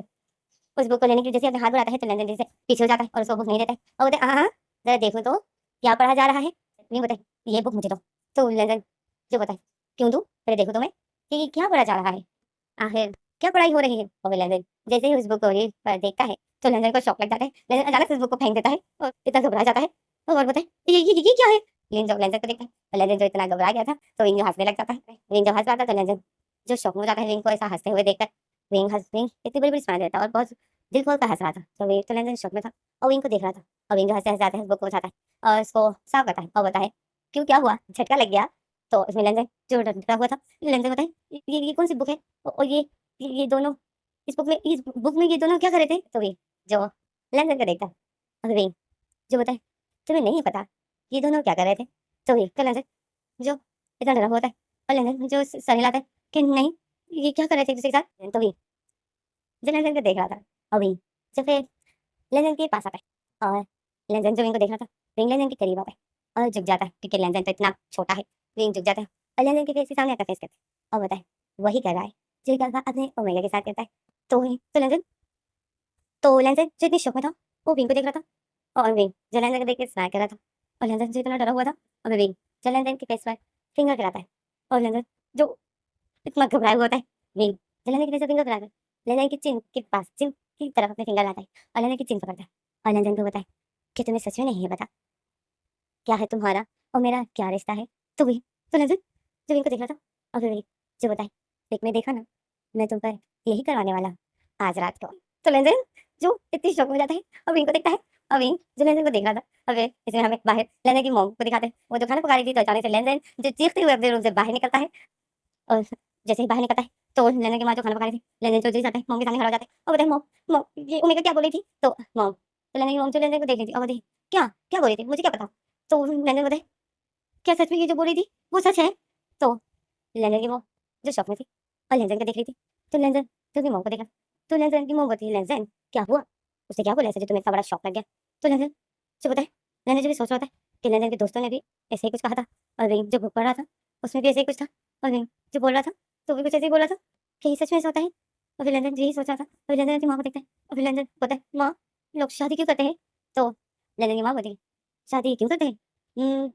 उस बुक को लेने के लिए जैसे अपने हाथ बढ़ाता है तो लेंस जैसे पीछे हो जाता है और उसको बुक नहीं देता है और बोलते हाँ हाँ जरा देखो तो क्या पढ़ा जा रहा है। विंग बताए ये बुक मुझे दो। तो लेंस जो बताए क्यों दूं, पहले देखो तो मैं कि ये क्या पढ़ा जा रहा है, आखिर क्या पढ़ाई हो रही है। और लेंस जैसे ही उस बुक को रीड पर देखता है तो लेंस को शौक लग जाता है। लेंस अचानक से उस बुक को फेंक देता है और इतना घबरा जाता है और बताए ये क्या है। लेंस जब लेंस को देखता है और लेंस जो इतना घबरा गया था तो विंग हंसने लग जाता है। विंग जब हंस रहा था तो लेंस जो शौक में हो जाता है विंग को ऐसा हंसते हुए देखकर। विंग इतनी बड़ी बड़ी स्माइल देता है और बहुत दिल खोल कर हंस रहा था। तो विंग तो लेंस शौक में था और विंग को देख रहा था और विंग जो हंसते हंसते आता है उस बुक को उठाता है और उसको साफ करता है और बताए क्यों क्या हुआ, झटका लग गया? तो इसमें लेंस जो डरा हुआ था, लेंस बताए ये कौन सी बुक है और ये दोनों इस बुक में ये दोनों क्या कर रहे थे? तो वे जो लेंस का देखता और वे जो बताए तुम्हें नहीं पता ये दोनों क्या कर रहे थे? तो वे तो लेंस जो इतना डरा हुआ था और लेंस जो सर हिलाता है कि नहीं ये क्या कर रहे थे दूसरे के साथ। तो वे जो लेंस को देख रहा था और वे जो फिर लेंस के पास आता है और लेंस जो विंग को देख रहा था विंग लेंस के करीब आता है और झुक जाता है क्योंकि लेंस तो इतना छोटा है। विंग झुक जाता है और लेंस के फेस के सामने आकर फेस करता है और बताए वही कर रहा है जो कर अपने ओमेगा के साथ करता है। तो लेंस जो इतनी शौक में था वो विंग को देख रहा था और विंग जो लेंस को देख के स्माइल कर रहा था और लेंस जो इतना डरा हुआ था और विंग जो लेंस के फेस पर फिंगर कराता है और लेंस जो इतना घबराया हुआ होता है। विंग जो लेंस के फेस पर फिंगर कराता है लेंस की चिन के पास चिन की तरफ अपने फिंगर लाता है और लेंस की चिन पकड़ता है और लेंस को बताए कि तुम्हें सच में नहीं पता क्या है तुम्हारा और मेरा क्या रिश्ता है। तो वही तो लेंस जो विंग को देख रहा था और फिर वही जो बताए देख मैं देखा ना मैं तुम पर यही करवाने वाला आज रात को। तो लेंस जो इतनी शौक हो जाता है और विंग को देखता है और विंग जो लेंस को देख रहा था और फिर इसमें हमें बाहर लेंस की मॉम को दिखाते हैं वो जो खाना पका रही थी। तो अचानक से लेंस जो चीखते हुए अपने रूम से बाहर निकलता है और जैसे ही बाहर निकलता है तो लेंस की माँ जो खाना पका रही थी लेंस जो जाता है मॉम के सामने खड़ा हो जाता है और बोलते हैं मॉम मॉम ये ओमेगा क्या बोली थी। तो मॉम तो लेंस की मॉम जो लेंस को देख रही थी और बोलती क्या क्या बोली थी मुझे क्या पता। तो लेंस बताए क्या सच में ये जो बोली थी वो सच है। तो लेंस की मॉम जो शौक में थी और लेंस को देख रही थी तो लेंस जो अपनी मॉम को देखा तो लेंस की मॉम बोलती है लेंस क्या हुआ, उसने क्या बोला ऐसे जो तुम्हें इतना बड़ा शौक लग गया। तो लेंस जो बताए लेंस जो भी सोच रहा था कि लेंस के दोस्तों ने भी ऐसे ही कुछ कहा था और रिंग जो बुक पढ़ रहा था उसमें भी ऐसे ही कुछ था और रिंग जो बोल रहा था तो भी कुछ ऐसे ही बोल रहा था कि ये सच में ऐसा होता है। और फिर लेंस यही सोच रहा था और फिर लेंस की माँ को देखता है और फिर लेंस बोलता है माँ लोग शादी क्यों करते हैं। तो लेंस की माँ बोलती है शादी क्यों करते हैं,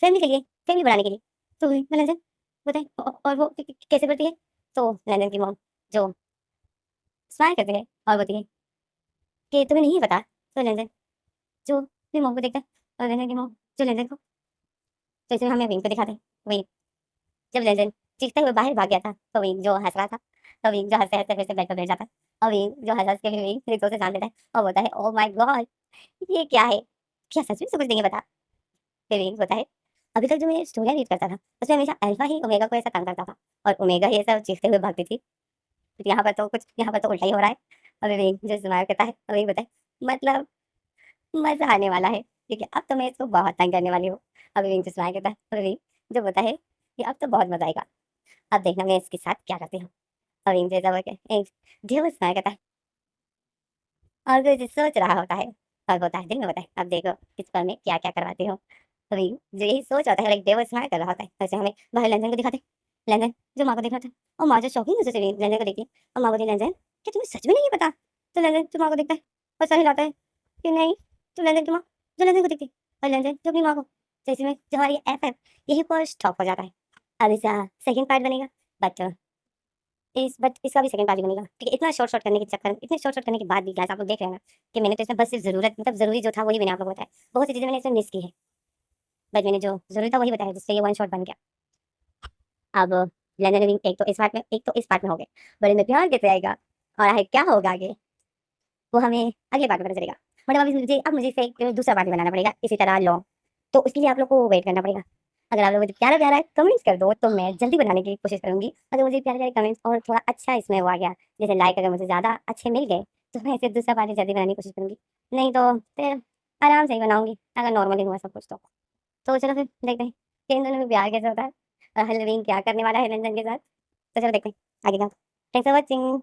फैमिली के लिए, फैमिली बढ़ाने के लिए। तो लेंस बताए और वो कैसे बढ़ती है। तो लेंस की मॉम जो स्माइल करती है और बोलती है कि तुम्हें नहीं पता। तो लेंस जो अपनी मॉम को देखता है और लेंस की मॉम जो लेंस को तो इसमें हमें विंग को दिखाते हैं वही जब लेजेंड चीखते हुए बाहर भाग गया था तो विंग जो हंस रहा था तो विंग जो हंसते हंसते फिर से बेड पर बैठ जाता है और विंग जो हंस हंस के भी विंग फिर से जान लेता है और बोलता है ओ माय गॉड ये क्या है, क्या सच में सब कुछ नहीं बता। फिर विंग होता है अभी तक जो मैं स्टोरियाँ रीड करता था उसमें हमेशा अल्फा ही ओमेगा को ऐसा तंग करता था और ओमेगा ही ऐसा चीखते हुए भागती थी। यहाँ पर तो उल्टा ही हो रहा है। अभी विंग जो इस्तेमाल करता है और विंग बताए मतलब मजा आने वाला है ठीक है अब तो मैं इसको बहुत तंग करने वाली हूँ। अभी विंग जो इस्तेमाल करता है और विंग जो बोलता है कि अब तो बहुत मजा आएगा, अब देखना मैं इसके साथ क्या करती हूँ। और विंग जैसा बोल के एक ढेर इस्तेमाल करता है और फिर जो सोच रहा होता है और बोलता है दिन में बताए अब देखो इस पर मैं क्या क्या करवाती हूँ। तो विंग जो यही सोच होता है लाइक डेव इस्तेमाल कर रहा होता है वैसे हमें बाहर लंदन को दिखाते हैं। लंदन जो माँ को देख रहा था और माँ जो शौकीन नजर से लंदन को देखती है और माँ बोलती है लंदन क्या तुम्हें सच में नहीं पता। तो लंदन जो माँ को देखता है और सर हिलाता है कि नहीं। तो लंदन की माँ जो लंदन को देखती है और लंदन जो अपनी माँ को जैसे में जो हमारी ऐप है यही पर स्टॉप हो जाता है। अब इसका सेकंड पार्ट बनेगा बट बट इसका भी सेकंड पार्ट भी बनेगा, ठीक है। इतना शॉर्ट शॉर्ट करने के चक्कर में, इतने शॉर्ट शॉर्ट करने के बाद भी गाइस आप लोग देख रहे हैं ना कि मैंने तो इसमें बस सिर्फ ज़रूरत मतलब ज़रूरी जो था वही मैंने आप लोगों को बताया। बहुत सी चीज़ें मैंने इसमें मिस की है, बट मैंने जो ज़रूरी था वही बताया, जिससे ये वन शॉट बन गया। अब ब्लेंडर रिंग एक तो इस पार्ट में, एक तो इस पार्ट में हो गए, बट इनमें प्यार कैसे आएगा और आगे क्या होगा आगे, वो हमें अगले पार्ट में पता चलेगा। मतलब अब मुझे इसे एक दूसरा पार्ट भी बनाना पड़ेगा इसी तरह लॉन्ग, तो उसके लिए आप लोग को वेट करना पड़ेगा। अगर आप लोग मुझे प्यारा-प्यारा है कमेंट्स कर दो, तो मैं जल्दी बनाने की कोशिश करूँगी। अगर मुझे प्यारे-प्यारे कमेंट्स और थोड़ा अच्छा इसमें वो आ गया, जैसे लाइक अगर मुझे ज़्यादा अच्छे मिल गए, तो मैं इसे दूसरा पार्ट जल्दी बनाने की कोशिश करूँगी। नहीं तो फिर आराम से ही बनाऊँगी, अगर नॉर्मली हुआ सब कुछ तो। तो चलो फिर देखते हैं कि इन दोनों में प्यार कैसे होता है और हल्द्रीन क्या करने वाला है रंजन के साथ। तो चलो देखते हैं आगे का। Thanks for watching.